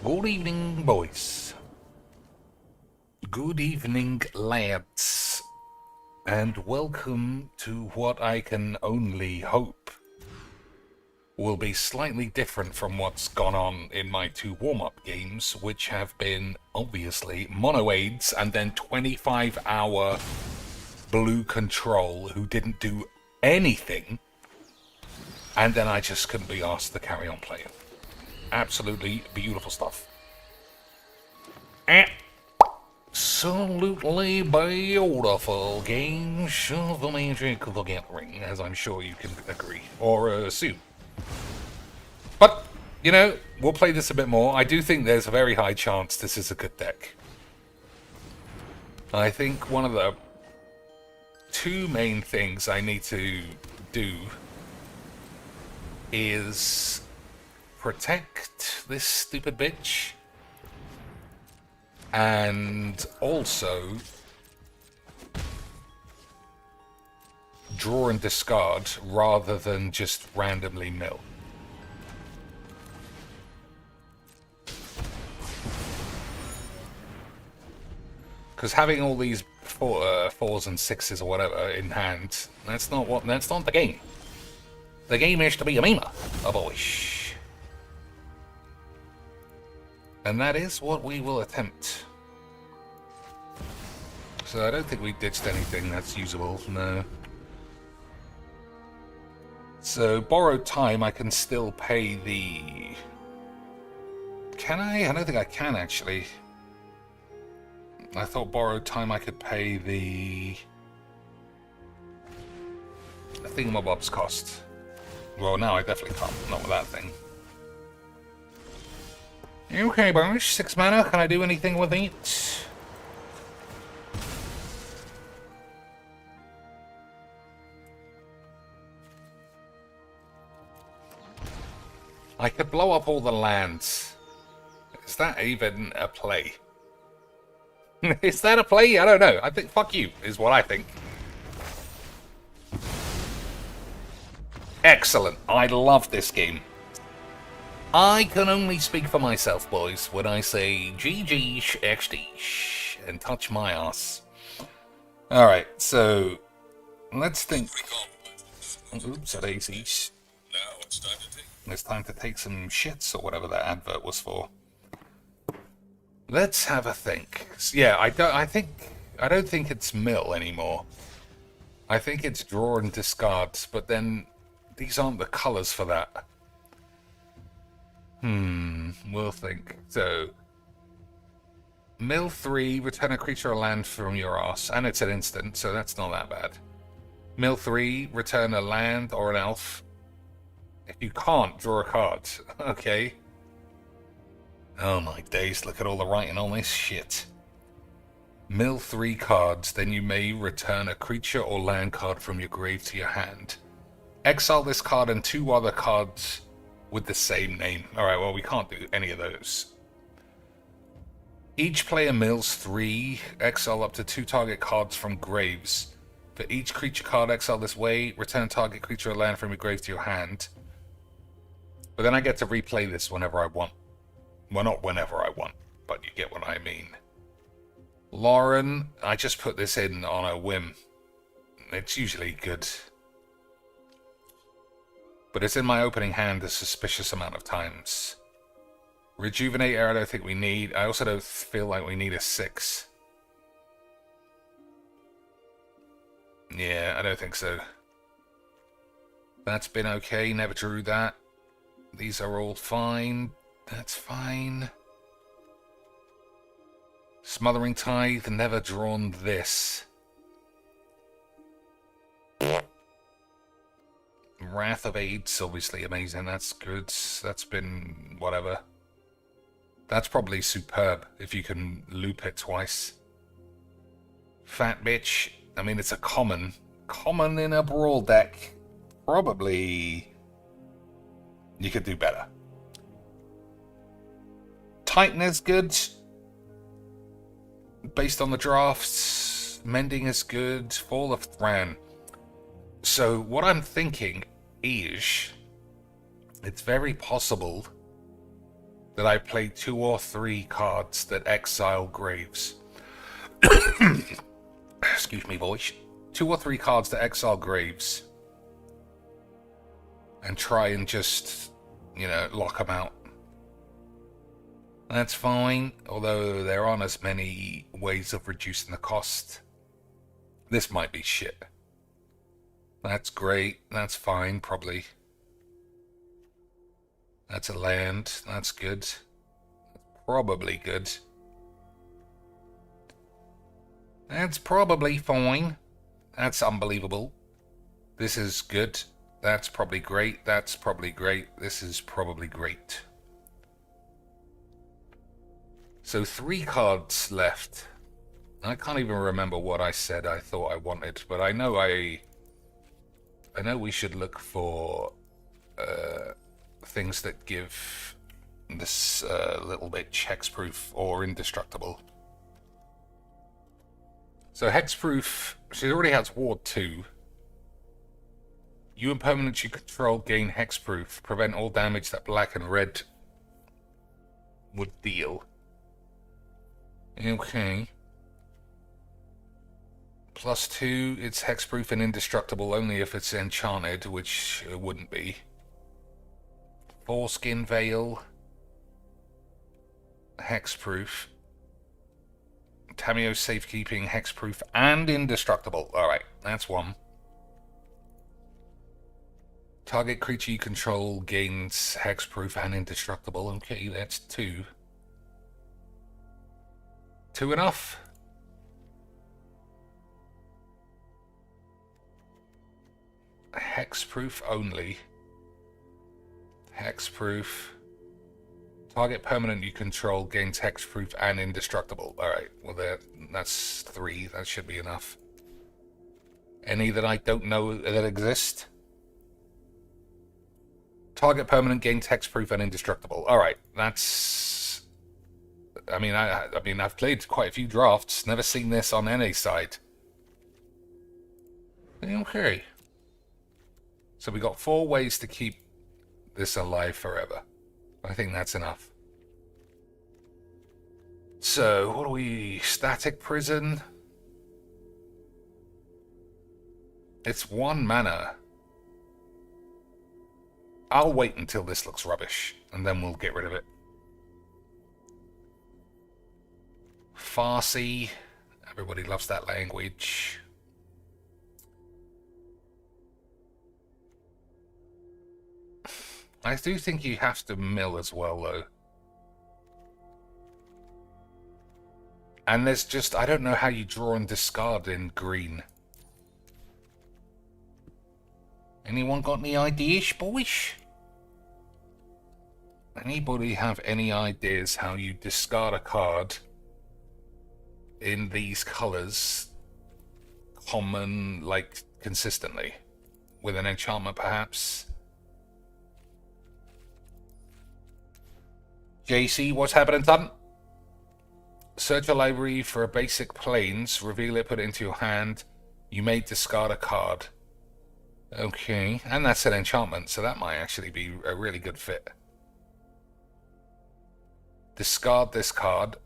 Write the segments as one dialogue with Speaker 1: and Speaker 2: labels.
Speaker 1: Good evening, boys. Good evening, lads. And welcome to what I can only hope will be slightly different from what's gone on in my two warm-up games, which have been, obviously, mono-aids and then 25-hour blue control who didn't do anything, and then I just couldn't be asked to carry on playing. Absolutely beautiful stuff. Absolutely beautiful games of the Magic the Gathering, as I'm sure you can agree, or assume. But, you know, we'll play this a bit more. I do think there's a very high chance this is a good deck. I think one of the two main things I need to do is protect this stupid bitch, and also draw and discard rather than just randomly mill. Because having all these fours and sixes or whatever in hand, that's not the game. The game is to be a memer, a boys. And that is what we will attempt. So I don't think we ditched anything that's usable, no. So borrowed time, I can still pay the... Can I? I don't think I can, actually. I thought borrowed time I could pay the thingamabob's cost. Well, now I definitely can't, not with that thing. Okay, boys, 6 mana, can I do anything with it? I could blow up all the lands. Is that even a play? Is that a play? I don't know. I think fuck you is what I think. Excellent. I love this game. I can only speak for myself, boys, when I say GG XD and touch my ass. Alright, so let's think. Oops, daisies.
Speaker 2: Now it's time to take.
Speaker 1: It's time to take some shits or whatever that advert was for. Let's have a think. Yeah, I don't think it's mill anymore. I think it's draw and discard, but then these aren't the colours for that. We'll think. So, mill 3, return a creature or land from your ass, and it's an instant, so that's not that bad. Mill 3, return a land or an elf. If you can't, draw a card. Okay. Oh my days, look at all the writing on this shit. Mill 3 cards, then you may return a creature or land card from your grave to your hand. Exile this card and 2 other cards with the same name. Alright, well, we can't do any of those. Each player mills 3, exile up to 2 target cards from graves. For each creature card exiled this way, return target creature or land from your grave to your hand. But then I get to replay this whenever I want. Well, not whenever I want, but you get what I mean. Lauren, I just put this in on a whim. It's usually good. But it's in my opening hand a suspicious amount of times. Rejuvenator, I don't think we need. I also don't feel like we need a 6. Yeah, I don't think so. That's been okay, never drew that. These are all fine. That's fine. Smothering Tithe, never drawn this. Wrath of Aids, obviously amazing. That's good. That's been whatever. That's probably superb if you can loop it twice. Fat Bitch. I mean, it's a common. Common in a Brawl deck. Probably you could do better. Titan is good. Based on the drafts. Mending is good. Fall of Thran. So what I'm thinking is it's very possible that I play 2 or 3 cards that exile graves. Excuse me, boys. 2 or 3 cards that exile graves. And try and just, you know, lock them out. That's fine, although there aren't as many ways of reducing the cost. This might be shit. That's great, that's fine, probably. That's a land, that's good. Probably good. That's probably fine. That's unbelievable. This is good. That's probably great. That's probably great. This is probably great. So 3 cards left. I can't even remember what I said I thought I wanted, but I know we should look for things that give this little bit hexproof or indestructible. So hexproof, she already has Ward 2. You and permanents you control gain hexproof. Prevent all damage that black and red would deal. Okay. +2, it's hexproof and indestructible only if it's enchanted, which it wouldn't be. Foreskin Veil. Hexproof. Tameo Safekeeping, hexproof and indestructible. Alright, that's 1. Target creature you control gains hexproof and indestructible. Okay, that's 2. 2 enough? Hexproof only. Hexproof. Target permanent you control gains hexproof and indestructible. Alright, well that's 3. That should be enough. Any that I don't know that exist? Target permanent gains hexproof and indestructible. Alright, that's... I mean, I've played quite a few drafts. Never seen this on any side. Okay. So we got 4 ways to keep this alive forever. I think that's enough. So, what are we... Static Prison? It's 1 mana. I'll wait until this looks rubbish, and then we'll get rid of it. Farsi. Everybody loves that language. I do think you have to mill as well, though. And there's just... I don't know how you draw and discard in green. Anyone got any ideas, boys? Anybody have any ideas how you discard a card in these colours common, like, consistently? With an enchantment, perhaps? JC, what's happening, son? Search a library for a basic planes, reveal it, put it into your hand. You may discard a card. Okay, and that's an enchantment, so that might actually be a really good fit. Discard this card,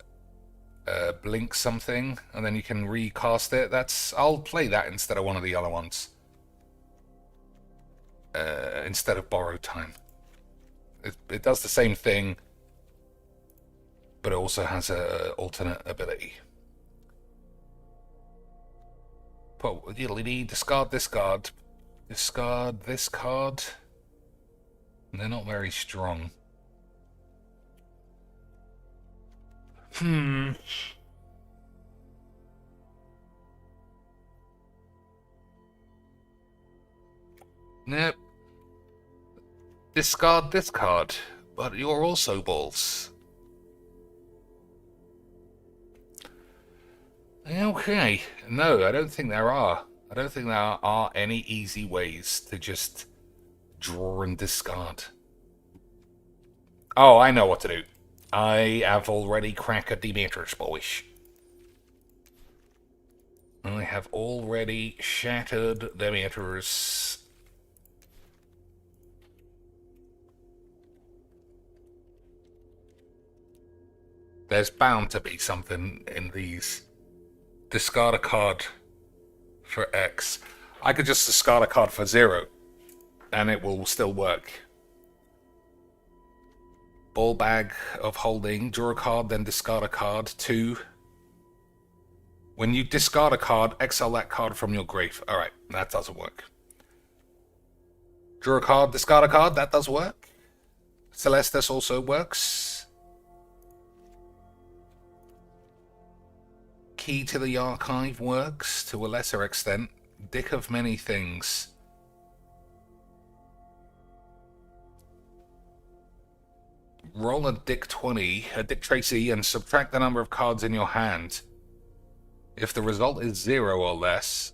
Speaker 1: blink something, and then you can recast it. I'll play that instead of one of the other ones. Instead of Borrowed Time. It does the same thing, but it also has an alternate ability. Discard this card. Discard this card. They're not very strong. Nope. Discard this card, but you're also balls. Okay. No, I don't think there are. I don't think there are any easy ways to just draw and discard. Oh, I know what to do. I have already cracked the matters, boys. I have already shattered the matters. There's bound to be something in these. Discard a card for X. I could just discard a card for 0, and it will still work. Ball bag of holding. Draw a card, then discard a card. 2. When you discard a card, exile that card from your grave. Alright, that doesn't work. Draw a card, discard a card. That does work. Celestis also works. Key to the Archive works to a lesser extent. Dick of many things. Roll a Dick 20, a Dick Tracy, and subtract the number of cards in your hand. If the result is 0 or less,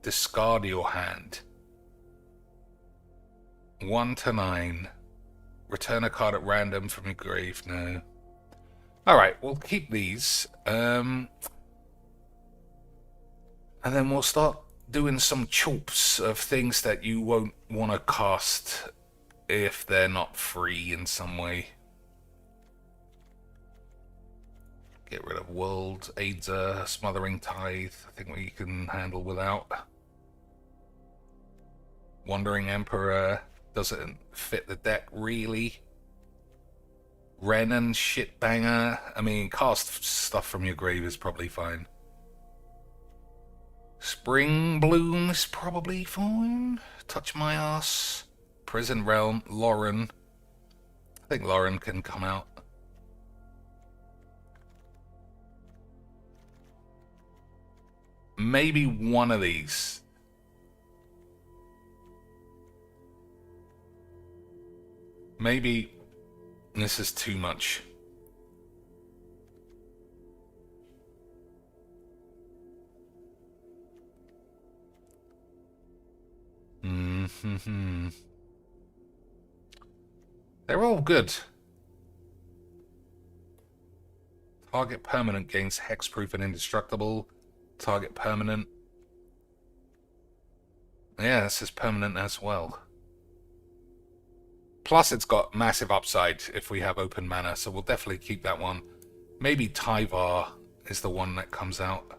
Speaker 1: discard your hand. 1 to 9. Return a card at random from your grave. No. Alright, we'll keep these. And then we'll start doing some chops of things that you won't want to cast if they're not free in some way. Get rid of World, Aider, Smothering Tithe. I think we can handle without. Wandering Emperor doesn't fit the deck really. Renan, Shitbanger. I mean, cast stuff from your grave is probably fine. Spring Bloom is probably fine. Touch My Ass. Prison Realm. Lauren. I think Lauren can come out. Maybe one of these. Maybe this is too much. They're all good. Target permanent gains hexproof and indestructible. Target permanent. Yeah, this is permanent as well. Plus it's got massive upside if we have open mana, so we'll definitely keep that one. Maybe Tyvar is the one that comes out.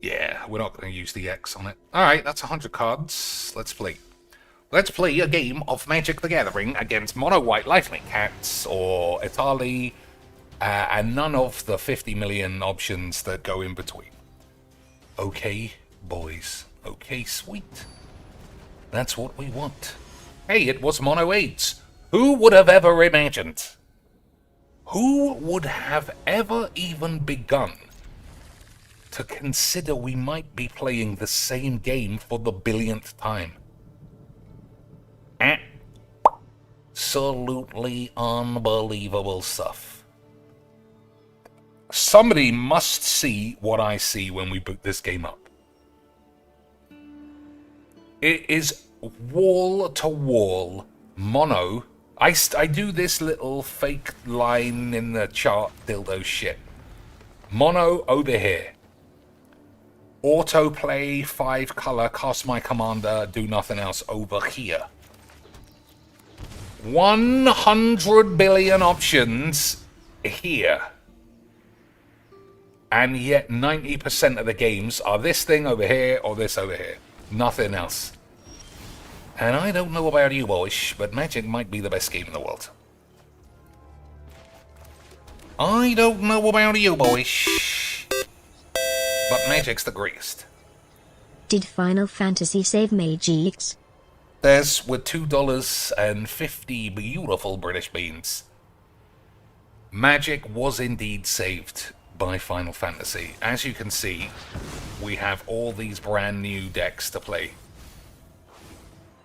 Speaker 1: Yeah, we're not going to use the X on it. Alright, that's 100 cards. Let's play. Let's play a game of Magic the Gathering against Mono White Lifelink Cats or Italy, and none of the 50 million options that go in between. Okay, boys. Okay, sweet. That's what we want. Hey, it was Mono 8. Who would have ever imagined? Who would have ever even begun to consider we might be playing the same game for the billionth time? Absolutely unbelievable stuff. Somebody must see what I see when we boot this game up. It is wall-to-wall mono. I do this little fake line in the chart dildo shit. Mono over here. Autoplay, 5 color, cast my commander, do nothing else over here. 100 billion options here. And yet 90% of the games are this thing over here or this over here. Nothing else. And I don't know about you boys, but Magic might be the best game in the world. I don't know about you boys, but Magic's the greatest.
Speaker 3: Did Final Fantasy save Mageecs?
Speaker 1: There's with $2.50 beautiful British beans. Magic was indeed saved by Final Fantasy. As you can see, we have all these brand new decks to play.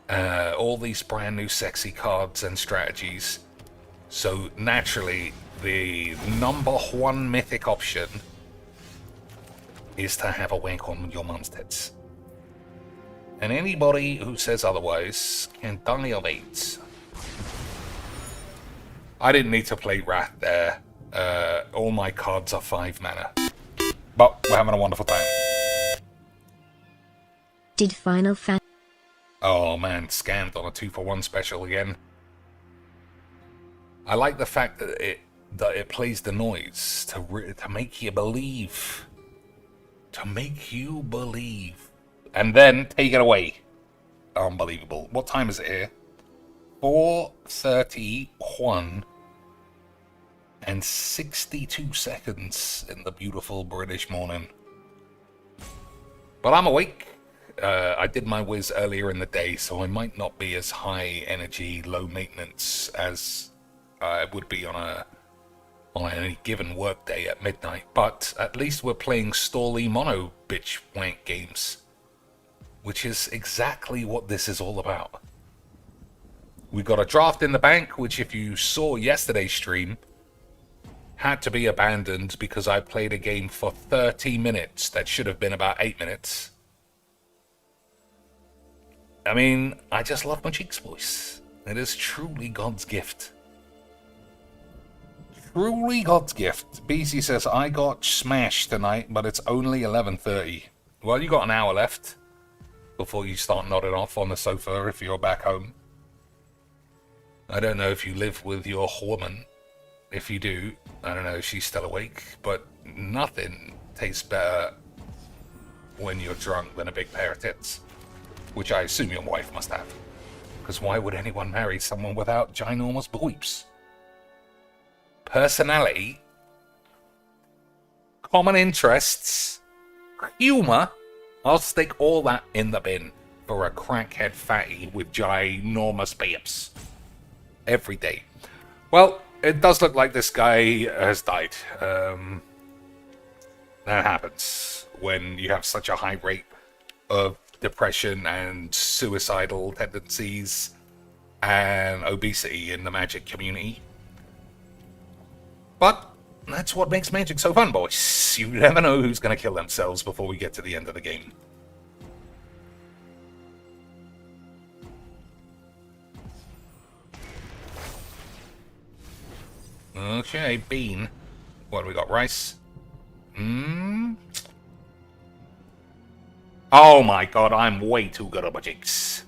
Speaker 1: All these brand new sexy cards and strategies. So naturally, the number one mythic option is to have a wank on your mum's tits. And anybody who says otherwise can die of AIDS. I didn't need to play Wrath there. All my cards are 5 mana. But we're having a wonderful time.
Speaker 3: Did Final Fantasy...
Speaker 1: Oh man, scammed on a 2-for-1 special again. I like the fact that that it plays the noise to make you believe. To make you believe. And then take it away. Unbelievable. What time is it here? 4:31 and 62 seconds in the beautiful British morning. But I'm awake. I did my whiz earlier in the day, so I might not be as high energy, low maintenance as I would be on any given work day at midnight. But at least we're playing stally mono bitch wank games, which is exactly what this is all about. We got a draft in the bank, which if you saw yesterday's stream, had to be abandoned because I played a game for 30 minutes that should have been about 8 minutes. I mean, I just love Mageecs' voice. It is truly God's gift. Truly God's gift. BC says, I got smashed tonight, but it's only 11:30. Well, you got an hour left before you start nodding off on the sofa if you're back home. I don't know if you live with your woman. If you do, I don't know if she's still awake, but nothing tastes better when you're drunk than a big pair of tits. Which I assume your wife must have. Because why would anyone marry someone without ginormous boobs? Personality, common interests, humor, I'll stick all that in the bin for a crackhead fatty with ginormous babes. Every day. Well, it does look like this guy has died. That happens when you have such a high rate of depression and suicidal tendencies and obesity in the Magic community. But that's what makes Magic so fun, boys. You never know who's going to kill themselves before we get to the end of the game. Okay, bean. What do we got? Rice? Oh my god, I'm way too good at Mageecs.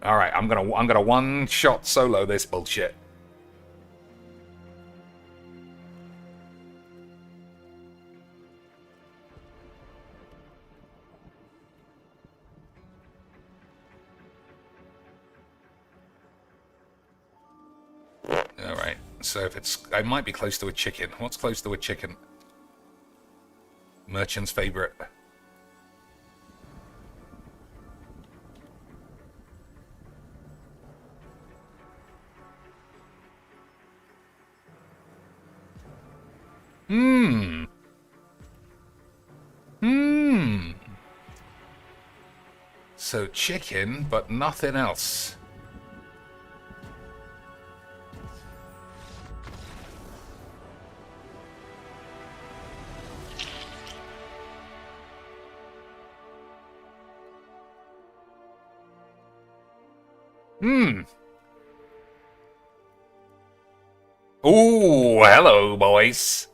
Speaker 1: Alright, I'm gonna one-shot solo this bullshit. Alright, so if it's... I might be close to a chicken. What's close to a chicken? Merchant's favorite. So chicken, but nothing else. Ooh, hello, boys.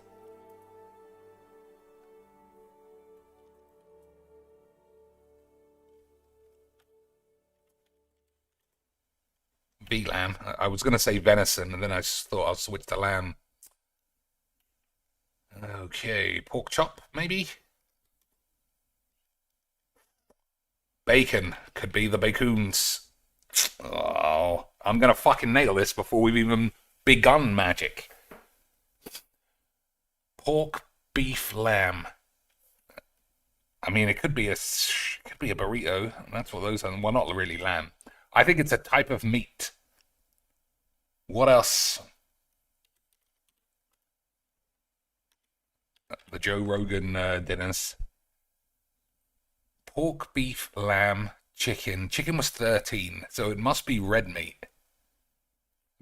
Speaker 1: Bee lamb. I was going to say venison, and then I just thought I'll switch to lamb. Okay, pork chop, maybe? Bacon. Could be the bacoons. Oh, I'm going to fucking nail this before we've even begun magic. Pork, beef, lamb. I mean, it could be a burrito. That's what those are. Well, not really lamb. I think it's a type of meat. What else? The Joe Rogan dinners. Pork, beef, lamb, chicken. Chicken was 13, so it must be red meat.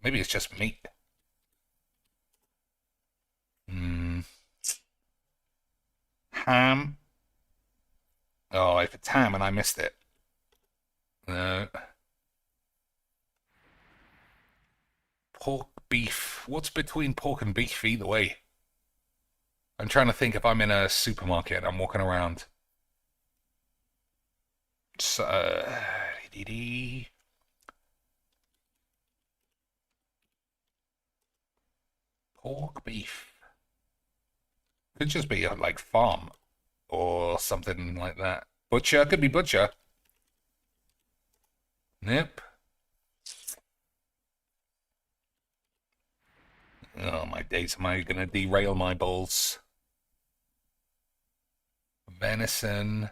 Speaker 1: Maybe it's just meat. Ham. Oh, if it's ham and I missed it. No. Pork, beef. What's between pork and beef either way? I'm trying to think if I'm in a supermarket. I'm walking around. So, Pork beef. Could just be like farm or something like that. Butcher, could be butcher. Nope. Oh my days, am I gonna derail my balls? Venison.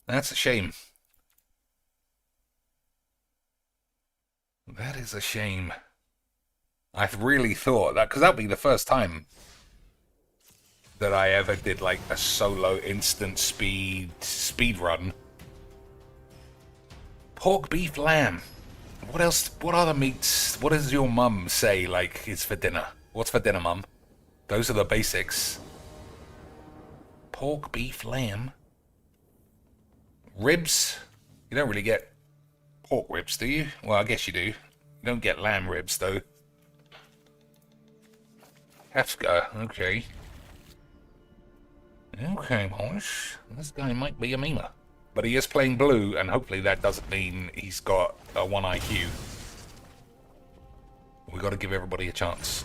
Speaker 1: That's a shame. That is a shame. I really thought that, because that'll be the first time that I ever did like a solo instant speed run. Pork, beef, lamb. What else? What other meats? What does your mum say like is for dinner? What's for dinner, mum? Those are the basics. Pork, beef, lamb. Ribs. You don't really get pork ribs, do you? Well, I guess you do. You don't get lamb ribs, though. Kafka, okay. Okay, boys. This guy might be a memer. But he is playing blue, and hopefully that doesn't mean he's got a 1 IQ. We got to give everybody a chance.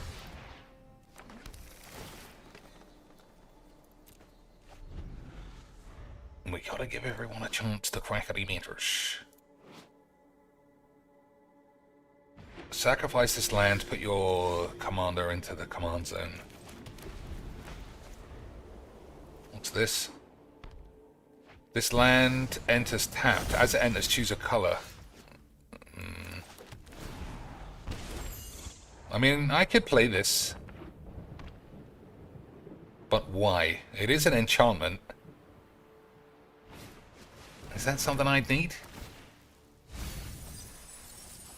Speaker 1: We got to give everyone a chance to crack the meters. Sacrifice this land, put your commander into the command zone. What's this? This land enters tapped. As it enters, choose a color. I mean, I could play this. But why? It is an enchantment. Is that something I'd need?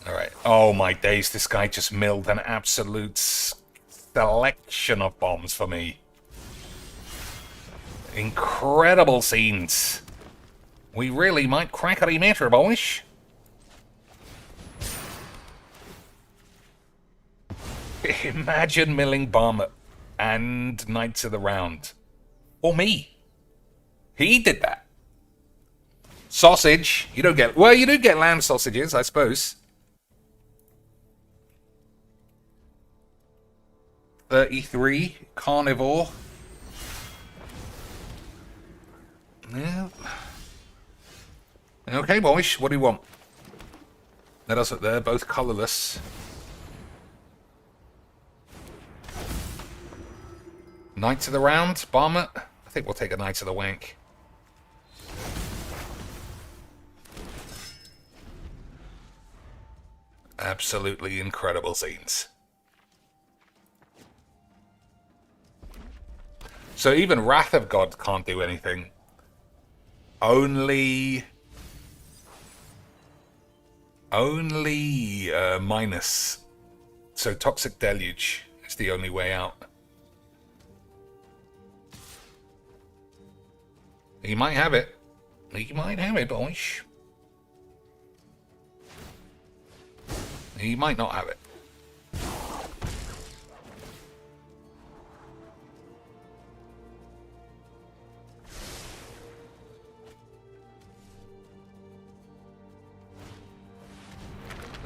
Speaker 1: Alright. Oh my days, this guy just milled an absolute selection of bombs for me. Incredible scenes. We really might crack a meter, boys. Imagine milling bomb and Knights of the Round. Or me. He did that. Sausage. You don't get... Well, you do get lamb sausages, I suppose. 33. Carnivore. Yeah. Okay, boys. What do you want? Let us up there. Both colourless. Knights of the Round. Barmet. I think we'll take a Knights of the Wank. Absolutely incredible scenes. So even Wrath of God can't do anything. Only minus. So Toxic Deluge is the only way out. He might have it. He might have it, boys. He might not have it.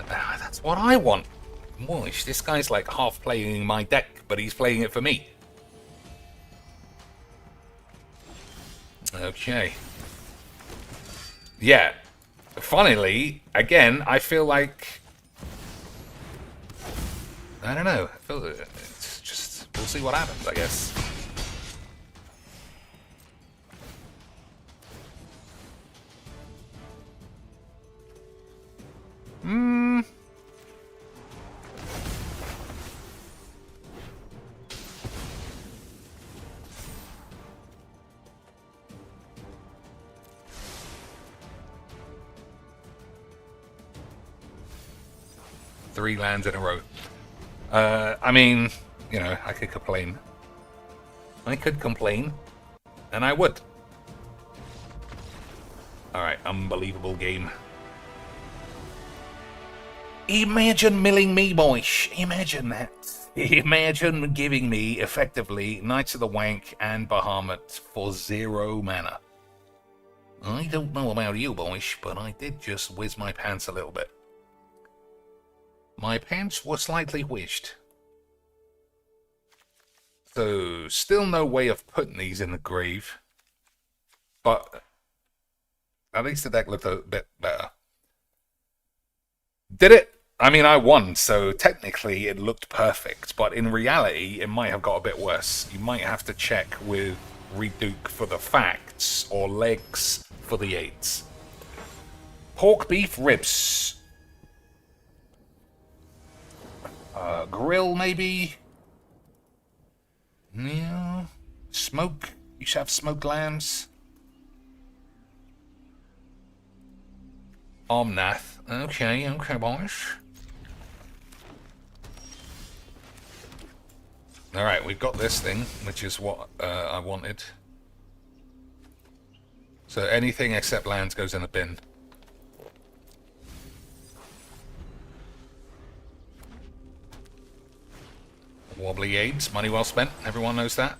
Speaker 1: That's what I want. Moish, this guy's like half playing my deck, but he's playing it for me. Okay. Yeah. Funnily, again, I feel like... I don't know. I feel it's just... We'll see what happens, I guess. Hmm... 3 lands in a row. I mean, you know, I could complain. I could complain, and I would. Alright, unbelievable game. Imagine milling me, boys. Imagine that. Imagine giving me, effectively, Knights of the Wank and Bahamut for 0 mana. I don't know about you, boys, but I did just whiz my pants a little bit. My pants were slightly whizzed. So, still no way of putting these in the grave. But at least the deck looked a bit better. Did it? I mean, I won, so technically it looked perfect. But in reality, it might have got a bit worse. You might have to check with Reduke for the facts, or legs for the 8s. Pork, beef, ribs. Grill, maybe? Yeah. Smoke? You should have smoked lambs. Omnath. Okay, boys. Alright, we've got this thing, which is what I wanted. So anything except lands goes in a bin. Wobbly aids, money well spent. Everyone knows that.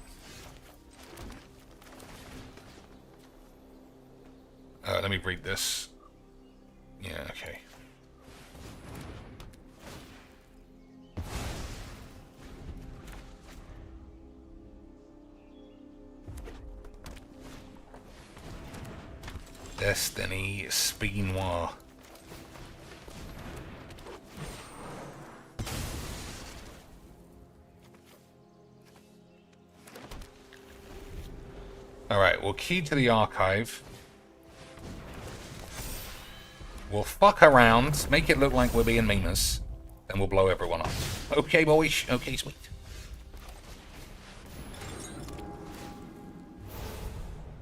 Speaker 1: Let me read this. Yeah, okay. Destiny Speenoir. Alright, we'll key to the archive. We'll fuck around, make it look like we're being meaners, then we'll blow everyone up. Okay, boys. Okay, sweet.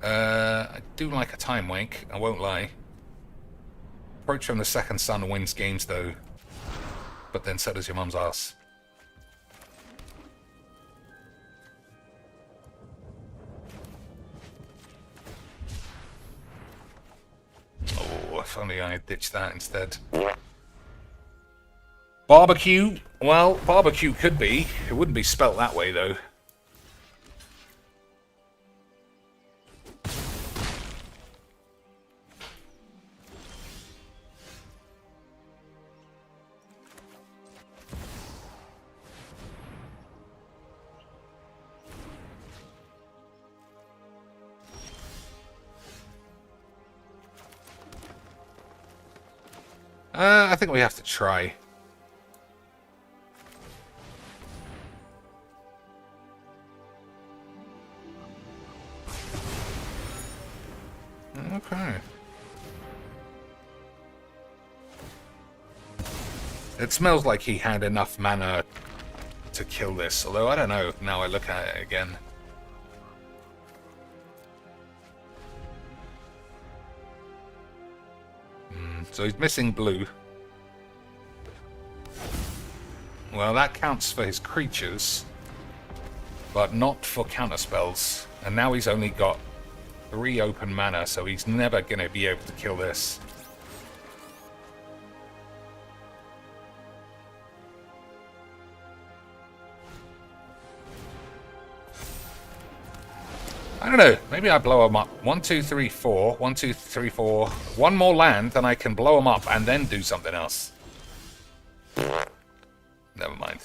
Speaker 1: I do like a time wank, I won't lie. Approach from the second son wins games, though. But then so does your mum's ass. Oh, if only I had ditched that instead. Barbecue? Well, barbecue could be. It wouldn't be spelt that way, though. I think we have to try. Okay. It smells like he had enough mana to kill this, although I don't know, now I look at it again. So he's missing blue. Well, that counts for his creatures, but not for counterspells. And now he's only got 3 open mana, so he's never going to be able to kill this. I don't know. Maybe I blow him up. 1, 2, 3, 4. 1, 2, 3, 4. One more land, then I can blow him up and then do something else. Never mind.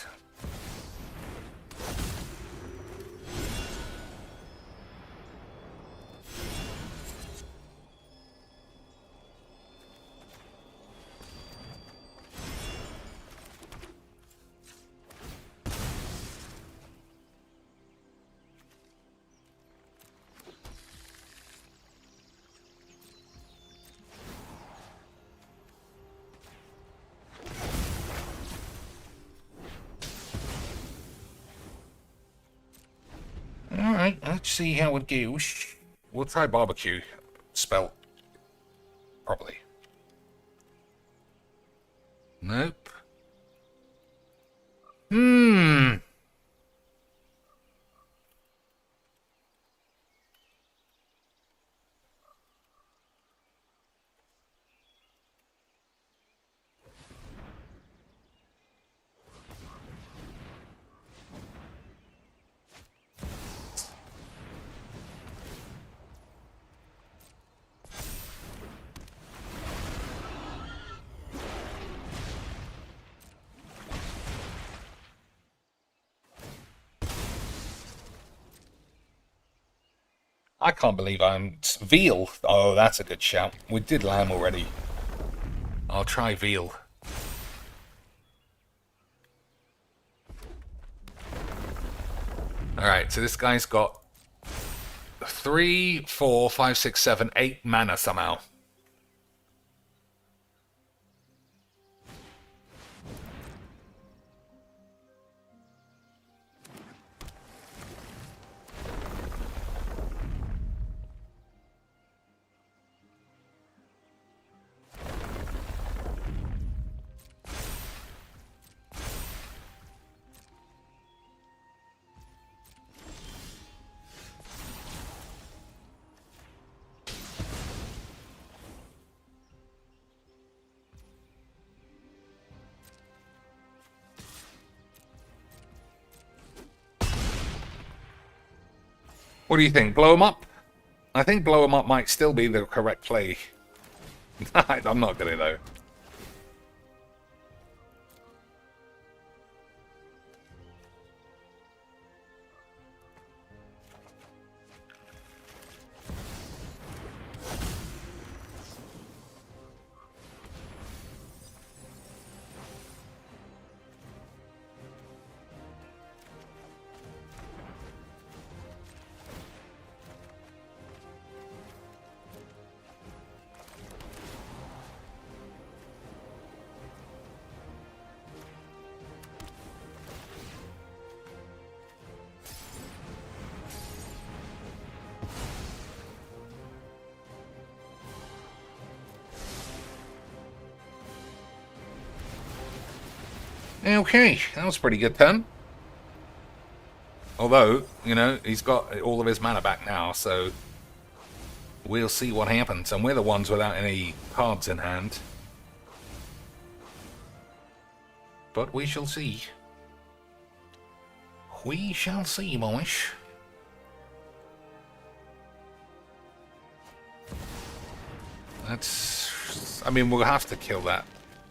Speaker 1: Alright, let's see how it goes. We'll try barbecue. Spelt properly. Nope. I can't believe I'm... Veal. Oh, that's a good shout. We did lamb already. I'll try veal. Alright, so this guy's got 3, 4, 5, 6, 7, 8 mana somehow. What do you think? Blow him up? I think blow him up might still be the correct play. I'm not gonna though. Okay, that was a pretty good turn. Although, you know, he's got all of his mana back now, so we'll see what happens. And we're the ones without any cards in hand. But we shall see. We shall see, boys. That's... I mean, we'll have to kill that.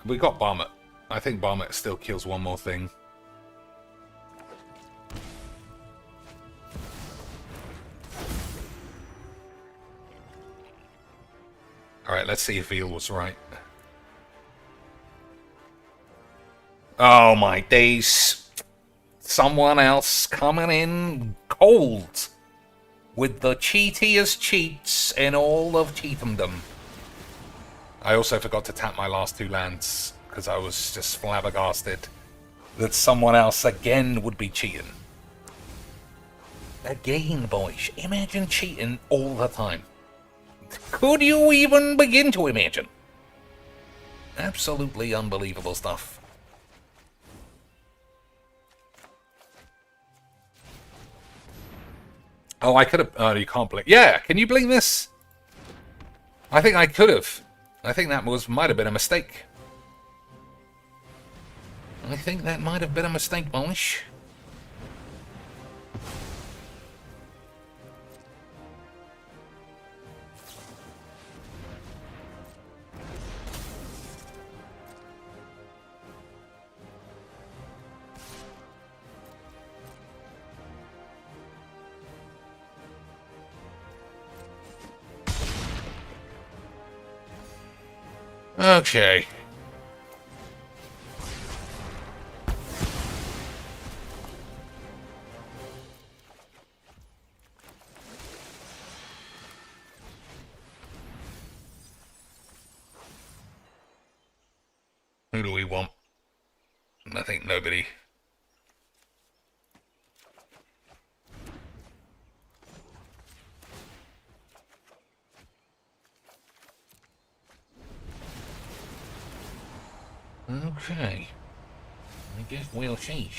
Speaker 1: We got Barmet. I think Barmet still kills one more thing. Alright, let's see if Veal was right. Oh my days. Someone else coming in cold. With the cheatiest cheats in all of cheatendom. I also forgot to tap my last 2 lands. Because I was just flabbergasted that someone else again would be cheating. Again, boys. Imagine cheating all the time. Could you even begin to imagine? Absolutely unbelievable stuff. Oh, I could have... Oh, you can't blink. Yeah, can you blink this? I think I could have. I think that might have been a mistake. I think that might have been a mistake, boys. Okay. Who do we want? I think nobody. Okay. I guess we'll see.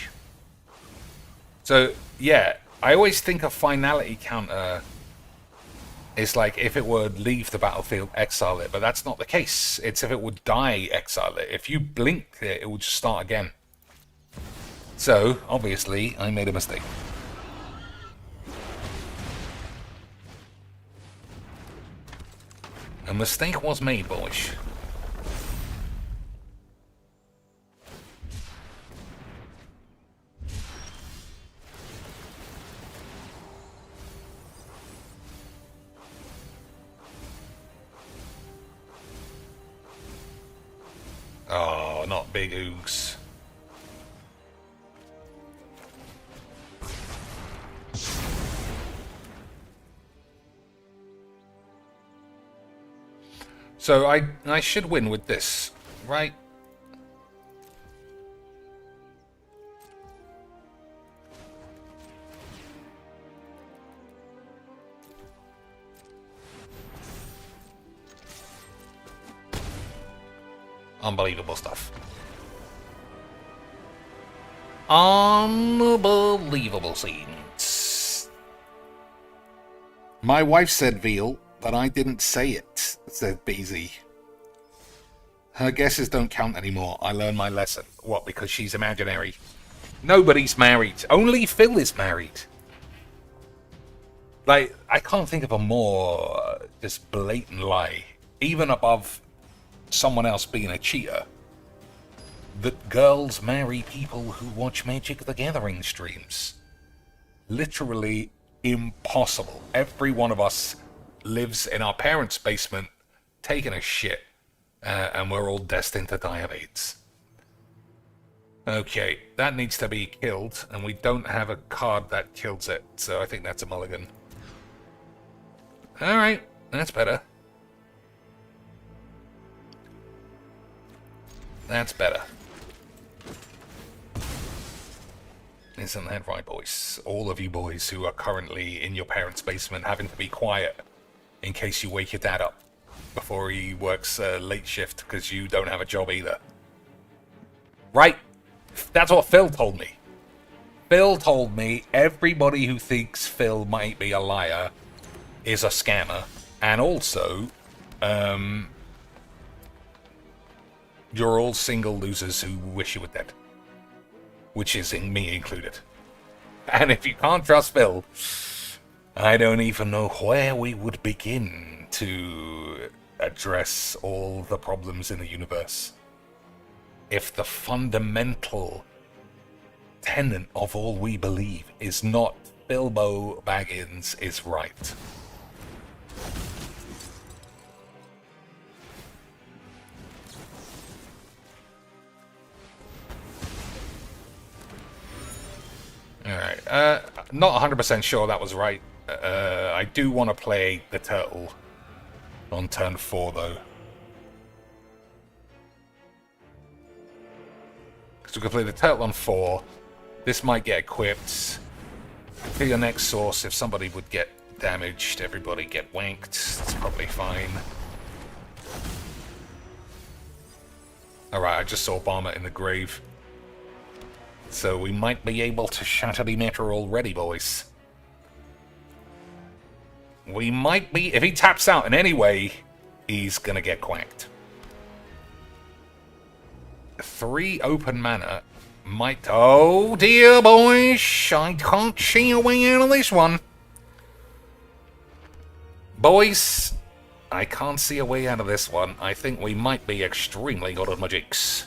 Speaker 1: So, yeah, I always think a finality counter is like if it would leave the battlefield, exile it, but that's not the case. It's if it would die, exile it. If you blinked it, it would just start again. So, obviously, I made a mistake. A mistake was made, boys. Oh, not big oogs. So I should win with this, right? Unbelievable stuff. Unbelievable scenes. My wife said veal, but I didn't say it, said Beezy. Her guesses don't count anymore. I learned my lesson. What, because she's imaginary? Nobody's married. Only Phil is married. Like, I can't think of a more just blatant lie, even above someone else being a cheater, that girls marry people who watch Magic the Gathering streams. Literally impossible. Every one of us lives in our parents' basement taking a shit, and we're all destined to die of AIDS. Okay, that needs to be killed, and we don't have a card that kills it, so I think that's a mulligan. Alright, that's better. That's better. Isn't that right, boys? All of you boys who are currently in your parents' basement having to be quiet in case you wake your dad up before he works late shift because you don't have a job either. Right? That's what Phil told me. Phil told me everybody who thinks Phil might be a liar is a scammer, and also, you're all single losers who wish you were dead. Which is in me included. And if you can't trust Phil, I don't even know where we would begin to address all the problems in the universe. If the fundamental tenet of all we believe is not Bilbo Baggins is right. Alright, not 100% sure that was right. I do want to play the turtle on turn 4, though. Because we can play the turtle on 4. This might get equipped. To your next source, if somebody would get damaged, everybody get wanked. It's probably fine. Alright, I just saw Obama in the grave. So we might be able to shatter the meter already, boys. We might be... If he taps out in any way, he's gonna get quacked. 3 open mana might... Oh dear, boys! I can't see a way out of this one. Boys, I can't see a way out of this one. I think we might be extremely good at Mageecs.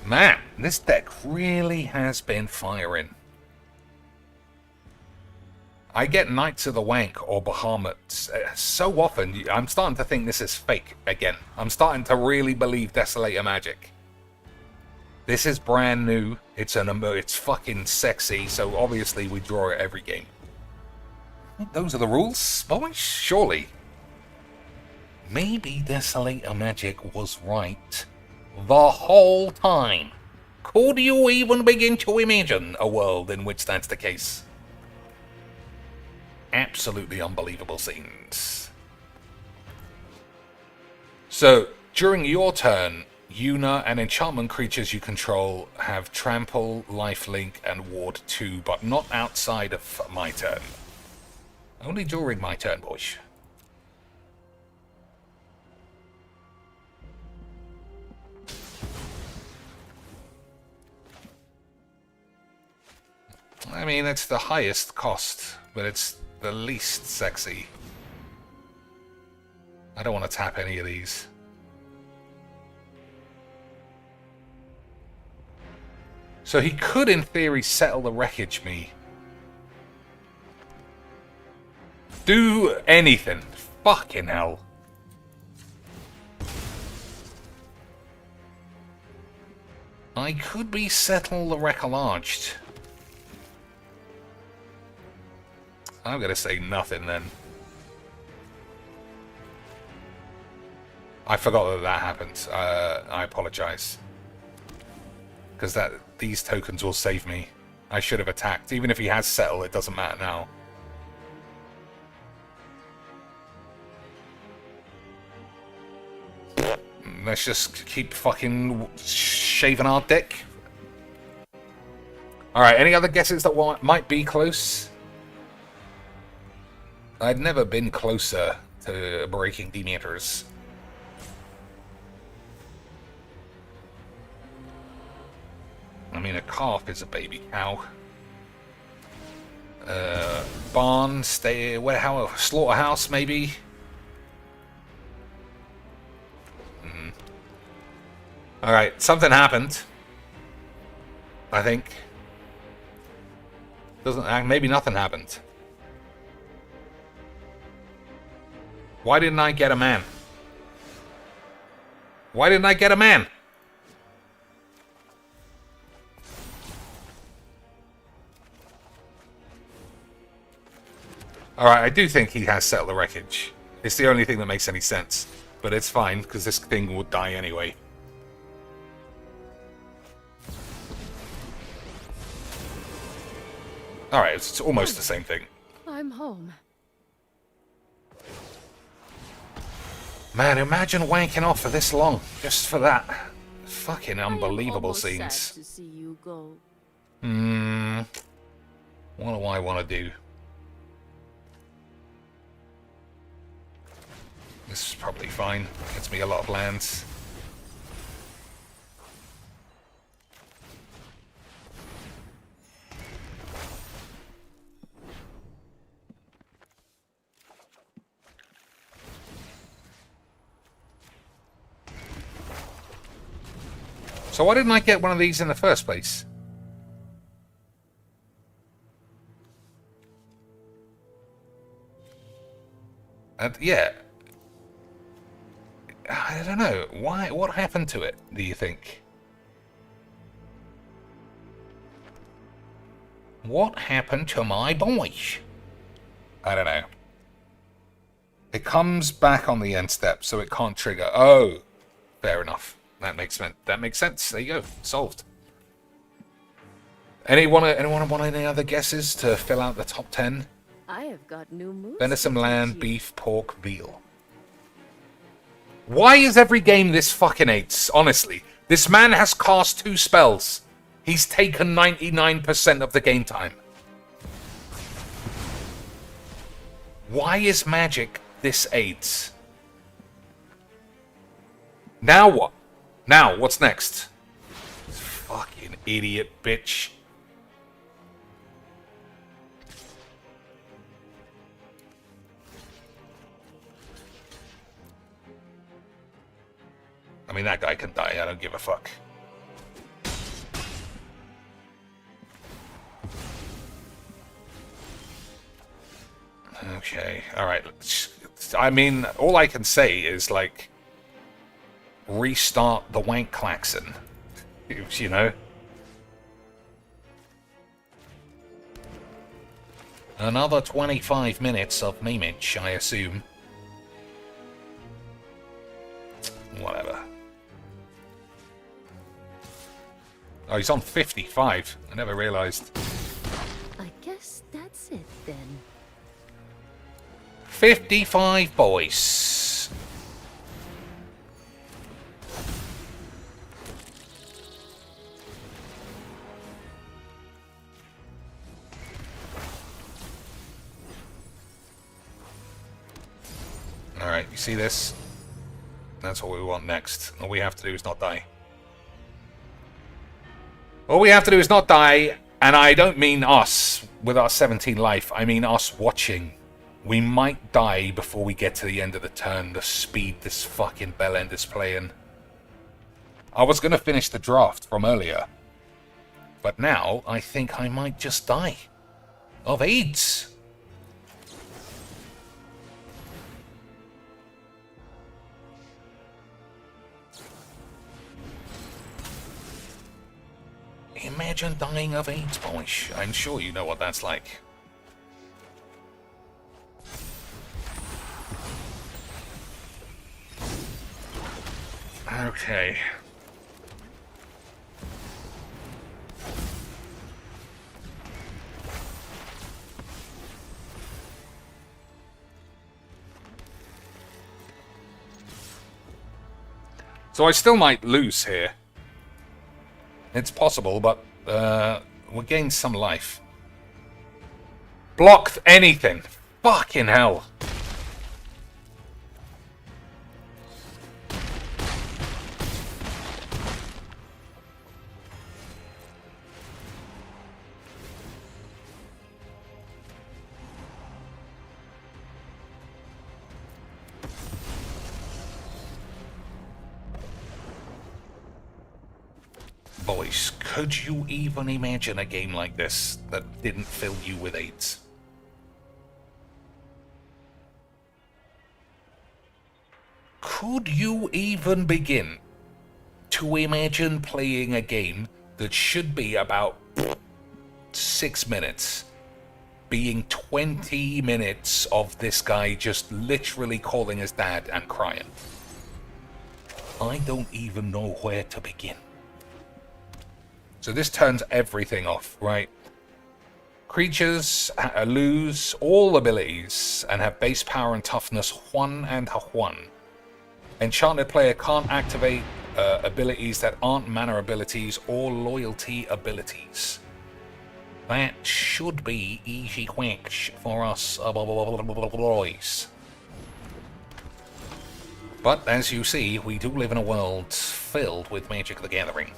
Speaker 1: Man, this deck really has been firing. I get Knights of the Wank or Bahamut so often, I'm starting to think this is fake again. I'm starting to really believe Desolator Magic. This is brand new, it's fucking sexy, so obviously we draw it every game. Those are the rules, boys? Surely. Maybe Desolator Magic was right the whole time. Could you even begin to imagine a world in which that's the case? Absolutely unbelievable scenes. So, during your turn, Yuna and enchantment creatures you control have trample, lifelink, and ward 2, but not outside of my turn. Only during my turn, boys. I mean, it's the highest cost, but it's the least sexy. I don't want to tap any of these. So he could, in theory, settle the wreckage me. Do anything. Fucking hell. I could be settle the wreck-a-larged. I'm gonna say nothing then. I forgot that that happened. I apologize. Because these tokens will save me. I should have attacked. Even if he has settle, it doesn't matter now. Let's just keep fucking shaving our dick. Alright, any other guesses that might be close? I'd never been closer to breaking D-meters. I mean, a calf is a baby cow. Barn, warehouse, slaughterhouse, maybe? Alright, something happened. I think. Maybe nothing happened. Why didn't I get a man? Why didn't I get a man? Alright, I do think he has settled the wreckage. It's the only thing that makes any sense. But it's fine, because this thing would die anyway. Alright, it's almost the same thing.
Speaker 4: I'm home.
Speaker 1: Man, imagine wanking off for this long, just for that. Fucking unbelievable scenes.
Speaker 4: Sad to see you go.
Speaker 1: What do I want to do? This is probably fine. Gets me a lot of lands. So why didn't I get one of these in the first place? And yeah. I don't know. Why? What happened to it, do you think? What happened to my boys? I don't know. It comes back on the end step, so it can't trigger. Oh, fair enough. That makes sense. That makes sense. There you go. Solved. Anyone want any other guesses to fill out the top 10?
Speaker 4: I have got new moves.
Speaker 1: Venison,
Speaker 4: to
Speaker 1: lamb,
Speaker 4: teach you.
Speaker 1: beef, pork, veal. Why is every game this fucking eights? Honestly, this man has cast 2 spells. He's taken 99% of the game time. Why is Magic this eights? Now what? Now, what's next? Fucking idiot bitch. I mean, that guy can die. I don't give a fuck. Okay, alright. I mean, all I can say is, like, restart the wank klaxon. You know? Another 25 minutes of memeage, I assume. Whatever. Oh, he's on 55. I never realized.
Speaker 4: I guess that's it then.
Speaker 1: 55 boys. Alright, you see this? That's what we want next. All we have to do is not die. All we have to do is not die, And I don't mean us with our 17 life. I mean us watching. We might die before we get to the end of the turn. The speed this fucking bellend is playing. I was going to finish the draft from earlier. But now, I think I might just die. Of AIDS. Imagine dying of AIDS, boys. I'm sure you know what that's like. Okay. So I still might lose here. It's possible, but we'll gain some life. Block anything. Fucking hell. Boys, could you even imagine a game like this that didn't fill you with AIDS? Could you even begin to imagine playing a game that should be about 6 minutes, being 20 minutes of this guy just literally calling his dad and crying? I don't even know where to begin. So this turns everything off, right? Creatures lose all abilities and have base power and toughness whun and whun. Enchanted player can't activate abilities that aren't mana abilities or loyalty abilities. That should be easy quick for us boys. But as you see, we do live in a world filled with Magic the Gathering.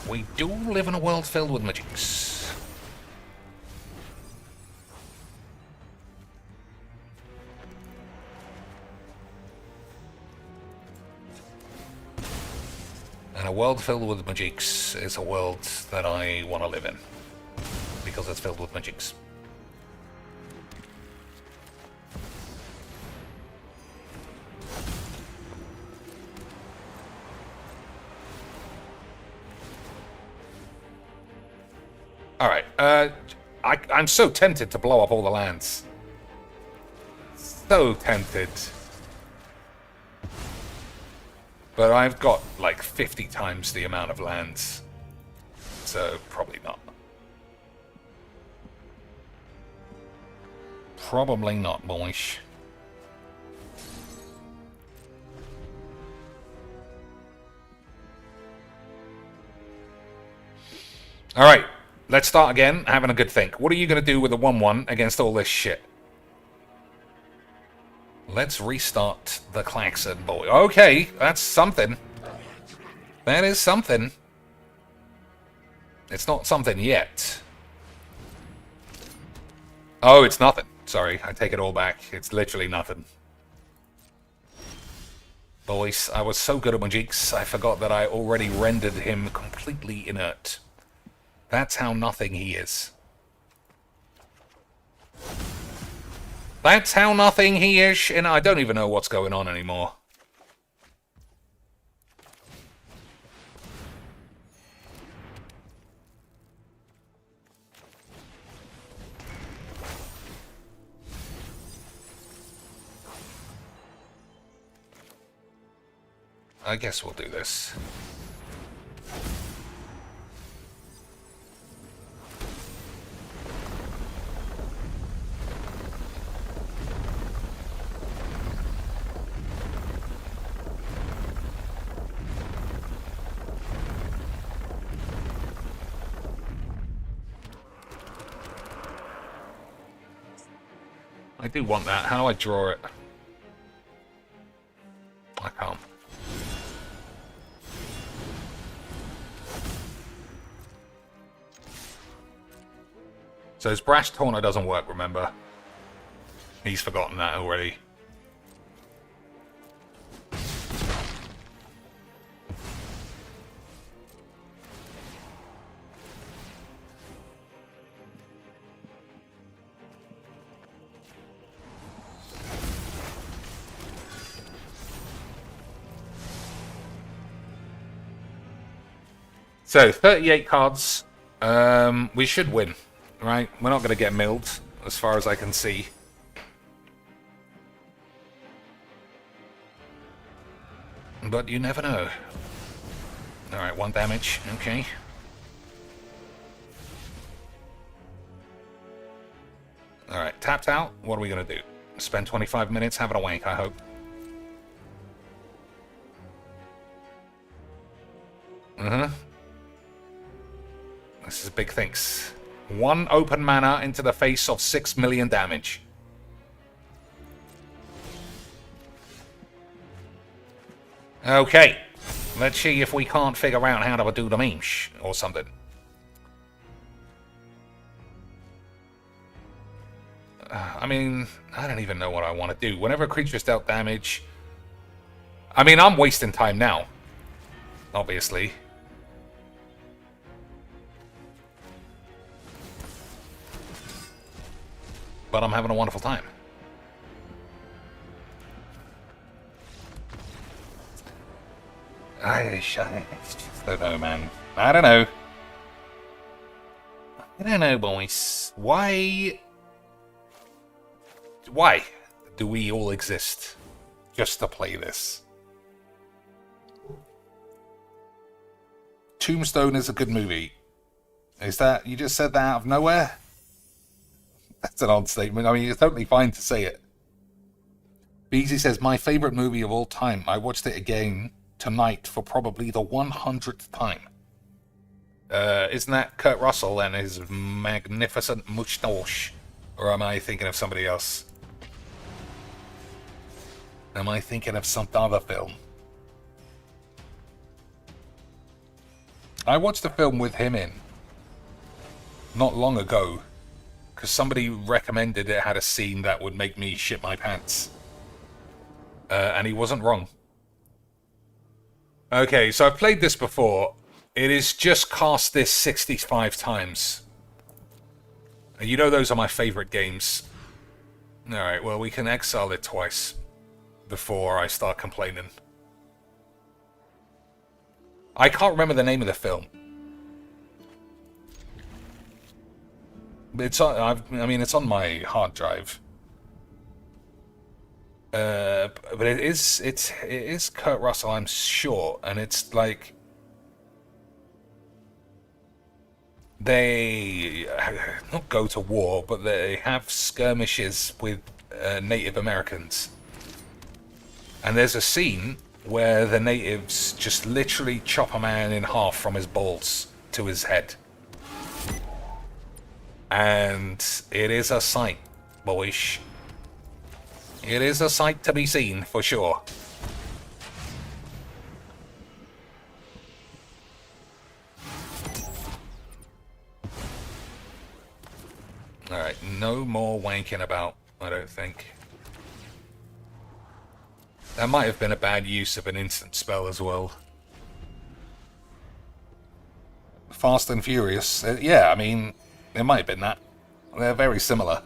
Speaker 1: We do live in a world filled with Mageecs. And a world filled with Mageecs is a world that I want to live in. Because it's filled with Mageecs. Alright, I'm so tempted to blow up all the lands. So tempted. But I've got like 50 times the amount of lands. So, probably not. Probably not, boys. Alright. Let's start again, having a good think. What are you going to do with the 1-1 against all this shit? Let's restart the Klaxon, boy. Okay, that's something. That is something. It's not something yet. Oh, it's nothing. Sorry, I take it all back. It's literally nothing. Boys, I was so good at Mageecs, I forgot that I already rendered him completely inert. That's how nothing he is. That's how nothing he is, and I don't even know what's going on anymore. I guess we'll do this. I do want that. How do I draw it? I can't. So his Brash Taunter doesn't work, remember? He's forgotten that already. So, 38 cards. We should win, right? We're not going to get milled, as far as I can see. But you never know. Alright, 1 damage. Okay. Alright, tapped out. What are we going to do? Spend 25 minutes having a wank, I hope. This is big things. 1 open mana into the face of 6 million damage. Okay. Let's see if we can't figure out how to do the memes or something. I mean, I don't even know what I want to do. Whenever a creature's dealt damage... I mean, I'm wasting time now. Obviously. But I'm having a wonderful time. I just don't know, man. I don't know. I don't know, boys. Why do we all exist just to play this? Tombstone is a good movie. Is that... you just said that out of nowhere? That's an odd statement. I mean, it's totally fine to say it. Beezy says, my favorite movie of all time. I watched it again tonight for probably the 100th time. Isn't that Kurt Russell and his magnificent moustache? Or am I thinking of somebody else? Am I thinking of some other film? I watched a film with him in not long ago because somebody recommended it had a scene that would make me shit my pants. And he wasn't wrong. Okay, so I've played this before. It is just cast this 65 times. You know those are my favorite games. Alright, well we can exile it twice before I start complaining. I can't remember the name of the film. It's on, I mean, it's on my hard drive. But it is Kurt Russell, I'm sure, and it's like they not go to war, but they have skirmishes with Native Americans. And there's a scene where the natives just literally chop a man in half from his balls to his head. And it is a sight, boys. It is a sight to be seen, for sure. Alright, no more wanking about, I don't think. That might have been a bad use of an instant spell as well. Fast and Furious. Yeah, I mean, it might have been that. They're very similar.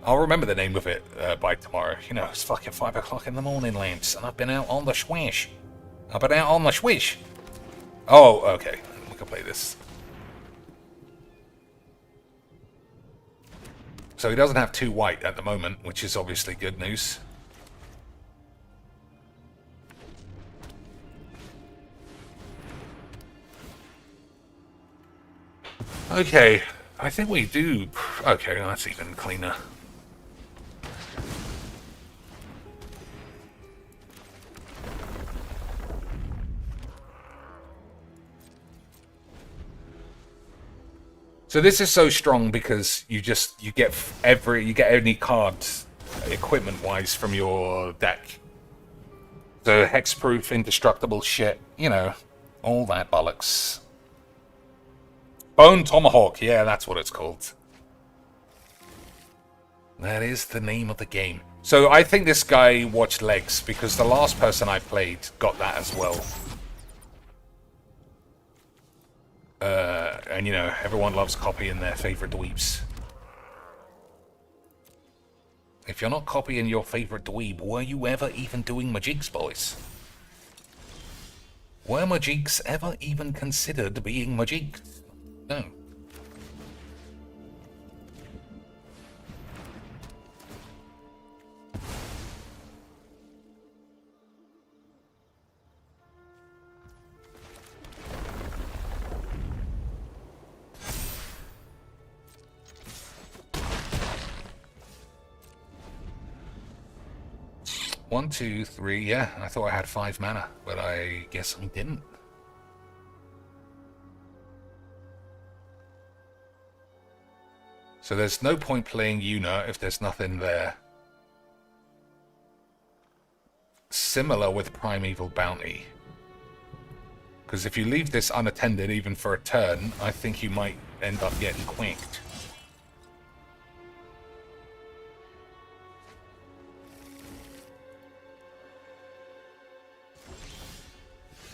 Speaker 1: I'll remember the name of it by tomorrow. You know, it's fucking 5 o'clock in the morning, Lance, and I've been out on the swish. I've been out on the swish. Oh, okay. We can play this. So he doesn't have 2 white at the moment, which is obviously good news. Okay, I think we do... Okay, that's even cleaner. So this is so strong because you get any card equipment-wise from your deck. So hexproof, indestructible shit, you know, all that bollocks. Bone Tomahawk, yeah, that's what it's called. That is the name of the game. So I think this guy watched legs, because the last person I played got that as well. And you know, everyone loves copying their favorite dweebs. If you're not copying your favorite dweeb, were you ever even doing Mageecs, boys? Were Mageecs ever even considered being Mageecs? No. One, two, three. Yeah, I thought I had 5 mana, but I guess I didn't. So there's no point playing Yuna if there's nothing there. Similar with Primeval Bounty. Because if you leave this unattended even for a turn, I think you might end up getting quinked.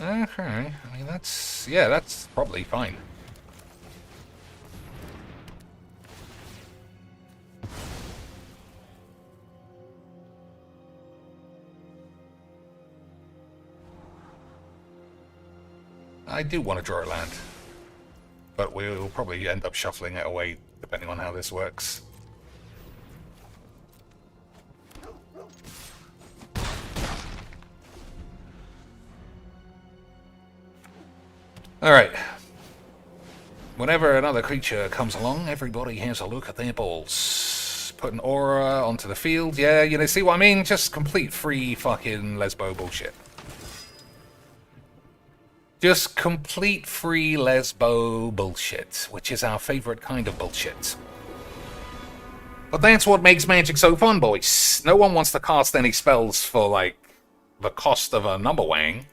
Speaker 1: Okay, I mean that's probably fine. I do want to draw a land, but we'll probably end up shuffling it away depending on how this works. Alright. Whenever another creature comes along, everybody has a look at their balls. Put an aura onto the field. Yeah, you know, see what I mean? Just complete free fucking lesbo bullshit. Just complete free lesbo bullshit, which is our favorite kind of bullshit. But that's what makes Magic so fun, boys. No one wants to cast any spells for, like, the cost of a number wang.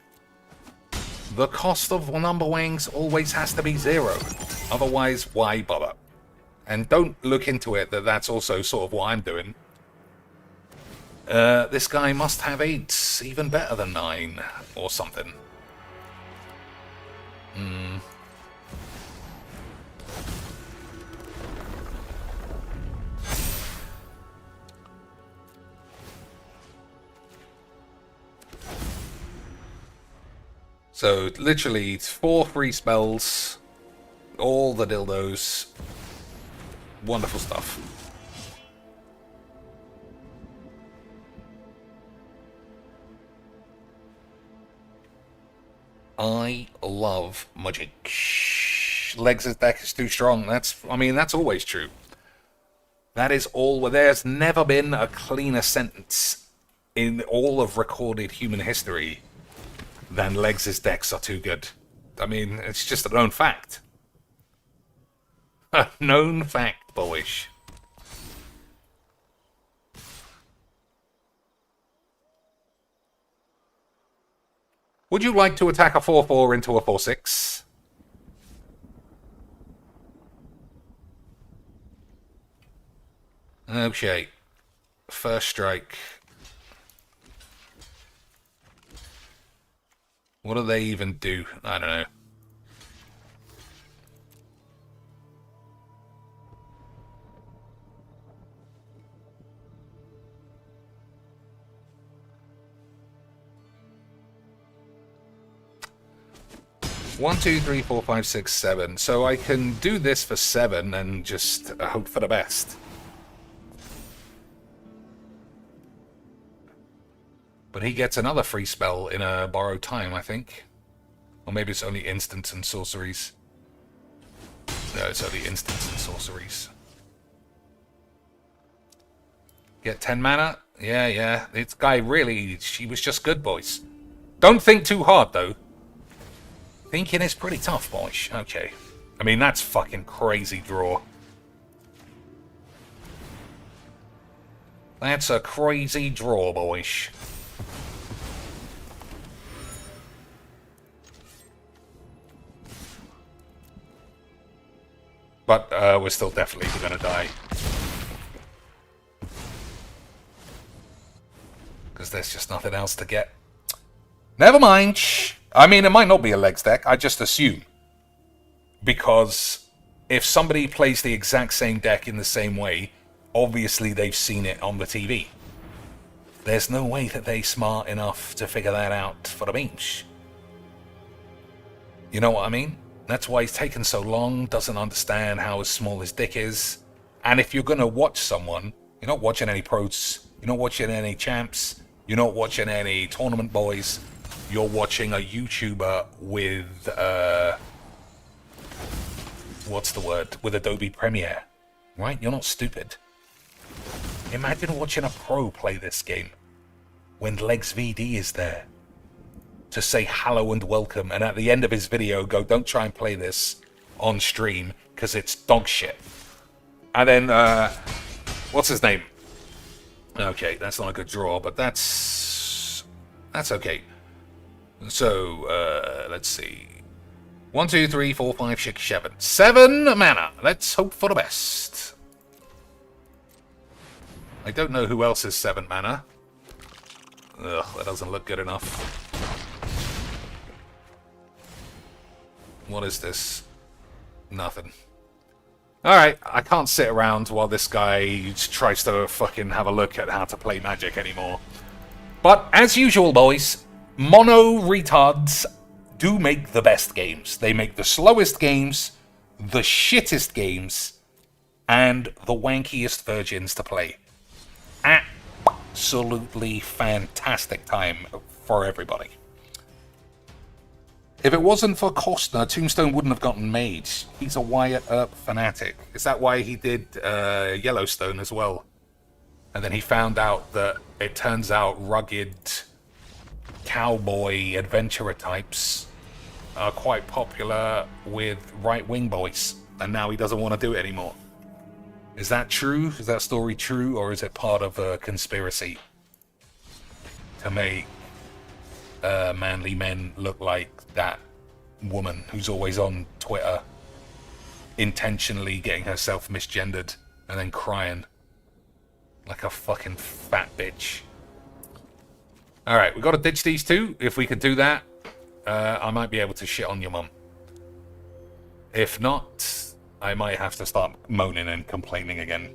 Speaker 1: The cost of number wangs always has to be 0. Otherwise, why bother? And don't look into it that that's also sort of what I'm doing. This guy must have 8, even better than 9, or something. So, literally, it's 4 free spells, all the dildos, wonderful stuff. I love Mageecs. Legs' deck is too strong. I mean, that's always true. That is all. There's never been a cleaner sentence in all of recorded human history than Legs' decks are too good. I mean, it's just a known fact. A known fact, boys. Would you like to attack a 4/4 into a 4/6? Okay. First strike. What do they even do? I don't know. One, two, three, four, 5, 6, 7. So I can do this for 7 and just hope for the best. But he gets another free spell in a borrowed time, I think. Or maybe it's only instants and sorceries. No, it's only instants and sorceries. Get 10 mana? Yeah. This guy really, she was just good, boys. Don't think too hard, though. Thinking is pretty tough, boys. Okay. I mean, that's fucking crazy draw. That's a crazy draw, boys. But we're still definitely going to die. Because there's just nothing else to get. Never mind. I mean, it might not be a legs deck. I just assume. Because if somebody plays the exact same deck in the same way, obviously they've seen it on the TV. There's no way that they're smart enough to figure that out for the bench. You know what I mean? That's why he's taken so long, doesn't understand how small his dick is. And if you're going to watch someone, you're not watching any pros, you're not watching any champs, you're not watching any tournament boys, you're watching a YouTuber with, what's the word? With Adobe Premiere, right? You're not stupid. Imagine watching a pro play this game when Legs VD is there to say hello and welcome, and at the end of his video go, don't try and play this on stream because it's dog shit. And then, what's his name? Okay, that's not a good draw, but that's okay. So, let's see. 1, 2, 3, 4, 5, 6, 7. 7 mana. Let's hope for the best. I don't know who else is 7 mana. Ugh, that doesn't look good enough. What is this? Nothing. Alright, I can't sit around while this guy tries to fucking have a look at how to play Magic anymore. But, as usual, boys, mono retards do make the best games. They make the slowest games, the shittest games, and the wankiest virgins to play. Absolutely fantastic time for everybody. If it wasn't for Costner, Tombstone wouldn't have gotten made. He's a Wyatt Earp fanatic. Is that why he did Yellowstone as well? And then he found out that it turns out rugged cowboy adventurer types are quite popular with right-wing boys. And now he doesn't want to do it anymore. Is that true? Is that story true? Or is it part of a conspiracy to make manly men look like that woman who's always on Twitter intentionally getting herself misgendered and then crying like a fucking fat bitch? Alright, we've got to ditch these two. If we could do that, I might be able to shit on your mum. If not, I might have to start moaning and complaining again.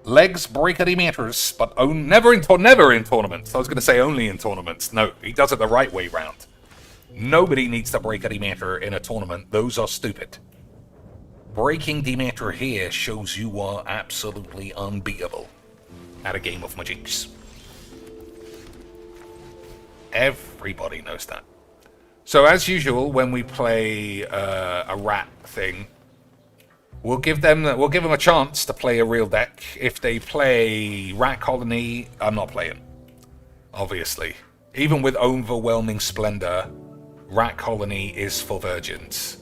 Speaker 1: Legs breakity matters, but never in tournaments. I was going to say only in tournaments. No, he does it the right way round. Nobody needs to break a Demeter in a tournament. Those are stupid. Breaking Demeter here shows you are absolutely unbeatable at a game of Mageecs. Everybody knows that. So as usual, when we play a rat thing, we'll give them a chance to play a real deck. If they play Rat Colony, I'm not playing. Obviously. Even with Overwhelming Splendor, Rat Colony is for virgins.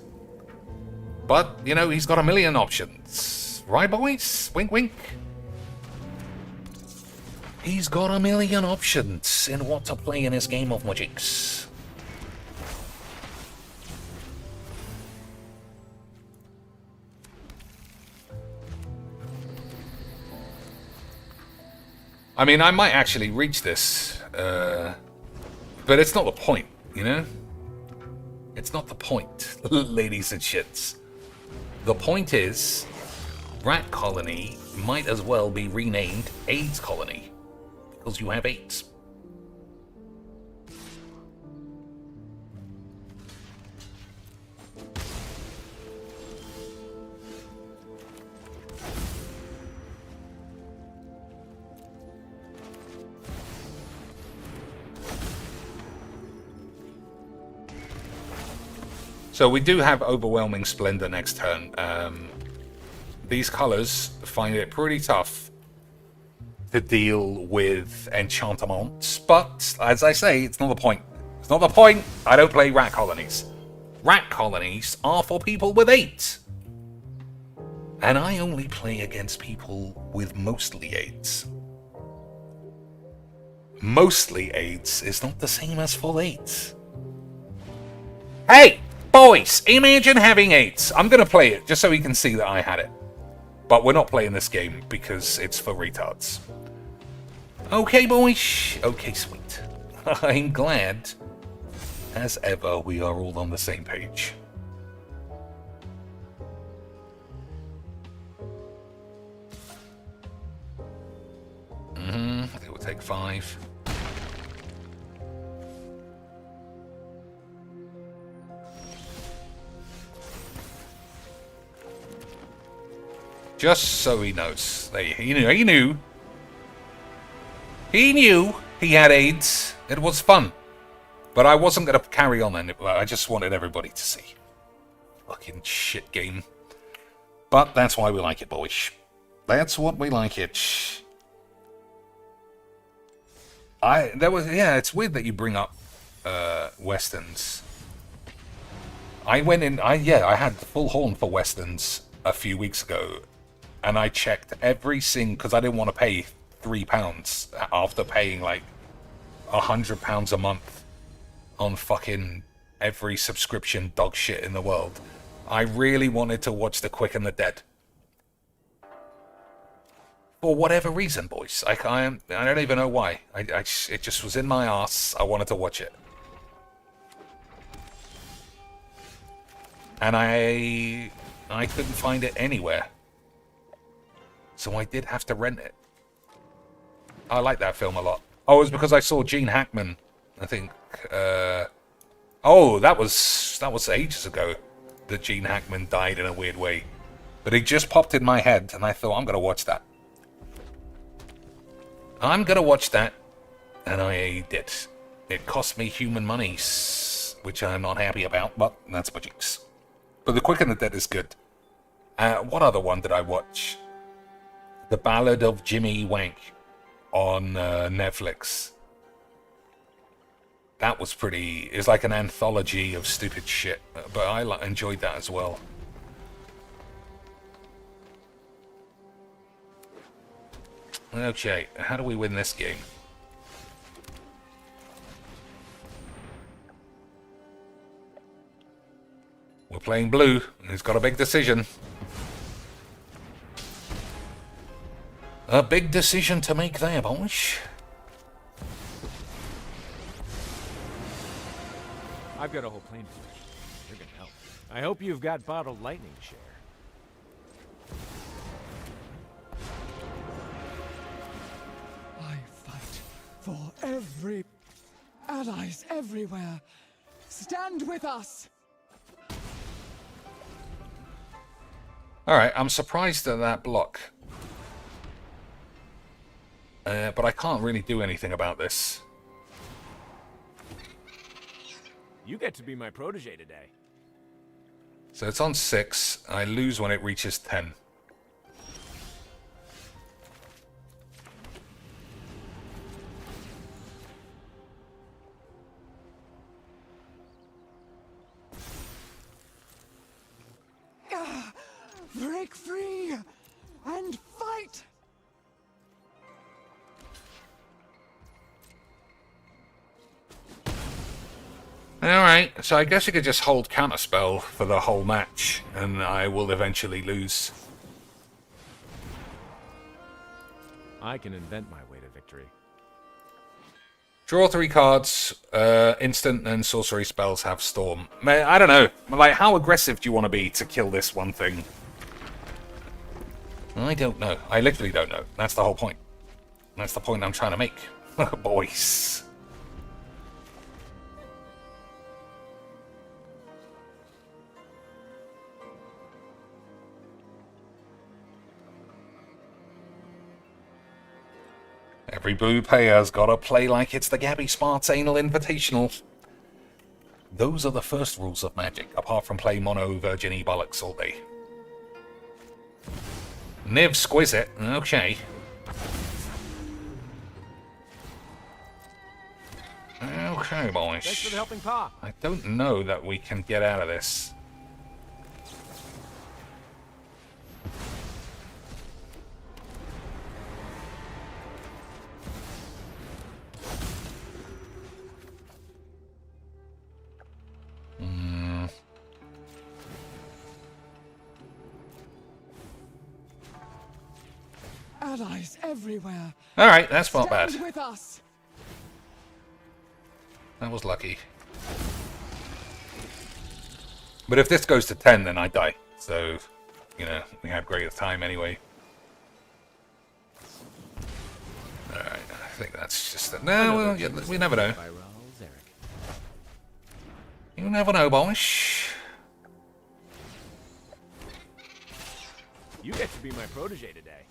Speaker 1: But, you know, he's got a million options. Right, boys? Wink, wink. He's got a million options in what to play in his game of Mageecs. I mean, I might actually reach this, but it's not the point, you know? It's not the point, ladies and shits. The point is, Rat Colony might as well be renamed AIDS Colony, because you have AIDS. So we do have Overwhelming Splendor next turn. These colors find it pretty tough to deal with enchantments, but as I say, it's not the point. It's not the point. I don't play Rat Colonies. Rat Colonies are for people with 8. And I only play against people with mostly aids. Mostly aids is not the same as full aids. Hey, boys, imagine having aids. I'm going to play it just so you can see that I had it. But we're not playing this game because it's for retards. Okay, boys. Okay, sweet. I'm glad, as ever, we are all on the same page. I think we'll take 5. Just so he knows. He knew. He knew he had AIDS. It was fun. But I wasn't going to carry on then. I just wanted everybody to see. Fucking shit game. But that's why we like it, boys. That's what we like it. It's weird that you bring up Westerns. I had the full horn for Westerns a few weeks ago, and I checked every single, because I didn't want to pay £3 after paying like £100 a month on fucking every subscription dog shit in the world. I really wanted to watch The Quick and the Dead. For whatever reason, boys. I don't even know why. It just was in my arse. I wanted to watch it. And I couldn't find it anywhere. So I did have to rent it. I like that film a lot. Oh, it was because I saw Gene Hackman, I think. That was ages ago that Gene Hackman died in a weird way. But it just popped in my head, and I thought, I'm going to watch that. I'm going to watch that, and I did. It cost me human monies, which I'm not happy about, but that's Mageecs. But The Quick and the Dead is good. What other one did I watch? The Ballad of Jimmy Wank on Netflix. That was pretty... It's like an anthology of stupid shit, but I enjoyed that as well. Okay, how do we win this game? We're playing blue, and he's got a big decision. A big decision to make there, boys.
Speaker 5: I've got a whole plane for you. You're gonna help. I hope you've got bottled lightning share.
Speaker 6: I fight for every... allies everywhere. Stand with us!
Speaker 1: Alright, I'm surprised at that block. But I can't really do anything about this.
Speaker 5: You get to be my protege today.
Speaker 1: So it's on 6. I lose when it reaches 10.
Speaker 6: Break free and fight!
Speaker 1: Alright, so I guess you could just hold counterspell for the whole match, and I will eventually lose.
Speaker 5: I can invent my way to victory.
Speaker 1: Draw 3 cards, instant and sorcery spells have Storm. I don't know, like, how aggressive do you want to be to kill this one thing? I don't know. I literally don't know. That's the whole point. That's the point I'm trying to make. Boys. Every blue player's gotta play like it's the Gabby Smarts Anal Invitational. Those are the first rules of Magic, apart from play mono Virgin bollocks all day. Niv Squizit, okay. Okay, boys.
Speaker 5: Thanks for the helping paw.
Speaker 1: I don't know that we can get out of this.
Speaker 6: allies everywhere.
Speaker 1: Alright, that's not bad.
Speaker 6: Stand with us.
Speaker 1: That was lucky. But if this goes to 10, then I die. So, you know, we have greater time anyway. Alright, I think that's just... No, well, yeah, we never know. You never know, boys.
Speaker 5: You get to be my protege today.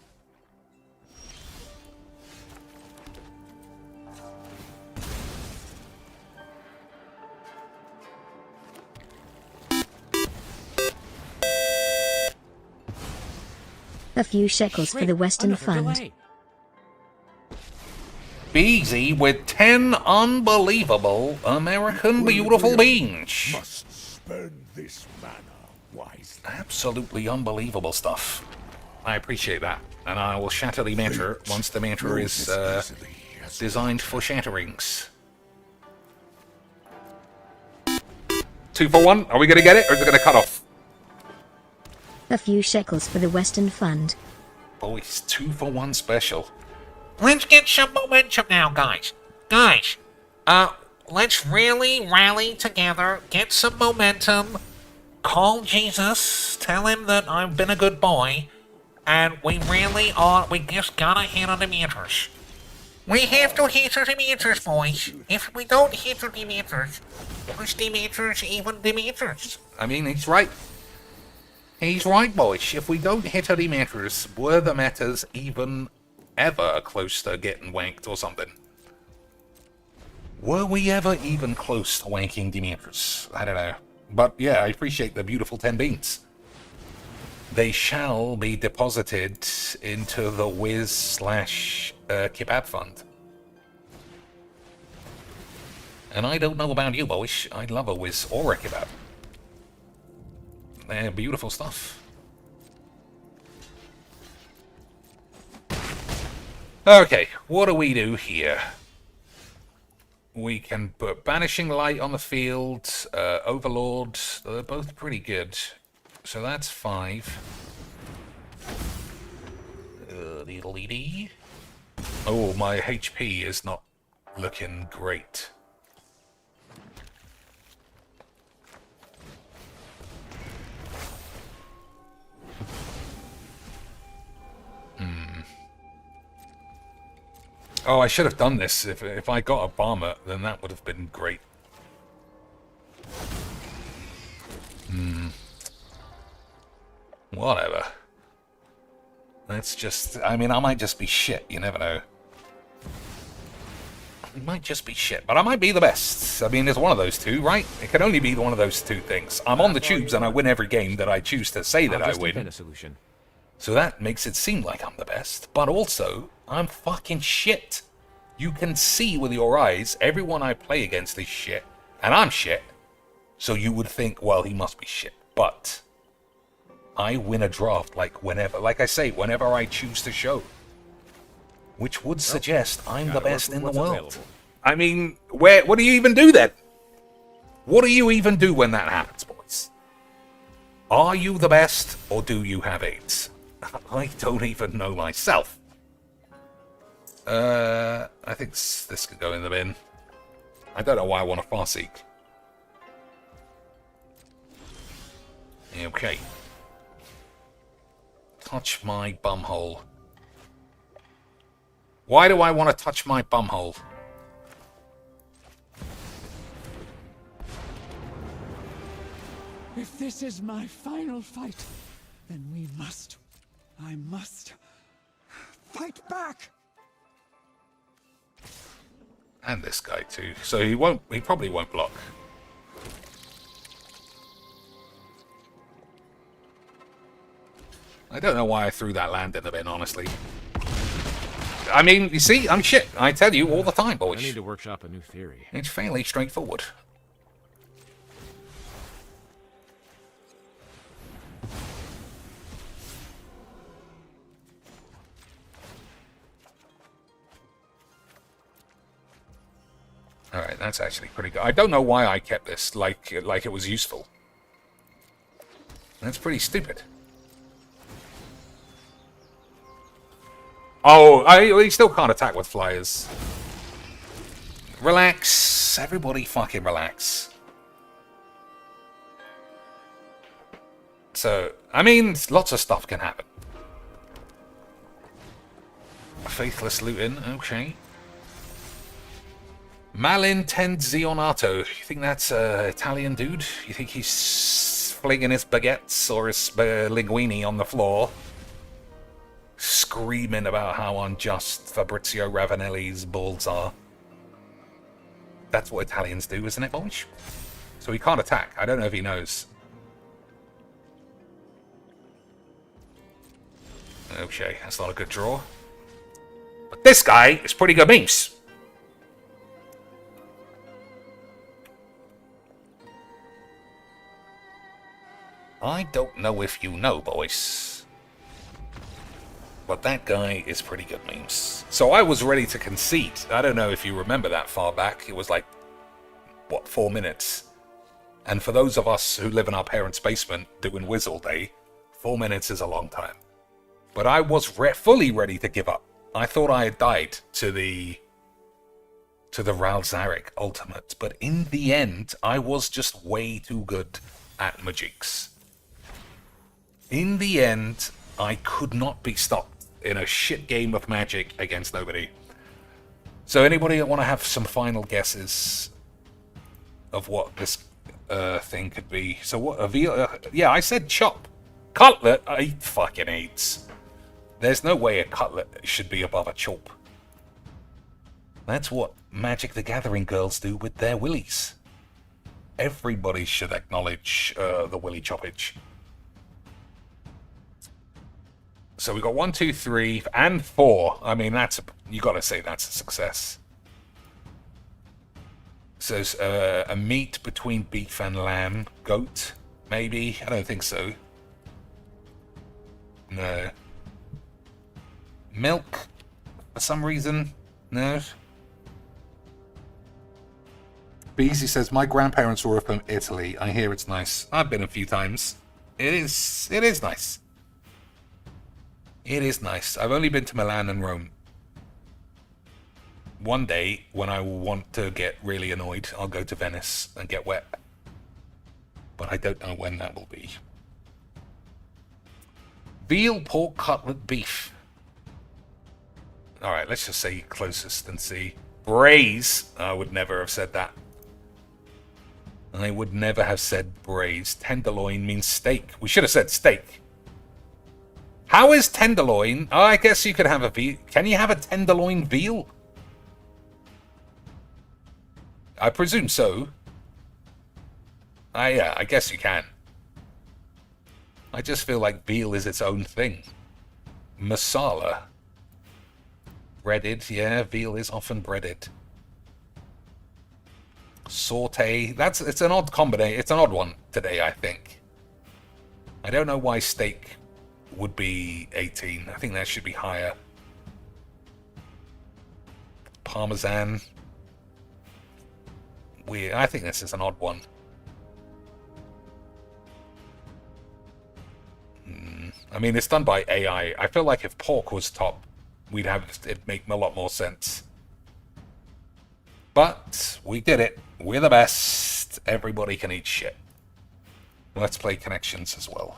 Speaker 3: A few shekels for the Western
Speaker 5: Another
Speaker 3: Fund.
Speaker 5: delay.
Speaker 1: Beezy with 10 unbelievable American beautiful beans.
Speaker 7: Must spend this mana wisely.
Speaker 1: Absolutely unbelievable stuff. I appreciate that. And I will shatter the mantra once the mantra is designed for shatterings. 2 for 1. Are we going to get it, or is it going to cut off?
Speaker 3: A few shekels for the Western Fund.
Speaker 1: Boys, 2 for 1 special.
Speaker 8: Let's get some momentum now, guys. Guys, let's really rally together, get some momentum, call Jesus, tell him that I've been a good boy, and we just gotta hit on the meters. We have to hit on the meters, boys. If we don't hit on the meters, push the meters, even the meters.
Speaker 1: I mean, he's right. He's right, boys. If we don't hit any meters, were the metas even ever close to getting wanked or something? Were we ever even close to wanking the meters? I don't know. But yeah, I appreciate the beautiful 10 beans. They shall be deposited into the Wiz/Kebab Fund. And I don't know about you, boys. I love a Wiz or a Kebab. They're beautiful stuff. Okay, what do we do here? We can put Banishing Light on the field, Overlord, they're both pretty good. So that's 5. Dee. Oh, my HP is not looking great. Oh, I should have done this. If I got a bomber, then that would have been great. Whatever. Let's just... I mean, I might just be shit. You never know. I might just be shit, but I might be the best. I mean, it's one of those two, right? It can only be one of those two things. I'm on the tubes and I win every game that I choose to say that I win.
Speaker 5: A solution.
Speaker 1: So that makes it seem like I'm the best. But also, I'm fucking shit. You can see with your eyes, everyone I play against is shit. And I'm shit. So you would think, well, he must be shit. But I win a draft like I say, whenever I choose to show. Which would suggest I'm the best in the world.
Speaker 5: Available.
Speaker 1: I mean, what do you even do then? What do you even do when that happens, boys? Are you the best, or do you have AIDS? I don't even know myself. I think this could go in the bin. I don't know why I want a Farseek. Okay. Touch my bumhole. Why do I want to touch my bumhole?
Speaker 6: If this is my final fight, then I must fight back.
Speaker 1: And this guy too. So he probably won't block. I don't know why I threw that land in the bin, honestly. I mean, you see, I'm shit. I tell you all the time, boys.
Speaker 5: I need to workshop a new theory.
Speaker 1: It's fairly straightforward. Alright, that's actually pretty good. I don't know why I kept this like it was useful. That's pretty stupid. Oh, he still can't attack with flyers. Relax. Everybody fucking relax. So, I mean, lots of stuff can happen. Faithless Luton, okay. Malintenzionato. You think that's an Italian dude? You think he's flinging his baguettes or his linguine on the floor? Screaming about how unjust Fabrizio Ravanelli's balls are. That's what Italians do, isn't it, boys? So he can't attack. I don't know if he knows. Okay, that's not a good draw. But this guy is pretty good memes. I don't know if you know, boys, but that guy is pretty good memes. So I was ready to concede. I don't know if you remember that far back. It was like, what, 4 minutes? And for those of us who live in our parents' basement doing whiz all day, 4 minutes is a long time. But I was fully ready to give up. I thought I had died to the Ral Zarek ultimate, but in the end, I was just way too good at Mageecs. In the end, I could not be stopped in a shit game of Magic against nobody. So anybody that want to have some final guesses of what this thing could be? So what, a veal? Yeah, I said chop. Cutlet? I fucking AIDS. There's no way a cutlet should be above a chop. That's what Magic the Gathering girls do with their willies. Everybody should acknowledge the willy choppage. So we got 1, 2, 3, and 4. I mean, you got to say that's a success. So a meat between beef and lamb, goat, maybe. I don't think so. No. Milk, for some reason, no. Beezy says, my grandparents were from Italy. I hear it's nice. I've been a few times. It is nice. It is nice. I've only been to Milan and Rome. One day, when I want to get really annoyed, I'll go to Venice and get wet. But I don't know when that will be. Veal, pork, cutlet, beef. Alright, let's just say closest and see. Braise. I would never have said that. I would never have said braise. Tenderloin means steak. We should have said steak. How is tenderloin? Oh, I guess you could have a veal. Can you have a tenderloin veal? I presume so. Yeah, I guess you can. I just feel like veal is its own thing. Masala. Breaded, yeah, veal is often breaded. Saute, it's an odd combination. It's an odd one today, I think. I don't know why steak would be 18. I think that should be higher. Parmesan. Weird. I think this is an odd one. I mean, it's done by AI. I feel like if pork was top, it'd make a lot more sense. But we did it. We're the best. Everybody can eat shit. Let's play connections as well.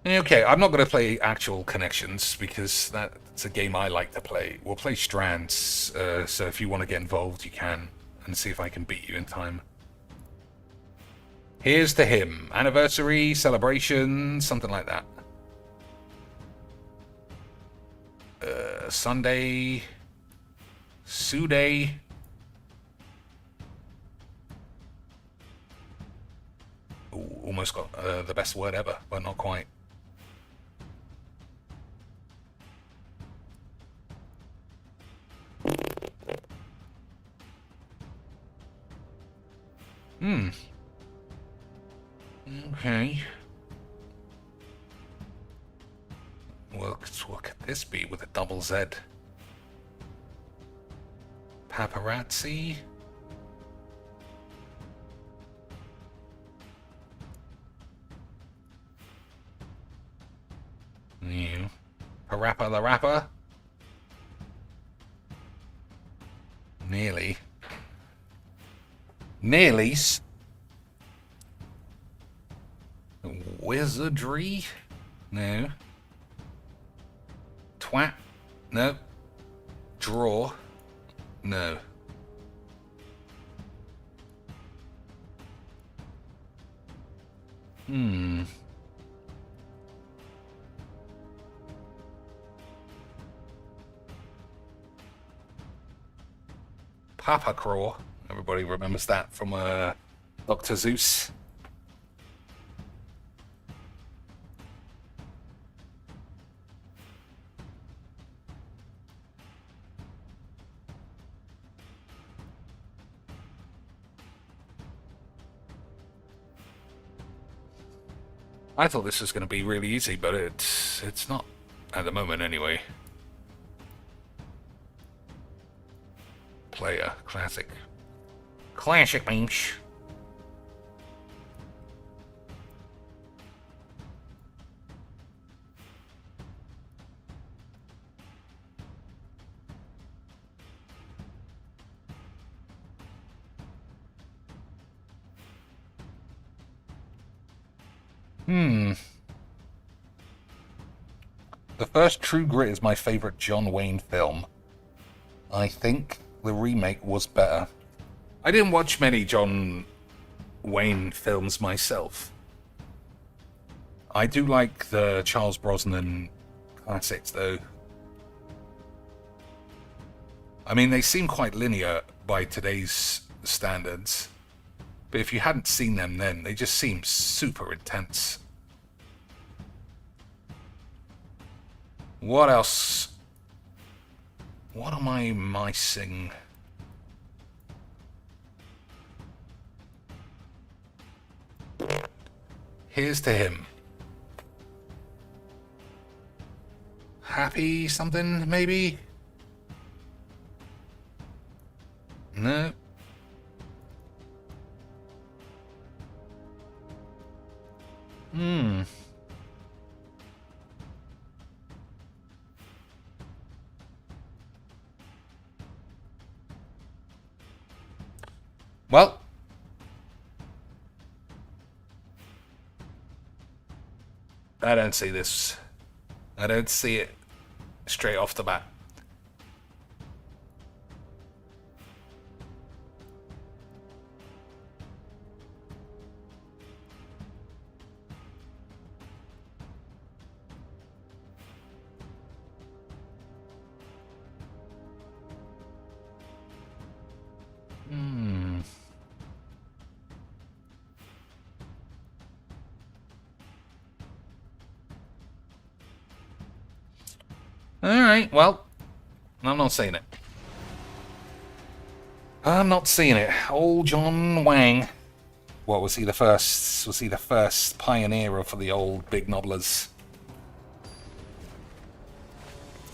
Speaker 1: Okay, I'm not going to play actual connections because that's a game I like to play. We'll play strands, so if you want to get involved, you can, and see if I can beat you in time. Here's to him. Anniversary, celebration, something like that. Sunday, Suday. Ooh, almost got the best word ever, but not quite. Okay. Well, what could this be with a double Z? Paparazzi? You. Parappa the Rapper. Nearly. Nearly's. Wizardry? No. Twat? No. Draw? No. Papa Craw. Everybody remembers that from Dr. Zeus. I thought this was going to be really easy, but it's not at the moment anyway. Player, classic. Classic memes. The first True Grit is my favorite John Wayne film. I think the remake was better. I didn't watch many John Wayne films myself. I do like the Charles Brosnan classics, though. I mean, they seem quite linear by today's standards. But if you hadn't seen them then, they just seem super intense. What else? What am I missing? Here's to him. Happy something, maybe? No. Well, I don't see this. I don't see it straight off the bat. Alright, well, I'm not seeing it. I'm not seeing it. Old John Wang. What, was he the first? Was he the first pioneer for the old big nobblers?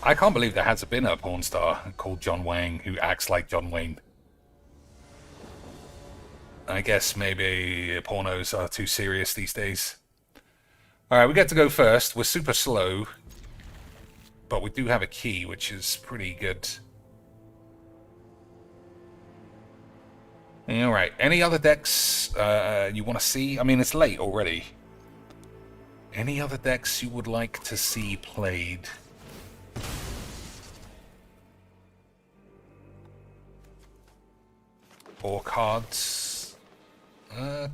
Speaker 1: I can't believe there has been a porn star called John Wang who acts like John Wayne. I guess maybe pornos are too serious these days. Alright, we get to go first. We're super slow. But we do have a key, which is pretty good. Alright, any other decks you want to see? I mean, it's late already. Any other decks you would like to see played? Or cards?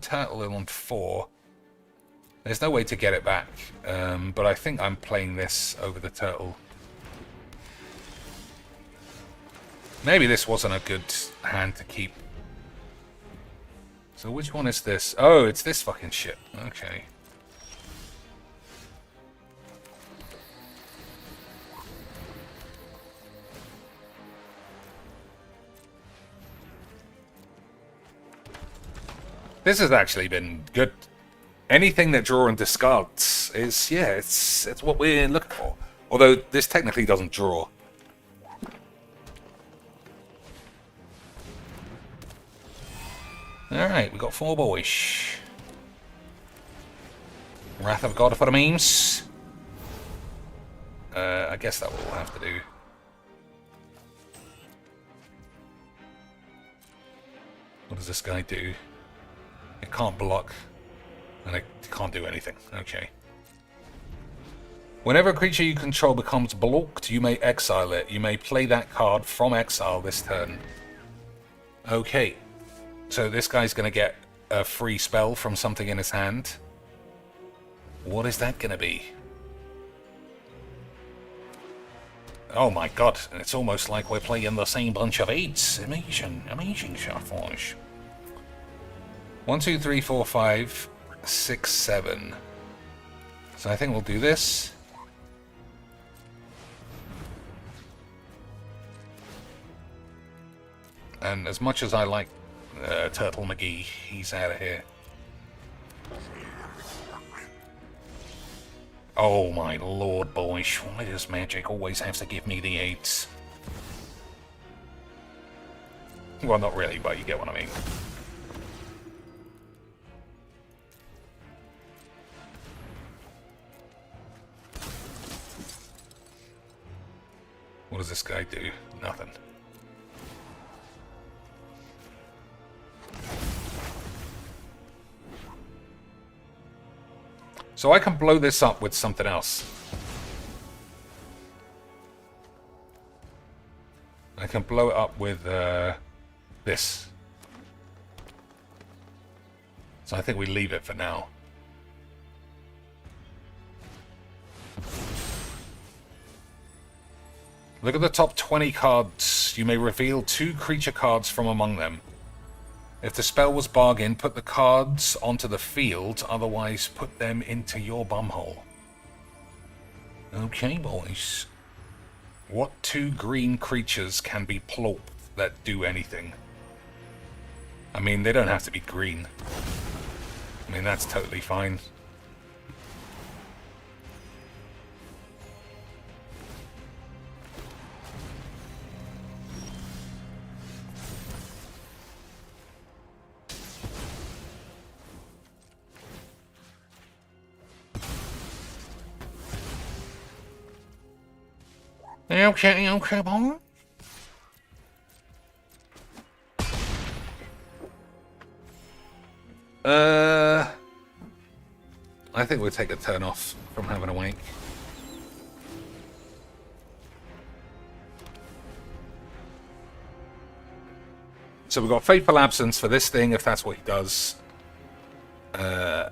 Speaker 1: Turtle on 4. There's no way to get it back, but I think I'm playing this over the turtle. Maybe this wasn't a good hand to keep. So which one is this? Oh, it's this fucking shit. Okay. This has actually been good. Anything that draw and discards is, yeah, it's what we're looking for. Although this technically doesn't draw. Alright, we got 4 boys. Wrath of God for the memes. I guess that will have to do. What does this guy do? It can't block, and it can't do anything. Okay. Whenever a creature you control becomes blocked, you may exile it. You may play that card from exile this turn. Okay. So this guy's going to get a free spell from something in his hand. What is that going to be? Oh my god, it's almost like we're playing the same bunch of 8s. Amazing Sharfish. 1, 2, 3, 4, 5, 6, 7. So I think we'll do this. And as much as I like Turtle McGee, he's out of here. Oh my lord, boys. Why does Magic always have to give me the 8s? Well, not really, but you get what I mean. What does this guy do? Nothing. So I can blow this up with something else. I can blow it up with this. So I think we leave it for now. Look at the top 20 cards. You may reveal 2 creature cards from among them. If the spell was bargain, put the cards onto the field, otherwise put them into your bumhole. Okay, boys. What 2 green creatures can be plopped that do anything? I mean, they don't have to be green. I mean, that's totally fine. Okay, boy. I think we'll take a turn off from having a wank. So we've got Fateful Absence for this thing, if that's what he does. We've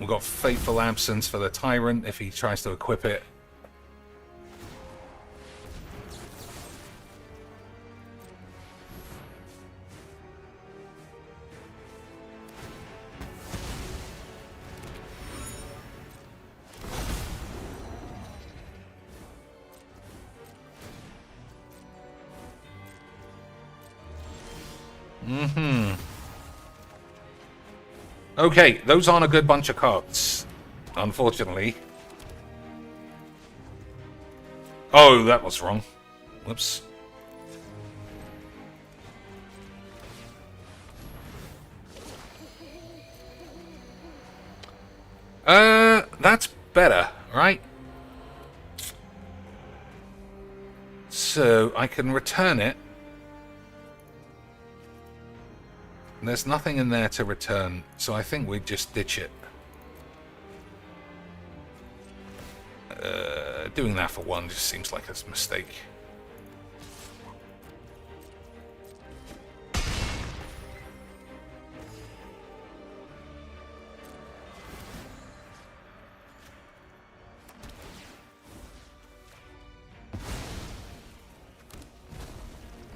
Speaker 1: got Fateful Absence for the Tyrant, if he tries to equip it. Okay, those aren't a good bunch of cards, unfortunately. Oh, that was wrong. Whoops. That's better, right? So, I can return it. There's nothing in there to return, so I think we just ditch it. Doing that for 1 just seems like a mistake.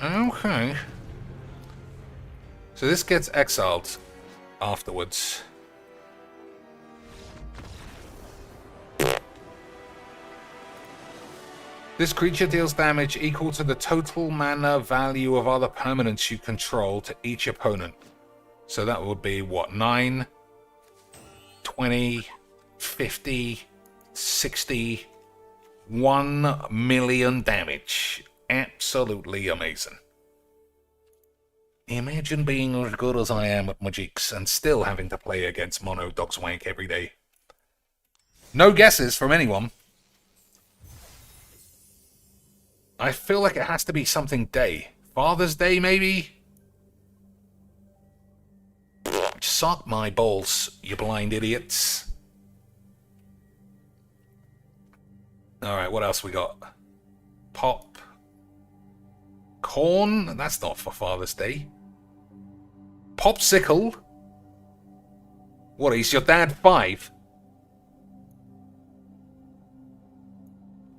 Speaker 1: Okay. So this gets exiled afterwards. This creature deals damage equal to the total mana value of other permanents you control to each opponent. So that would be, what, 9, 20, 50, 60, 1 million damage. Absolutely amazing. Imagine being as good as I am at Mageecs and still having to play against Mono Dogswank every day. No guesses from anyone. I feel like it has to be something day. Father's Day, maybe? Suck my balls, you blind idiots. Alright, what else we got? Pop. Corn? That's not for Father's Day. Popsicle? What, is your dad 5?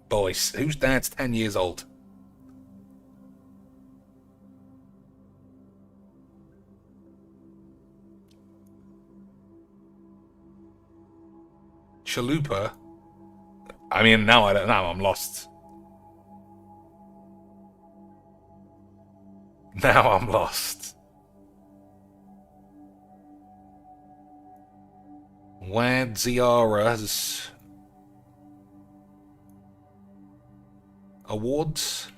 Speaker 1: Boys, whose dad's 10 years old? Chalupa? I mean, now I don't know, I'm lost. Now I'm lost. Wadziara's awards.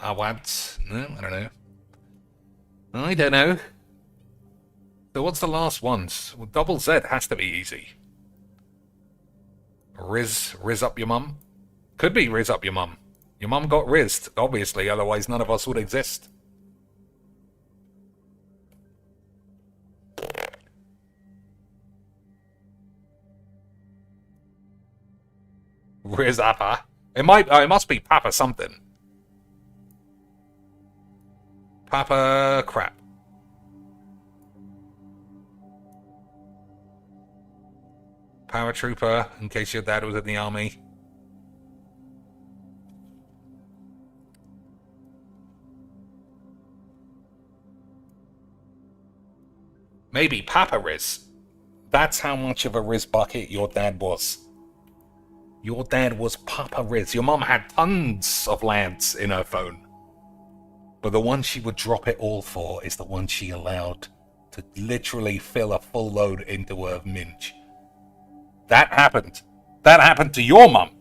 Speaker 1: Awards? No, I don't know. I don't know. So what's the last ones? Well, double Z has to be easy. Riz up your mum? Could be Riz up your mum. Your mum got rizzed, obviously, otherwise none of us would exist. Riz Appa. It must be Papa something. Papa crap. Paratrooper, in case your dad was in the army. Maybe Papa Riz. That's how much of a Riz bucket your dad was. Your dad was Papa Riz. Your mom had tons of lads in her phone. But the one she would drop it all for is the one she allowed to literally fill a full load into her minge. That happened. That happened to your mum.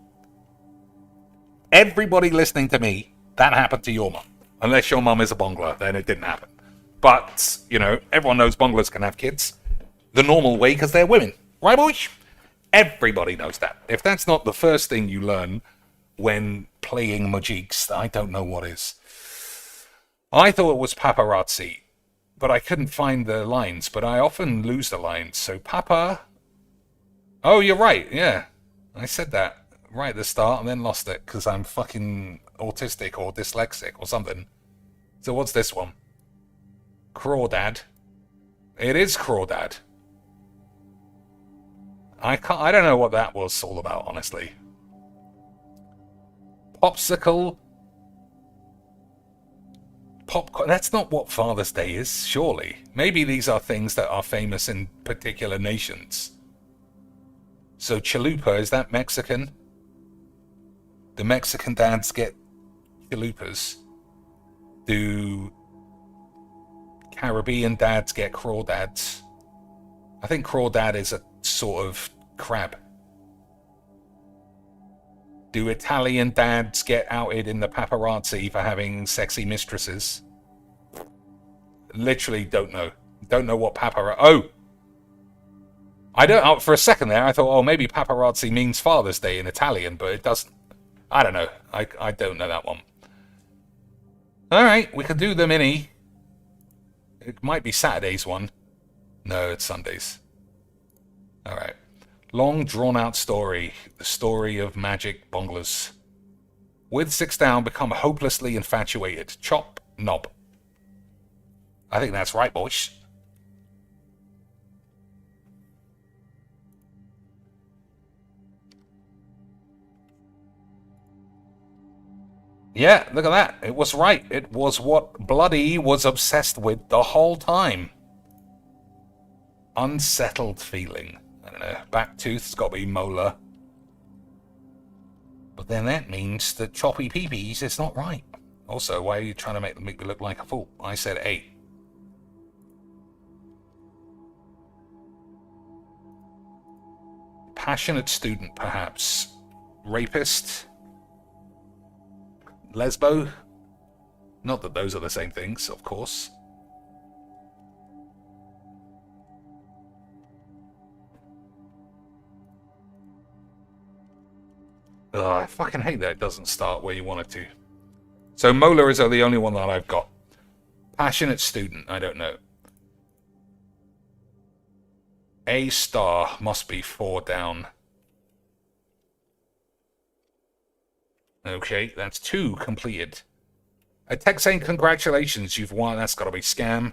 Speaker 1: Everybody listening to me, that happened to your mum. Unless your mum is a bongler, then it didn't happen. But, you know, everyone knows bonglers can have kids the normal way because they're women. Right, boys? Everybody knows that. If that's not the first thing you learn when playing Mageecs, I don't know what is. I thought it was paparazzi, but I couldn't find the lines, but I often lose the lines. So Papa... Oh, you're right, yeah. I said that right at the start and then lost it because I'm fucking autistic or dyslexic or something. So what's this one? Crawdad. It is Crawdad. I don't know what that was all about, honestly. Popsicle. Popcorn. That's not what Father's Day is, surely. Maybe these are things that are famous in particular nations. So chalupa, is that Mexican? Do Mexican dads get chalupas? Do Caribbean dads get crawdads? I think crawdad is a sort of crab. Do Italian dads get outed in the paparazzi for having sexy mistresses? Literally don't know. Don't know what paparazzi... Oh! I don't... For a second there, I thought, oh, maybe paparazzi means Father's Day in Italian, but it doesn't. I don't know. I don't know that one. Alright, we can do the mini. It might be Saturday's one. No, it's Sundays. Alright. Long, drawn-out story. The story of magic bonglers. With 6 down, become hopelessly infatuated. Chop, knob. I think that's right, boys. Yeah, look at that. It was right. It was what Bloody was obsessed with the whole time. Unsettled feeling. I don't know. Back tooth's got to be molar. But then that means that choppy peepees is not right. Also, why are you trying to make me look like a fool? I said 8. Passionate student, perhaps. Rapist. Lesbo? Not that those are the same things, of course. Ugh, I fucking hate that it doesn't start where you want it to. So Molar is the only one that I've got. Passionate student, I don't know. A star must be 4 down. Okay, that's 2 completed. A text saying congratulations, you've won. That's gotta be scam.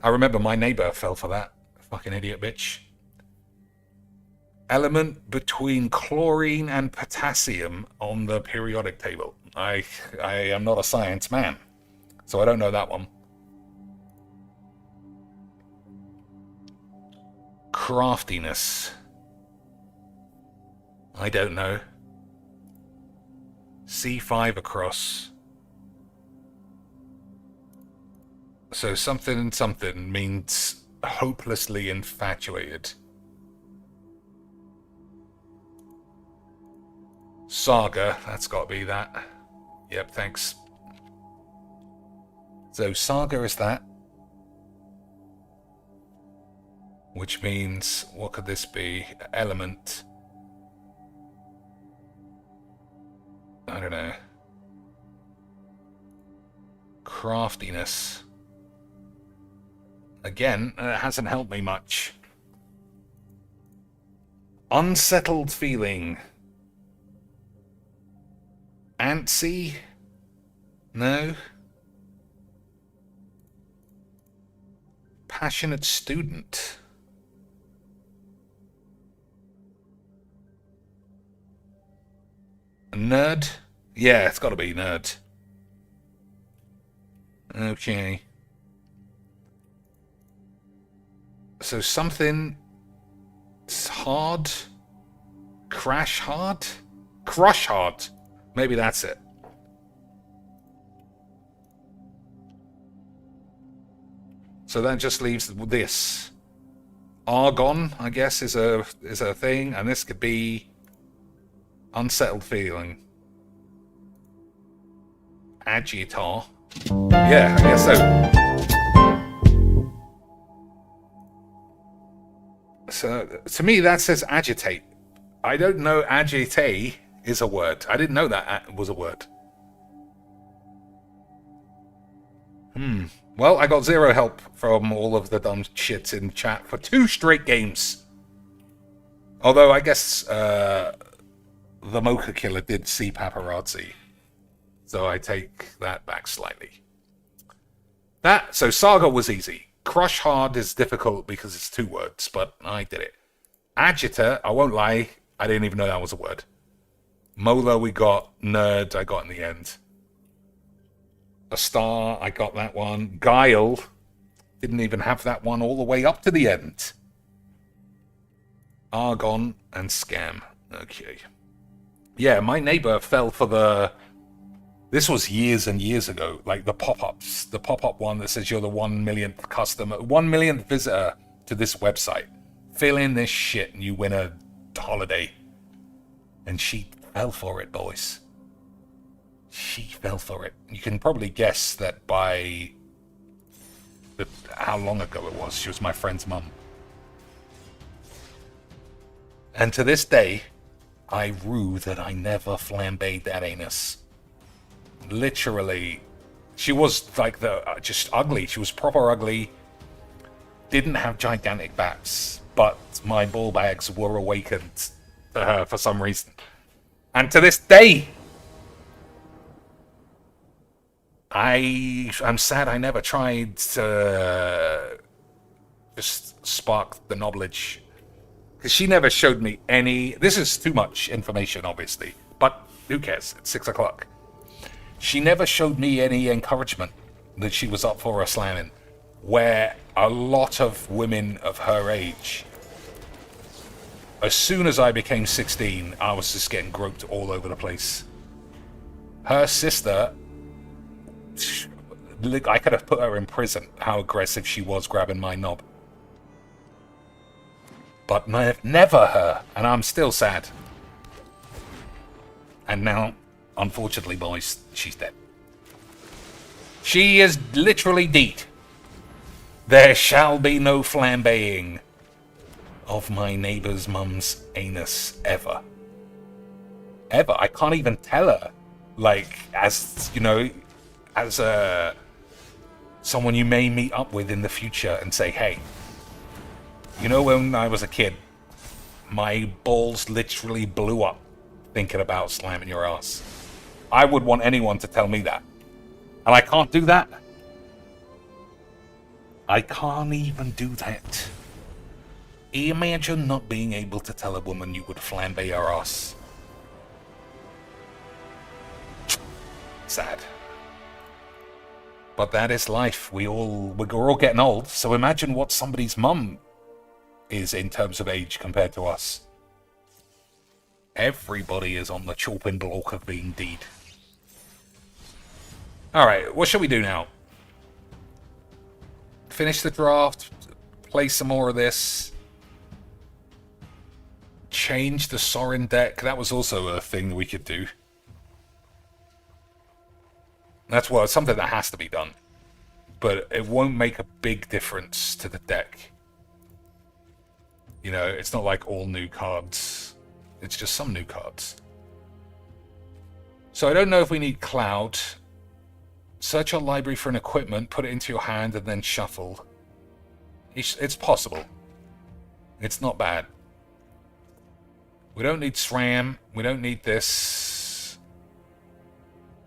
Speaker 1: I remember my neighbor fell for that. Fucking idiot bitch. Element between chlorine and potassium on the periodic table. I am not a science man, so I don't know that one. Craftiness. I don't know. C5 across. So something and something means hopelessly infatuated. Saga, that's got to be that. Yep, thanks. So Saga is that. Which means, what could this be? Element. I don't know. Craftiness. Again, it hasn't helped me much. Unsettled feeling. Antsy? No. Passionate student. Nerd? Yeah, it's got to be nerd. Okay. So something hard? Crash hard? Crush hard. Maybe that's it. So that just leaves this. Argon, I guess, is a thing, and this could be unsettled feeling. Agitar. Yeah, I guess so. So, to me, that says agitate. I don't know agitate is a word. I didn't know that was a word. Well, I got 0 help from all of the dumb shits in chat for 2 straight games. Although, I guess, the Mocha Killer did see paparazzi. So I take that back slightly. So Saga was easy. Crush hard is difficult because it's 2 words, but I did it. Agita, I won't lie, I didn't even know that was a word. Mola we got. Nerd I got in the end. A star, I got that one. Guile, didn't even have that one all the way up to the end. Argon and scam. Okay. Yeah, my neighbor fell for the... This was years and years ago, like the pop-ups. The pop-up one that says you're the 1 millionth customer, 1 millionth visitor to this website. Fill in this shit and you win a holiday. And she fell for it, boys. She fell for it. You can probably guess that by how long ago it was. She was my friend's mum. And to this day, I rue that I never flambéed that anus. Literally, she was like just ugly. She was proper ugly. Didn't have gigantic bats, but my ball bags were awakened to her for some reason. And to this day, I'm sad I never tried to just spark the knowledge. Because she never showed me any... This is too much information, obviously. But who cares? It's 6 o'clock. She never showed me any encouragement that she was up for a slamming. Where a lot of women of her age... As soon as I became 16, I was just getting groped all over the place. Her sister... I could have put her in prison, how aggressive she was grabbing my knob. But never her, and I'm still sad. And now, unfortunately, boys, she's dead. She is literally dead. There shall be no flambeing of my neighbour's mum's anus ever. ever. I can't even tell her. Like, as, you know, as someone you may meet up with in the future and say, hey, you know, when I was a kid, my balls literally blew up thinking about slamming your ass. I would want anyone to tell me that. And I can't do that. I can't even do that. Imagine not being able to tell a woman you would flambe her ass. Sad. But that is life. We're all getting old. So imagine what somebody's mum is in terms of age compared to us. Everybody is on the chopping block of being deed. Alright, what shall we do now? Finish the draft, play some more of this. Change the Sorin deck. That was also a thing that we could do. That's something that has to be done. But it won't make a big difference to the deck. You know, it's not like all new cards. It's just some new cards. So I don't know if we need Cloud. Search your library for an equipment, put it into your hand, and then shuffle. It's possible. It's not bad. We don't need SRAM. We don't need this.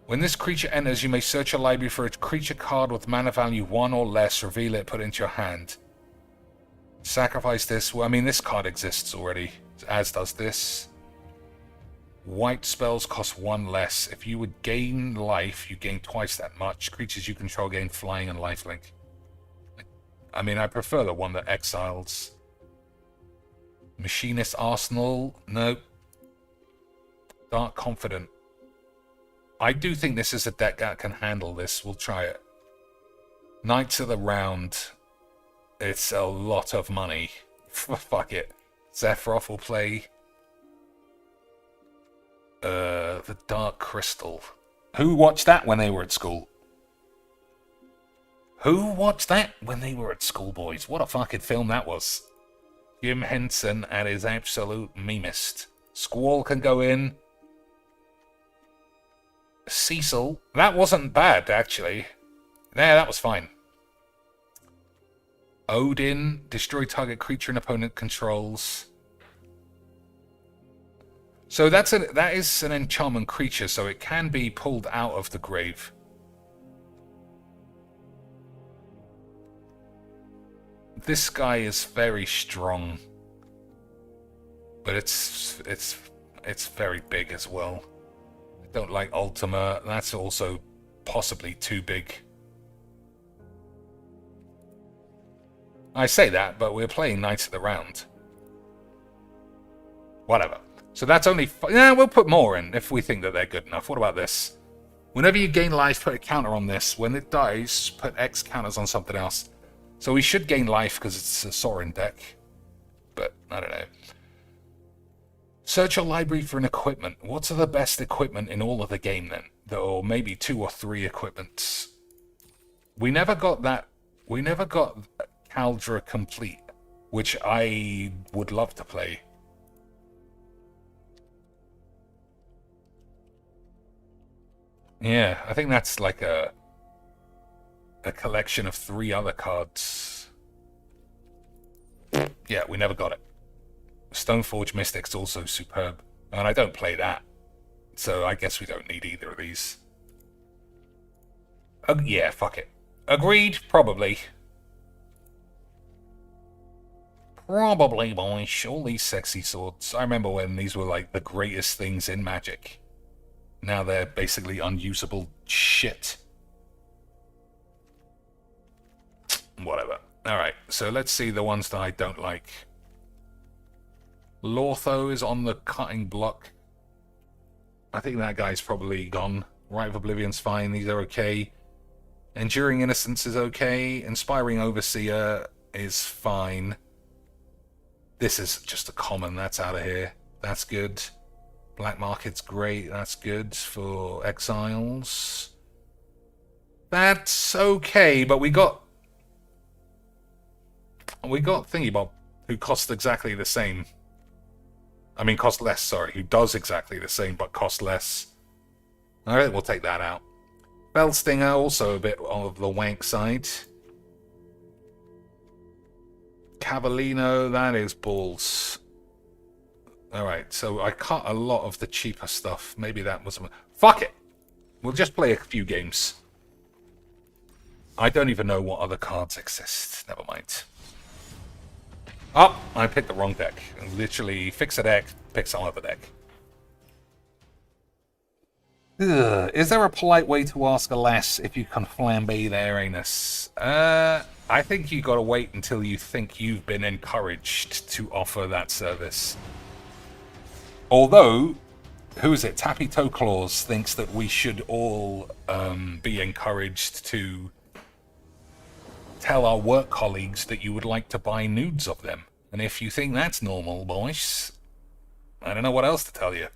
Speaker 1: When this creature enters, you may search your library for a creature card with mana value 1 or less, reveal it, put it into your hand. Sacrifice this. Well, I mean, this card exists already, as does this. White spells cost 1 less. If you would gain life, you gain twice that much. Creatures you control gain flying and lifelink. I mean, I prefer the one that exiles. Machinist Arsenal? No. Dark Confident. I do think this is a deck that can handle this. We'll try it. Knights of the Round. It's a lot of money. Fuck it. Zephyroth will play. The Dark Crystal. Who watched that when they were at school? Who watched that when they were at school, boys? What a fucking film that was. Jim Henson at his absolute memist. Squall can go in. Cecil. That wasn't bad, actually. Yeah, that was fine. Odin. Destroy target creature and opponent controls. So that is an enchantment creature, so it can be pulled out of the grave. This guy is very strong, but it's very big as well. I don't like Ultima. That's also possibly too big. I say that, but we're playing Knights of the Round. Whatever. So that's only... Yeah, we'll put more in if we think that they're good enough. What about this? Whenever you gain life, put a counter on this. When it dies, put X counters on something else. So we should gain life because it's a Sorin deck. But, I don't know. Search your library for an equipment. What's the best equipment in all of the game then? Or maybe 2 or 3 equipments. We never got that... We never got Caldra Complete, which I would love to play. Yeah, I think that's like a collection of 3 other cards. Yeah, we never got it. Stoneforge Mystic's also superb, and I don't play that, so I guess we don't need either of these. Yeah, fuck it. Agreed, probably. Probably, boys. All these sexy swords. I remember when these were like the greatest things in Magic. Now they're basically unusable shit. Whatever. Alright, so let's see the ones that I don't like. Lortho is on the cutting block. I think that guy's probably gone. Rite of Oblivion's fine, these are okay. Enduring Innocence is okay. Inspiring Overseer is fine. This is just a common, that's out of here. That's good. Black Market's great, that's good for Exiles. That's okay, but we got Thingy Bob, who cost exactly the same. I mean, cost less, sorry. Who does exactly the same, but cost less. Alright, we'll take that out. Bellstinger, also a bit of the wank side. Cavallino, that is balls. Alright, so I cut a lot of the cheaper stuff. Maybe that was... Fuck it! We'll just play a few games. I don't even know what other cards exist. Never mind. Oh, I picked the wrong deck. Literally, fix a deck, pick some other deck. Ugh. Is there a polite way to ask a lass if you can flambe their anus? I think you gotta wait until you think you've been encouraged to offer that service. Although, who is it? Tappy Toe Claws thinks that we should all be encouraged to tell our work colleagues that you would like to buy nudes of them. And if you think that's normal, boys, I don't know what else to tell you.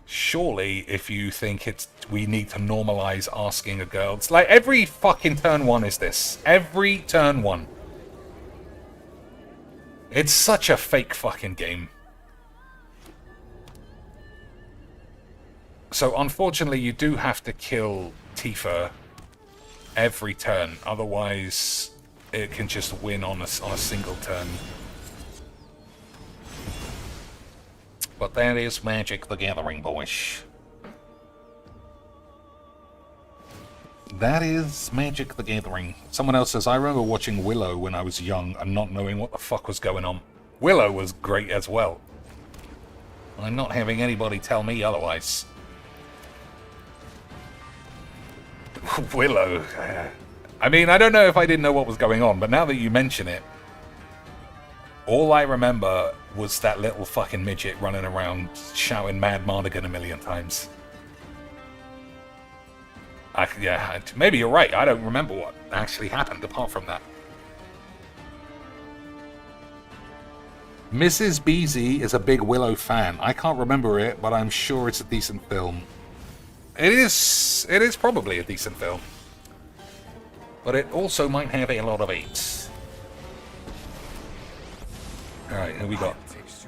Speaker 1: Surely, if you think we need to normalize asking a girl, it's like every fucking turn one is this. Every turn one. It's such a fake fucking game. So unfortunately, you do have to kill Tifa every turn. Otherwise, it can just win on a single turn. But that is Magic the Gathering, boys. That is Magic the Gathering. Someone else says, I remember watching Willow when I was young and not knowing what the fuck was going on. Willow was great as well. I'm not having anybody tell me otherwise. Willow. I mean, I don't know if I didn't know what was going on, but now that you mention it, all I remember was that little fucking midget running around shouting Mad Mardigan a million times. Yeah, maybe you're right. I don't remember what actually happened apart from that. Mrs. Beezy is a big Willow fan. I can't remember it, but I'm sure it's a decent film. It is probably a decent film. But it also might have a lot of eights. Alright, who we got?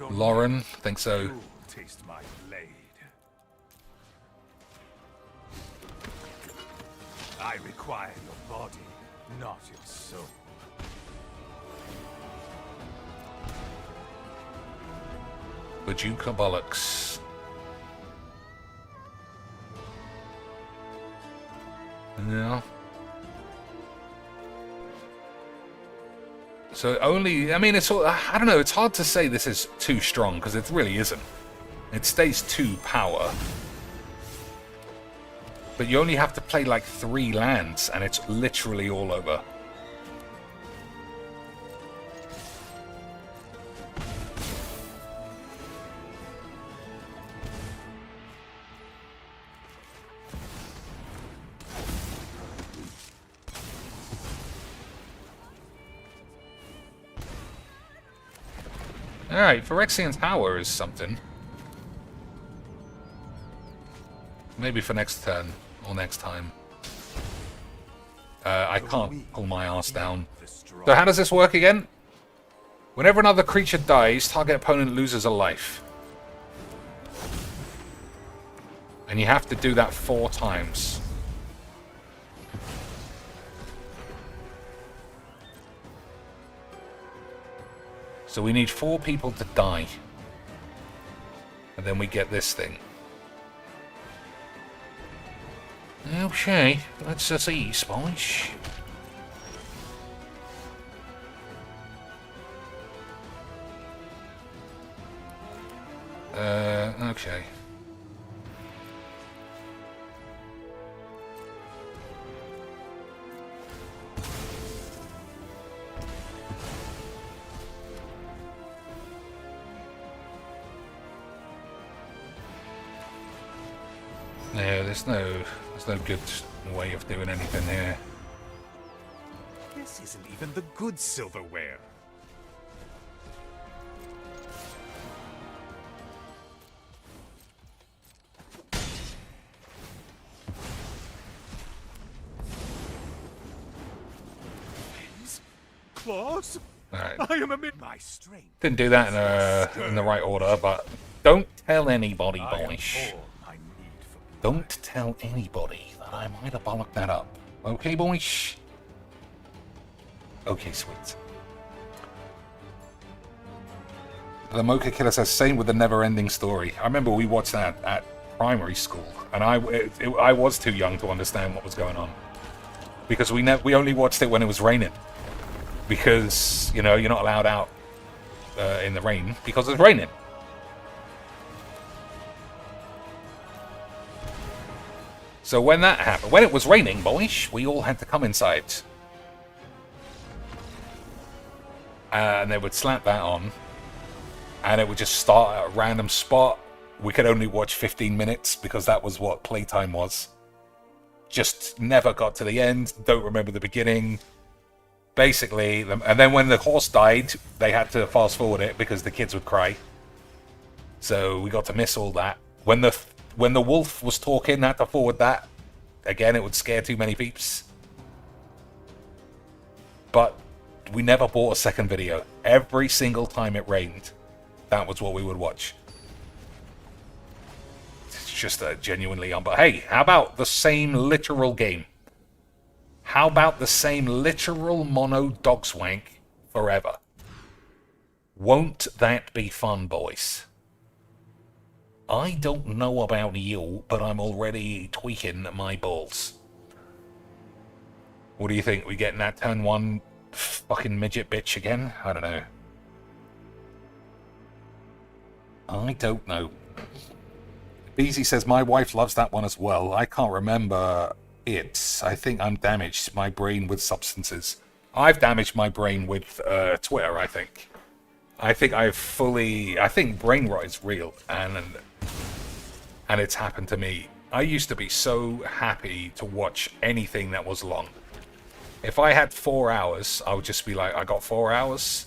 Speaker 1: Lauren, think so.
Speaker 7: Taste my blade. I require your body, not your soul.
Speaker 1: Bajuka bollocks. Yeah. So only, I mean, it's all, I don't know, it's hard to say this is too strong, because it really isn't. It stays 2 power. But you only have to play like 3 lands, and it's literally all over. Alright, Phyrexian's Power is something. Maybe for next turn, or next time. I can't pull my ass down. So how does this work again? Whenever another creature dies, target opponent loses a life. And you have to do that 4 times. So we need 4 people to die. And then we get this thing. Okay, let's see, Spice. Okay. No, there's no good way of doing anything here.
Speaker 7: This isn't even the good silverware. Claws?
Speaker 1: Alright.
Speaker 7: I am amid my strength.
Speaker 1: Didn't do that in the right order, but don't tell anybody,
Speaker 7: I am
Speaker 1: boys.
Speaker 7: all I need for
Speaker 1: Don't tell anybody that I might have bollocked that up. Okay, boys? Okay, sweet. The Mocha Killer says, same with the never-ending story. I remember we watched that at primary school, and I was too young to understand what was going on. Because we only watched it when it was raining. Because, you know, you're not allowed out in the rain because it's raining. So when that happened, when it was raining, boys, we all had to come inside. And they would slap that on. And it would just start at a random spot. We could only watch 15 minutes because that was what playtime was. Just never got to the end. Don't remember the beginning. Basically, and then when the horse died, they had to fast forward it because the kids would cry. So we got to miss all that. When the wolf was talking, had to forward that. Again, it would scare too many peeps. But we never bought a second video. Every single time it rained, that was what we would watch. It's just genuinely but hey, how about the same literal game? How about the same literal mono dog swank forever? Won't that be fun, boys? I don't know about you, but I'm already tweaking my balls. What do you think? We getting that turn 1 fucking midget bitch again? I don't know. I don't know. Beezy says, my wife loves that one as well. I can't remember it. I think I'm damaged my brain with substances. I've damaged my brain with Twitter, I think. I think brain rot is real, and it's happened to me. I used to be so happy to watch anything that was long. If I had 4 hours, I would just be like, I got 4 hours.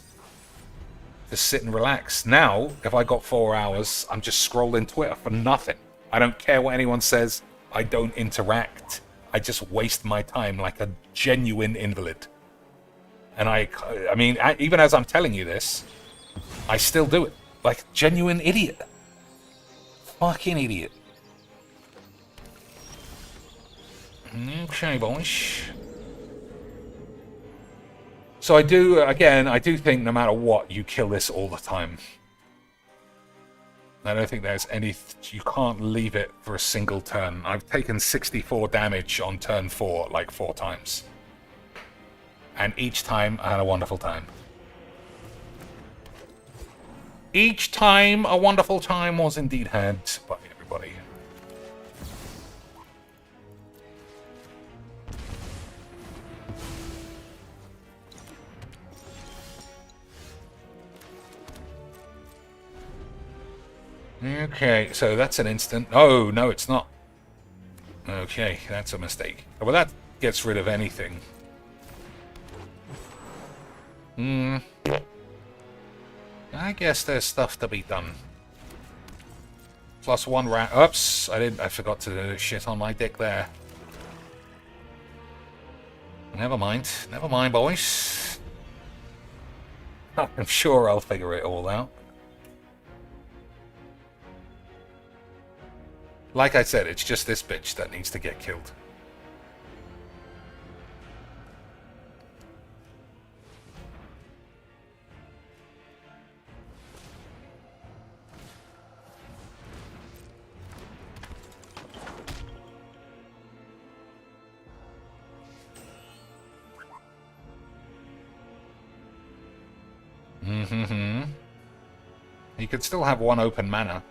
Speaker 1: Just sit and relax. Now, if I got 4 hours, I'm just scrolling Twitter for nothing. I don't care what anyone says. I don't interact. I just waste my time like a genuine invalid. And I mean, even as I'm telling you this, I still do it. Like a genuine idiot. Fucking idiot. Okay, boys. So I do think no matter what, you kill this all the time. I don't think there's any... You can't leave it for a single turn. I've taken 64 damage on turn 4 like 4 times. And each time, I had a wonderful time. Each time, a wonderful time was indeed had by everybody. Okay, so that's an instant. Oh, no, it's not. Okay, that's a mistake. Well, that gets rid of anything. I guess there's stuff to be done. Plus 1 round. Oops, I forgot to shit on my dick there. Never mind, boys. I'm sure I'll figure it all out. Like I said, it's just this bitch that needs to get killed. You could still have 1 open mana.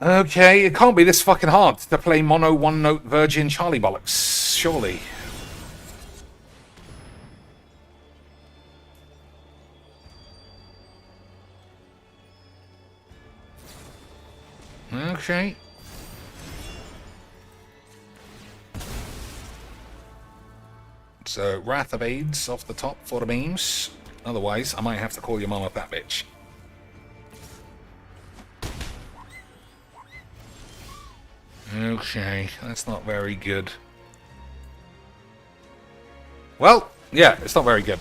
Speaker 1: Okay, it can't be this fucking hard to play mono 1-note Virgin Charlie Bollocks, surely. Okay. So, Wrath of Aids off the top for the beams. Otherwise, I might have to call your mama that bitch. Okay, that's not very good. Well, Yeah, it's not very good.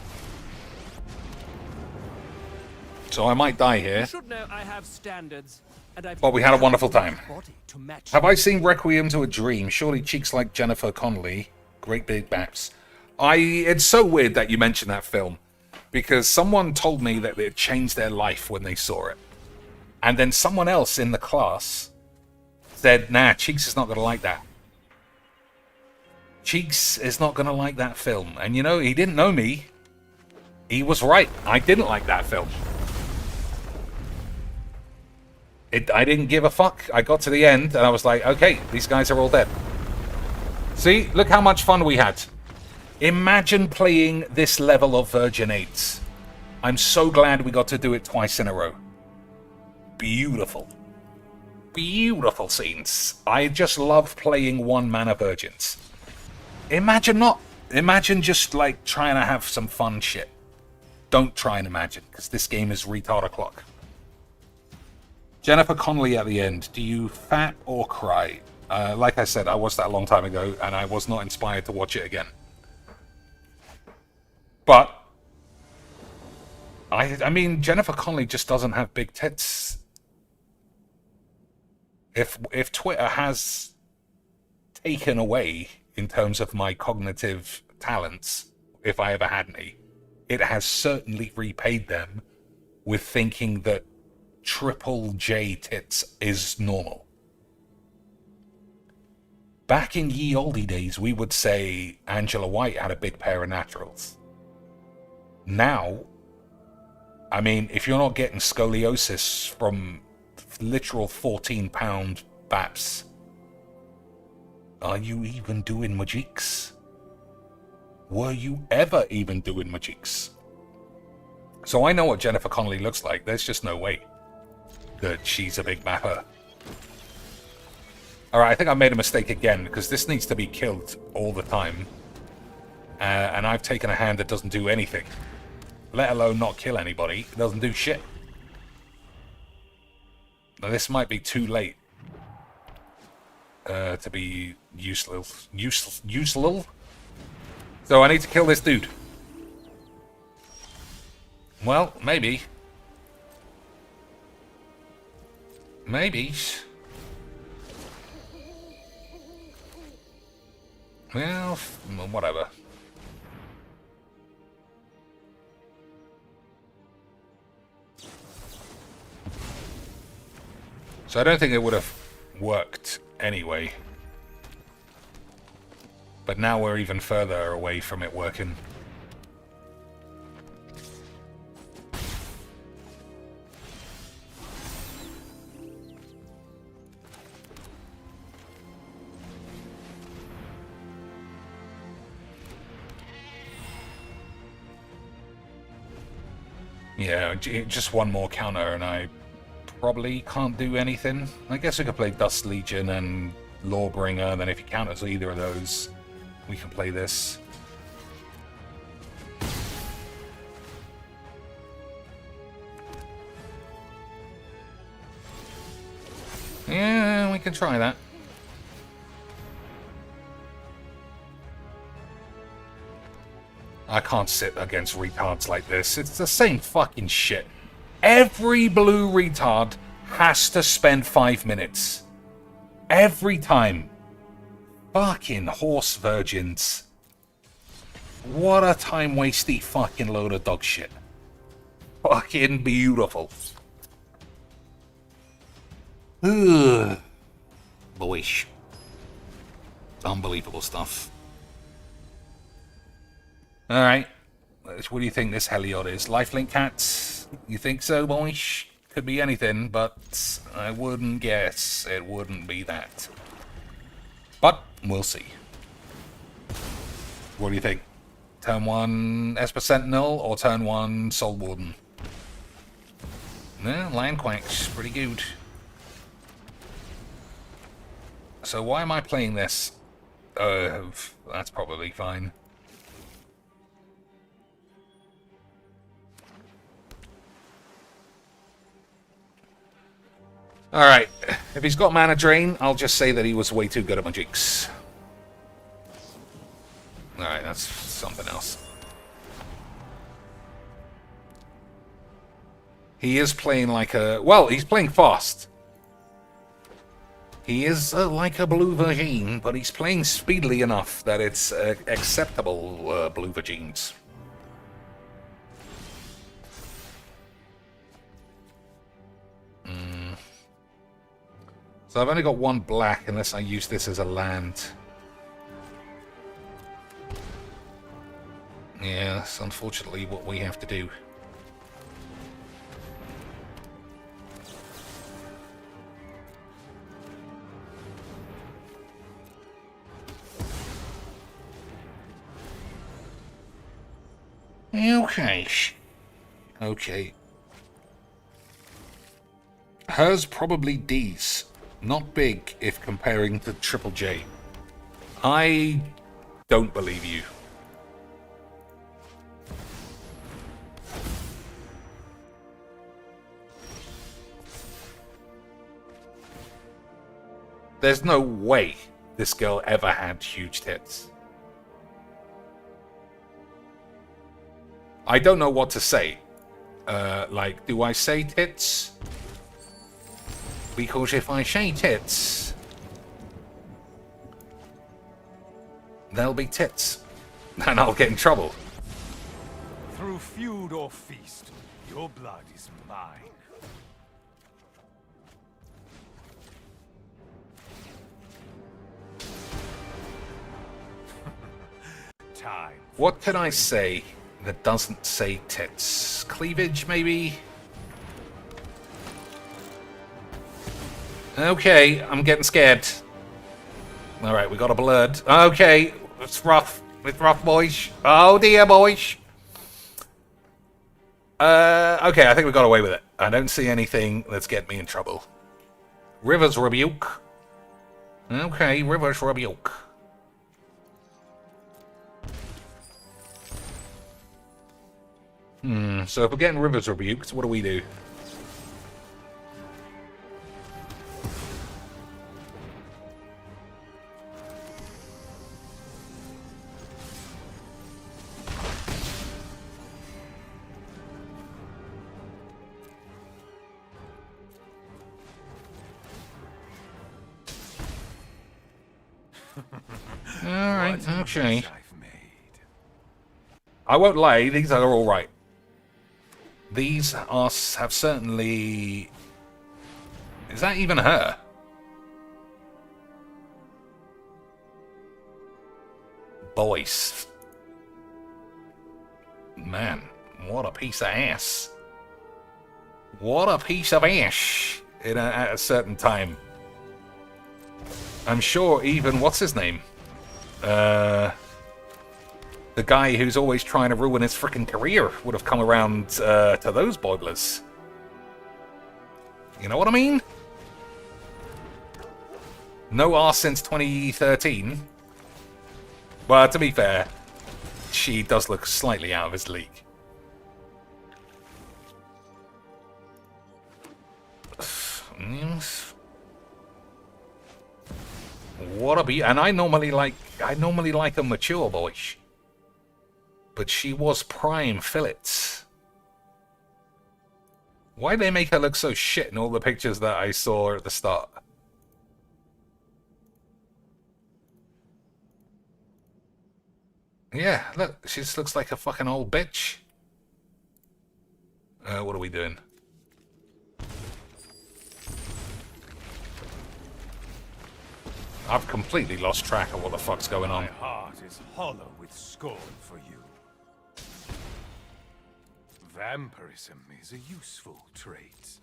Speaker 1: So I might die here.
Speaker 9: You should know I have standards, and I've
Speaker 1: But we had a wonderful time.
Speaker 9: body to match.
Speaker 1: Have I seen Requiem to a Dream? Surely cheeks like Jennifer Connelly. Great big baps. It's so weird that you mentioned that film. Because someone told me that it changed their life when they saw it. And then someone else in the class said, nah, Cheeks is not going to like that. Cheeks is not going to like that film. And you know, he didn't know me. He was right. I didn't like that film. I didn't give a fuck. I got to the end and I was like, okay, these guys are all dead. See, look how much fun we had. Imagine playing this level of Virgin 8s. I'm so glad we got to do it twice in a row. Beautiful. Beautiful scenes. I just love playing one mana Virgins. Imagine not. Imagine just like trying to have some fun shit. Don't try and imagine, because this game is retard o'clock. Jennifer Connelly at the end. Do you fat or cry? Like I said, I watched that a long time ago, and I was not inspired to watch it again. But I mean, Jennifer Connelly just doesn't have big tits. If Twitter has taken away in terms of my cognitive talents, if I ever had any, it has certainly repaid them with thinking that triple J tits is normal. Back in ye olde days, we would say Angela White had a big pair of naturals. Now, I mean, if you're not getting scoliosis from literal 14-pound baps, are you even doing Mageecs? Were you ever even doing Mageecs? So I know what Jennifer Connelly looks like. There's just no way that she's a big mapper. Alright, I think I made a mistake again, because this needs to be killed all the time. And I've taken a hand that doesn't do anything. Let alone not kill anybody. It doesn't do shit. Now this might be too late to be useless. So I need to kill this dude. Well, maybe. Maybe. Well, whatever. So I don't think it would have worked anyway. But now we're even further away from it working. Yeah, just one more counter and I probably can't do anything. I guess we could play Dust Legion and Lawbringer, then if he counters either of those, we can play this. Yeah, we can try that. I can't sit against retards like this. It's the same fucking shit. Every blue retard has to spend 5 minutes. Every time. Fucking horse virgins. What a time-wasty fucking load of dog shit. Fucking beautiful. Ugh. Boyish. Unbelievable stuff. Alright. What do you think this Heliod is? Lifelink cats? You think so, boyish? Could be anything, but I wouldn't guess it wouldn't be that. But we'll see. What do you think? Turn 1 Esper Sentinel or turn 1 Soul Warden? No, Lion Quacks. Pretty good. So why am I playing this? That's probably fine. Alright, if he's got mana drain, I'll just say that he was way too good at Mageecs. Alright, that's something else. He is playing like a... Well, he's playing fast. He is like a blue Virgin, but he's playing speedily enough that it's acceptable blue Virgins. So I've only got one black unless I use this as a land. Yeah, that's unfortunately what we have to do. Okay. Okay. Hers probably D's. Not big if comparing to Triple J. I don't believe you. There's no way this girl ever had huge tits. I don't know what to say. Like, do I say tits? Because if I say tits, there'll be tits. And I'll get in trouble.
Speaker 7: Through feud or feast, your blood is mine. Time.
Speaker 1: What can I say that doesn't say tits? Cleavage, maybe? Okay, I'm getting scared. Alright, we got a blurred. Okay, it's rough. It's rough, boys. Oh dear, boys. Okay, I think we got away with it. I don't see anything that's getting me in trouble. River's Rebuke. Okay, River's Rebuke. So if we're getting River's Rebukes, what do we do? Alright, okay. I won't lie, these are alright. These have certainly... Is that even her? Boys. Man, what a piece of ass. What a piece of ass at a certain time. I'm sure even... What's his name? The guy who's always trying to ruin his frickin' career would have come around to those boilers. You know what I mean? No arse since 2013. Well, to be fair, she does look slightly out of his league. What a and I normally like a mature boy. But she was prime fillets. Why'd they make her look so shit in all the pictures that I saw at the start? Yeah, look, she just looks like a fucking old bitch. What are we doing? I've completely lost track of what the fuck's going on.
Speaker 7: My heart is hollow with scorn for you. Vampirism is a useful trait.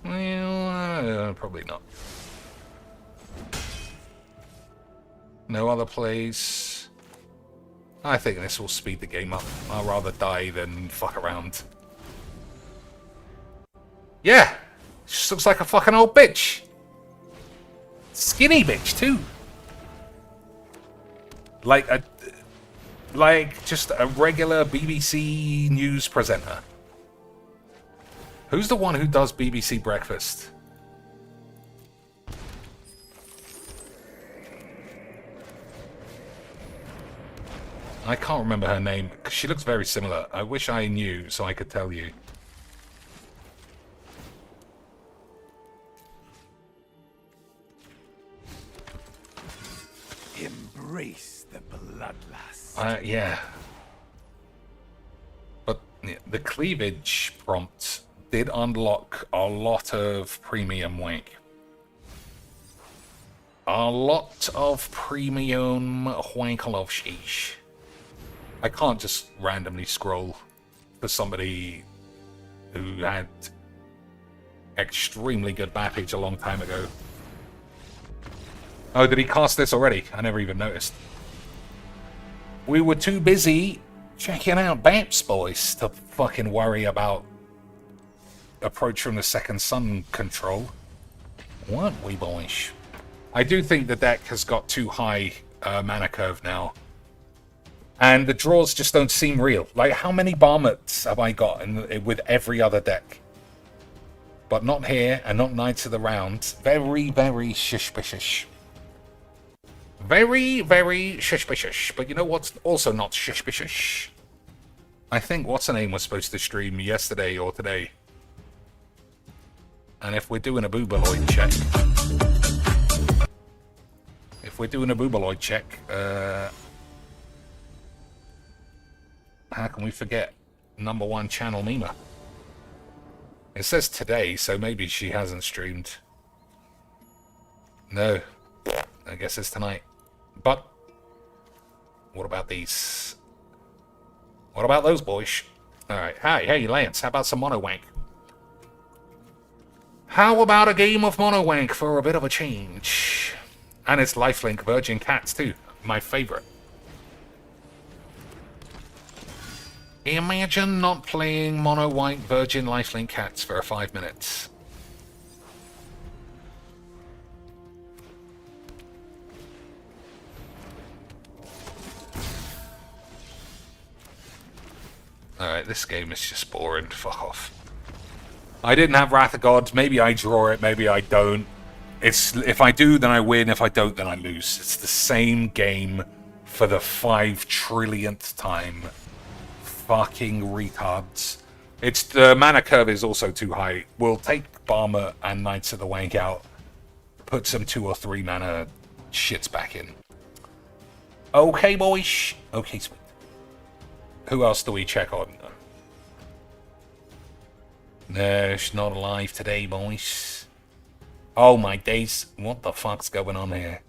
Speaker 1: Well, probably not. No other plays. I think this will speed the game up. I'd rather die than fuck around. Yeah! She looks like a fucking old bitch. Skinny bitch, too. Like just a regular BBC news presenter. Who's the one who does BBC Breakfast? I can't remember her name. She looks very similar. I wish I knew so I could tell you.
Speaker 7: Embrace the bloodlust.
Speaker 1: Yeah. But yeah, the cleavage prompt did unlock a lot of premium wank. A lot of premium wankalovshish. I can't just randomly scroll for somebody who had extremely good bappage a long time ago. Oh, did he cast this already? I never even noticed. We were too busy checking out Baps, boys, to fucking worry about approach from the second sun control. Weren't we, boys? I do think the deck has got too high mana curve now. And the draws just don't seem real. Like, how many Barmats have I got with every other deck? But not here, and not Knights of the Round. Very, very suspicious. Very, very suspicious. But you know what's also not suspicious? I think what's-her-name was supposed to stream yesterday or today. And if we're doing a Boobaloid check... how can we forget number one channel Mima? It says today, so maybe she hasn't streamed. No. I guess it's tonight. But what about these? What about those boys? Alright. Hey, Lance, how about some mono wank? How about a game of mono wank for a bit of a change? And it's lifelink virgin cats too. My favorite. Imagine not playing mono white virgin lifelink cats for 5 minutes. Alright, this game is just boring. Fuck off. I didn't have Wrath of God. Maybe I draw it, maybe I don't. It's if I do, then I win. If I don't, then I lose. It's the same game for the 5 trillionth time. Fucking retards. It's the mana curve is also too high. We'll take Barmer and Knights of the Wank out. Put some 2 or 3 mana shits back in. Okay, boys. Okay, sweet. Who else do we check on? No, she's not alive today, boys. Oh my days. What the fuck's going on here?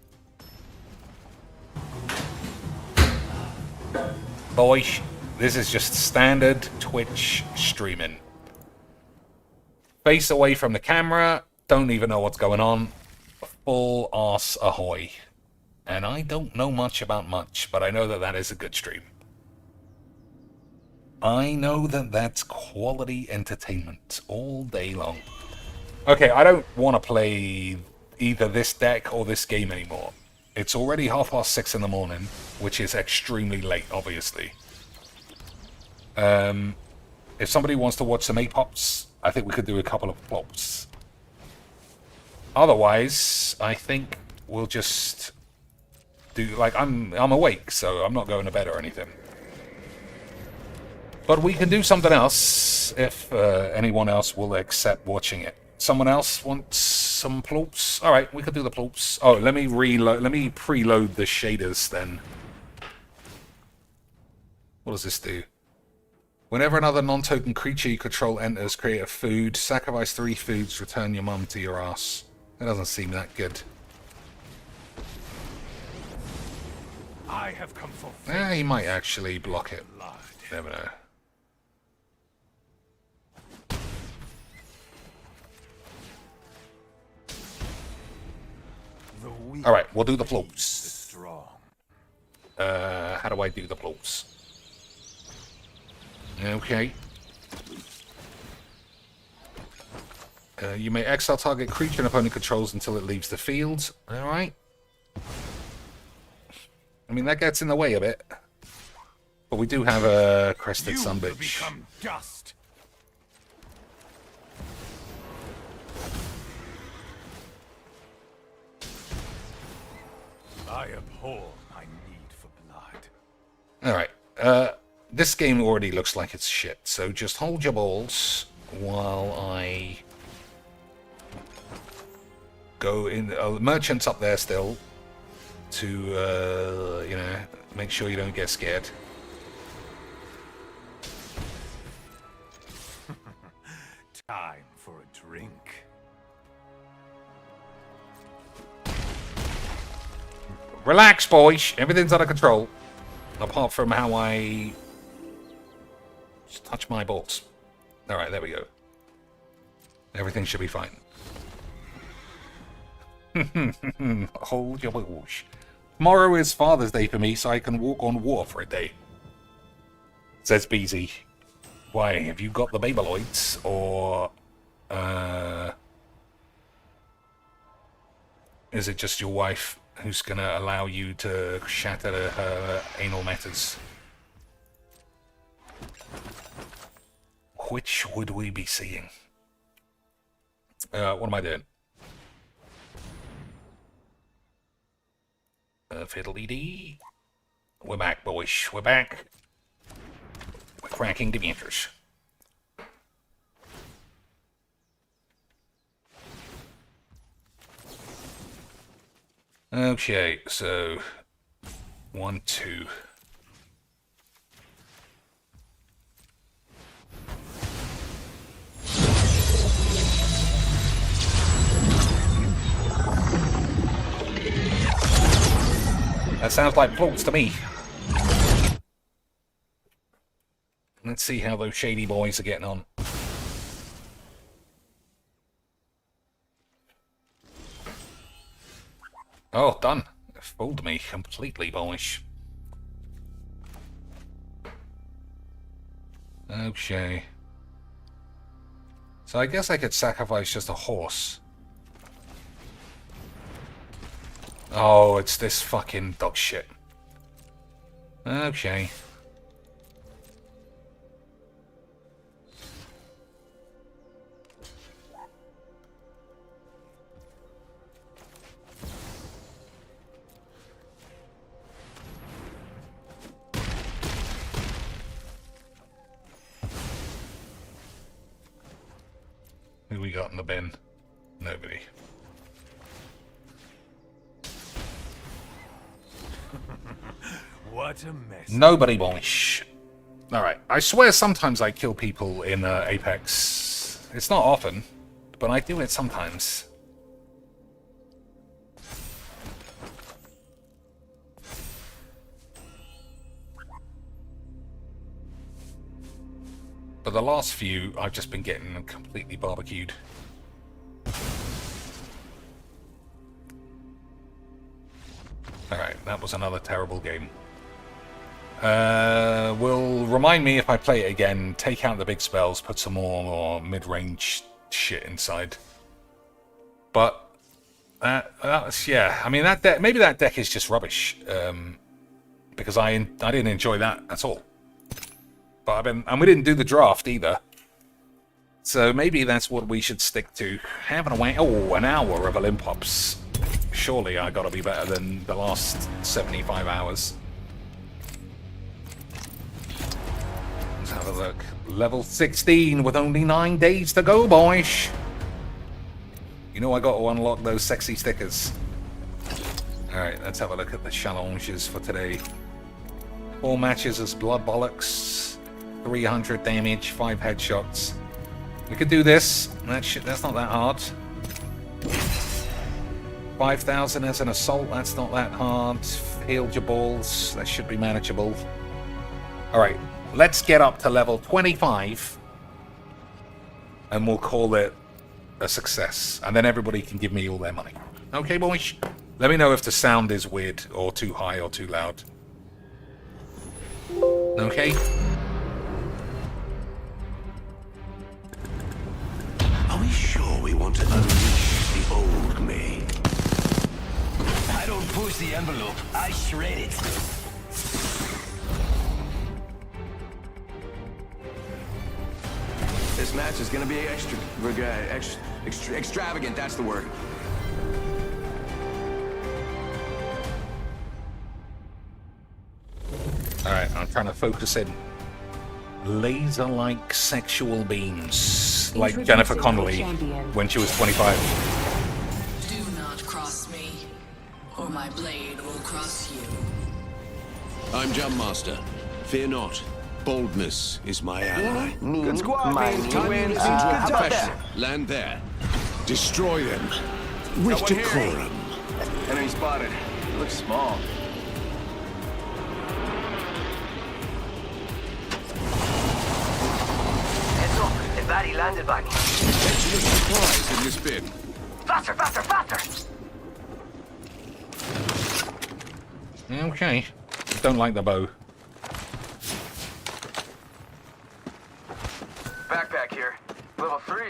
Speaker 1: Boys, this is just standard Twitch streaming. Face away from the camera. Don't even know what's going on. Full arse ahoy. And I don't know much about much, but I know that that is a good stream. I know that that's quality entertainment all day long. Okay, I don't want to play either this deck or this game anymore. It's already 6:30 in the morning, which is extremely late, obviously. If somebody wants to watch some A-Pops, I think we could do a couple of plops. Otherwise, I think we'll just do, like, I'm awake, so I'm not going to bed or anything. But we can do something else if anyone else will accept watching it. Someone else wants some plops? Alright, we could do the plops. Oh, let me preload the shaders then. What does this do? Whenever another non-token creature you control enters, create a food. Sacrifice 3 foods, return your mum to your ass. That doesn't seem that good.
Speaker 7: I have come for
Speaker 1: He might actually block it.
Speaker 7: blood.
Speaker 1: Never know.
Speaker 7: The weak
Speaker 1: Alright, we'll do the
Speaker 7: the
Speaker 1: floats.
Speaker 7: strong.
Speaker 1: How do I do the floats? Okay. You may exile target creature an opponent controls until it leaves the field. Alright. I mean, that gets in the way a bit. But we do have a Crested
Speaker 7: You will
Speaker 1: Sunbitch.
Speaker 7: become dust. I abhor my need for blood.
Speaker 1: Alright. This game already looks like it's shit, so just hold your balls while I go in. Merchant's up there still to, you know, make sure you don't get scared.
Speaker 7: Time for a drink.
Speaker 1: Relax, boys. Everything's under control. Apart from how I just touch my balls. Alright, there we go. Everything should be fine. Hold your balls. Tomorrow is Father's Day for me, so I can walk on water for a day. Says Beezy. Why, have you got the Babeloids? Or, is it just your wife who's gonna allow you to shatter her anal matters? Which would we be seeing? What am I doing? Fiddly-dee. We're back, boys. We're back. We're cracking demanders. Okay, so 1, 2. That sounds like plots to me. Let's see how those shady boys are getting on. Oh, done. Fooled me completely, boys. Okay. So I guess I could sacrifice just a horse. Oh, it's this fucking dog shit. Okay. Who we got in the bin? Nobody.
Speaker 7: What a mess.
Speaker 1: Nobody, boys. Alright, I swear sometimes I kill people in Apex. It's not often, but I do it sometimes. But the last few, I've just been getting completely barbecued. Alright, that was another terrible game. Will remind me if I play it again, take out the big spells, put some more mid-range shit inside. But, that's, yeah, I mean, that deck, maybe that deck is just rubbish. Because I didn't enjoy that at all. But and we didn't do the draft either. So maybe that's what we should stick to. Having a wait. Oh, an hour of Olympops. Surely I gotta be better than the last 75 hours. Let's have a look. Level 16 with only 9 days to go, boys. You know I got to unlock those sexy stickers. Alright, let's have a look at the challenges for today. 4 matches as Blood Bollocks. 300 damage, 5 headshots. We could do this. That's not that hard. 5,000 as an assault. That's not that hard. Healed your balls. That should be manageable. Alright, let's get up to level 25. And we'll call it a success. And then everybody can give me all their money. Okay, boys? Let me know if the sound is weird or too high or too loud. Okay?
Speaker 10: Are we sure we want to unleash the old me?
Speaker 11: I don't push the envelope, I shred it.
Speaker 10: This match is gonna be extravagant, that's the word.
Speaker 1: Alright. I'm trying to focus in. Laser-like sexual beams, like Jennifer Connelly when she was 25.
Speaker 12: Do not cross me, or my blade will cross you.
Speaker 10: I'm Brewmeister. Fear not. Boldness is my ally.
Speaker 11: Good squad, man.
Speaker 10: Time
Speaker 11: Win.
Speaker 10: is
Speaker 11: How about
Speaker 10: profession.
Speaker 11: that?
Speaker 10: Land there. Destroy them. With
Speaker 11: Got one here.
Speaker 10: decorum.
Speaker 11: Enemy spotted. Looks small. Heads up. The baddie landed back.
Speaker 10: Excellent supplies in this bin.
Speaker 11: Faster, faster, faster!
Speaker 1: Okay. Don't like the bow.
Speaker 11: Backpack here. Level 3.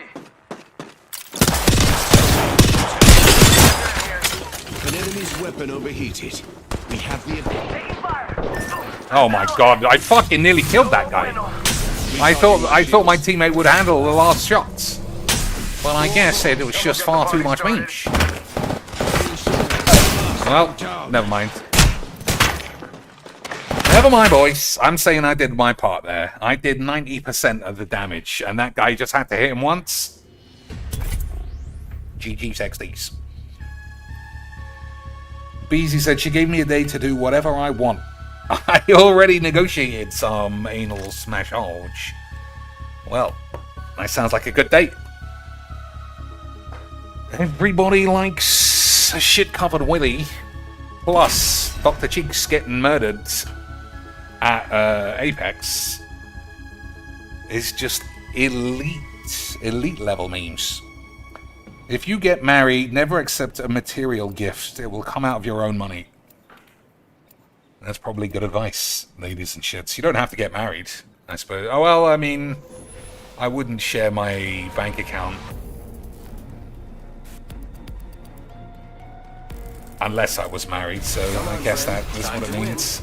Speaker 10: An enemy's weapon overheated. We have the
Speaker 11: Taking fire!
Speaker 1: Oh my god, I fucking nearly killed that guy. I thought my teammate would handle the last shots. But I guess it was just far too much range. Well, never mind. Never mind, boys. I'm saying I did my part there. I did 90% of the damage, and that guy just had to hit him once. GG's XDs. Beezy said she gave me a day to do whatever I want. I already negotiated some anal smashage. Well, that sounds like a good date. Everybody likes a shit-covered willy. Plus, Dr. Cheeks getting murdered at Apex is just elite level memes. If you get married, never accept a material gift. It will come out of your own money. That's probably good advice, ladies and shits. You don't have to get married, I suppose. Oh, well, I mean, I wouldn't share my bank account unless I was married, so I guess that is what it means.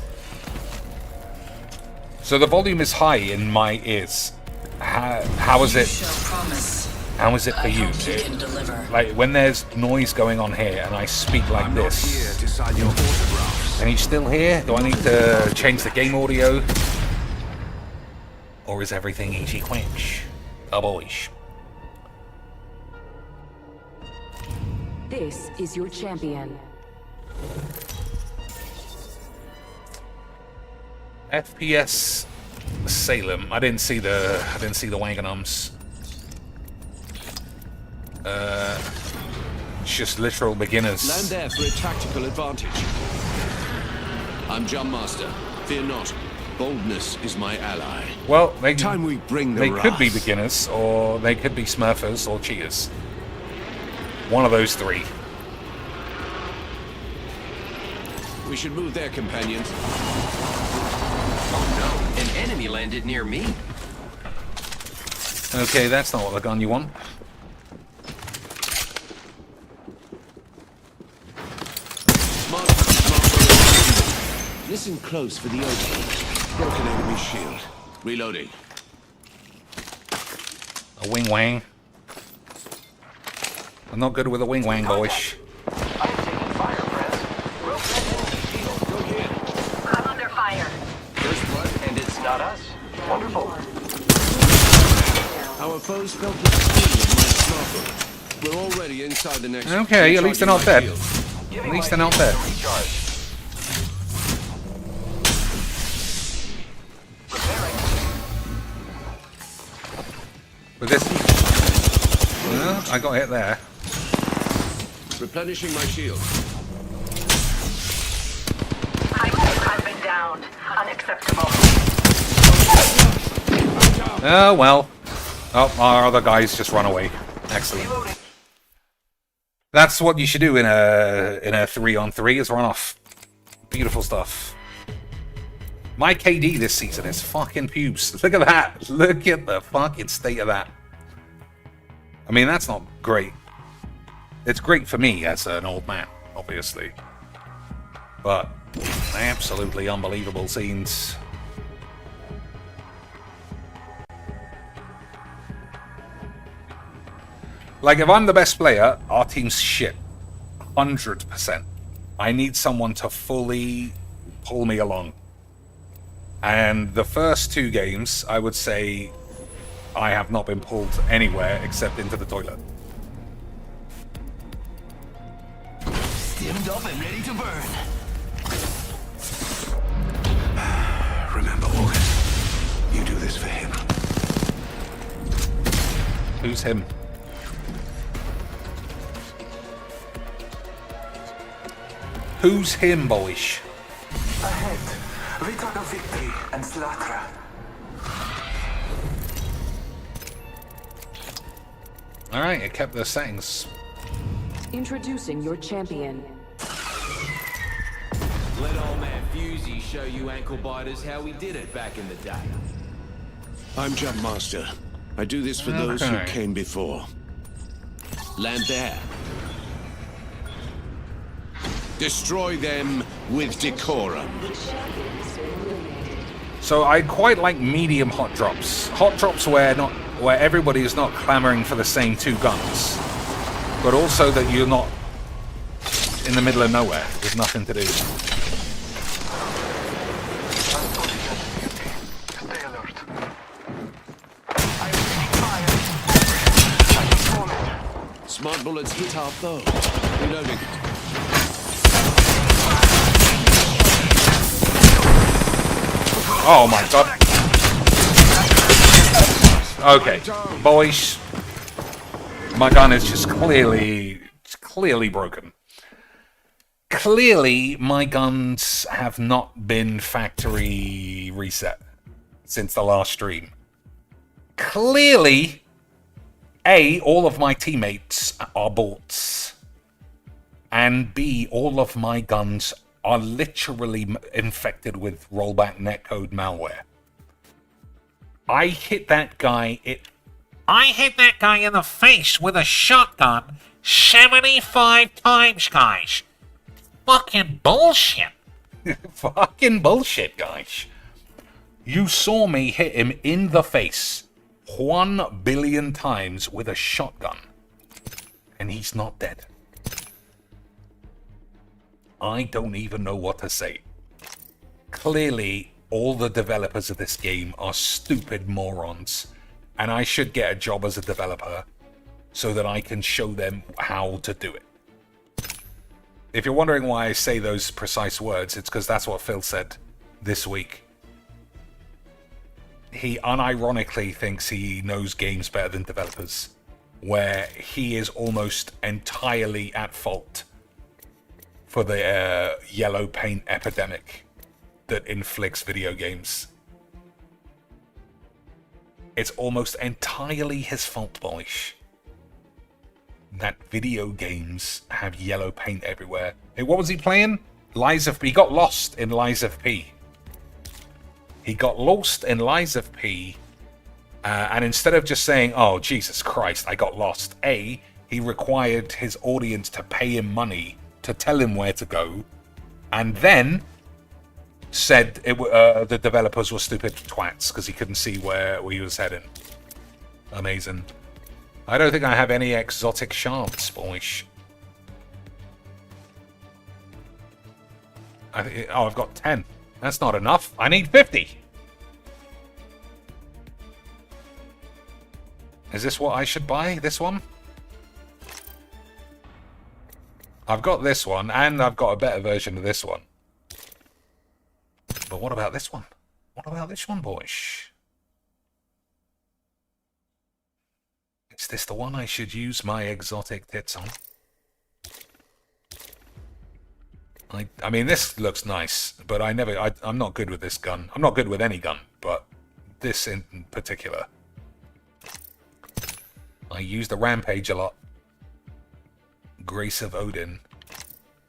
Speaker 1: So the volume is high in my ears. How is it? How is it for you? Like when there's noise going on here and I speak like this, can you still hear? Do I need to change the game audio? Or is everything easy quench? Oh boys.
Speaker 12: This is your champion.
Speaker 1: FPS Salem. I didn't see the Wanganums. It's just literal beginners.
Speaker 10: Land there for a tactical advantage. I'm Brewmeister. Fear not. Boldness is my ally.
Speaker 1: Well, they
Speaker 10: Time we bring the
Speaker 1: they
Speaker 10: wrath.
Speaker 1: could be beginners, or they could be smurfers or cheaters. One of those three.
Speaker 10: We should move there, companions.
Speaker 11: Oh no, an enemy landed near me.
Speaker 1: Okay, that's not what the gun you want.
Speaker 10: Listen close for the opening. Broken enemy shield. Reloading.
Speaker 1: A wing wang. I'm not good with a wing wang, boys.
Speaker 11: I'm taking fire, friends. We'll send enemy shield. Go here.
Speaker 12: I'm under fire.
Speaker 11: First blood, and it's not us. Wonderful.
Speaker 10: Our foes felt the sting of my snorkel. We're already inside the next.
Speaker 1: Okay, at least they're not dead.
Speaker 10: Recharging
Speaker 1: At least they're not dead.
Speaker 11: Recharge.
Speaker 1: With this, well, I got hit there.
Speaker 10: Replenishing my shield.
Speaker 12: I've been downed. Unacceptable.
Speaker 1: Oh well. Oh, our other guys just run away. Excellent. That's what you should do in a 3-on-3 is run off. Beautiful stuff. My KD this season is fucking pubes. Look at that. Look at the fucking state of that. I mean, that's not great. It's great for me as an old man, obviously. But absolutely unbelievable scenes. Like, if I'm the best player, our team's shit. 100%. I need someone to fully pull me along. And the first 2 games, I would say I have not been pulled anywhere except into the toilet.
Speaker 11: Stimmed up and ready to burn.
Speaker 10: Remember, Morgan, you do this for him.
Speaker 1: Who's him? Who's him, boyish?
Speaker 11: Ahead, we talk of victory and slaughter.
Speaker 1: Alright, it kept the settings.
Speaker 12: Introducing your champion.
Speaker 9: Let old man Fusey show you ankle biters how we did it back in the day.
Speaker 10: I'm Jump Master. I do this for those who
Speaker 1: Okay.
Speaker 10: came before. Land there. Destroy them with decorum.
Speaker 1: So I quite like medium hot drops. Hot drops where everybody is not clamoring for the same 2 guns, but also that you're not in the middle of nowhere with nothing to do.
Speaker 11: Stay alert. I'm taking fire. I'm falling.
Speaker 10: Smart bullets hit our foe. Reloading.
Speaker 1: Oh my god. Okay, boys. My gun is just clearly broken. Clearly, my guns have not been factory reset since the last stream. Clearly, A, all of my teammates are bots. And B, all of my guns are literally infected with rollback netcode malware. I hit that guy
Speaker 8: in the face with a shotgun 75 times, guys. Fucking bullshit.
Speaker 1: Fucking bullshit, guys. You saw me hit him in the face 1 billion times with a shotgun. And he's not dead. I don't even know what to say. Clearly, all the developers of this game are stupid morons, and I should get a job as a developer so that I can show them how to do it. If you're wondering why I say those precise words, it's because that's what Phil said this week. He unironically thinks he knows games better than developers, where he is almost entirely at fault for the yellow paint epidemic that inflicts video games. It's almost entirely his fault, boys, that video games have yellow paint everywhere. Hey, what was he playing? Lies of P. He got lost in Lies of P. He got lost in Lies of P, and instead of just saying, oh, Jesus Christ, I got lost, A, he required his audience to pay him money to tell him where to go, and then said the developers were stupid twats because he couldn't see where he was heading. Amazing. I don't think I have any exotic shards, boys. I've got 10. That's not enough. I need 50. Is this what I should buy? This one? I've got this one, and I've got a better version of this one. But what about this one? What about this one, boys? Is this the one I should use my exotic tits on? I mean, this looks nice, but I'm not good with this gun. I'm not good with any gun, but this in particular. I use the Rampage a lot. Grace of Odin.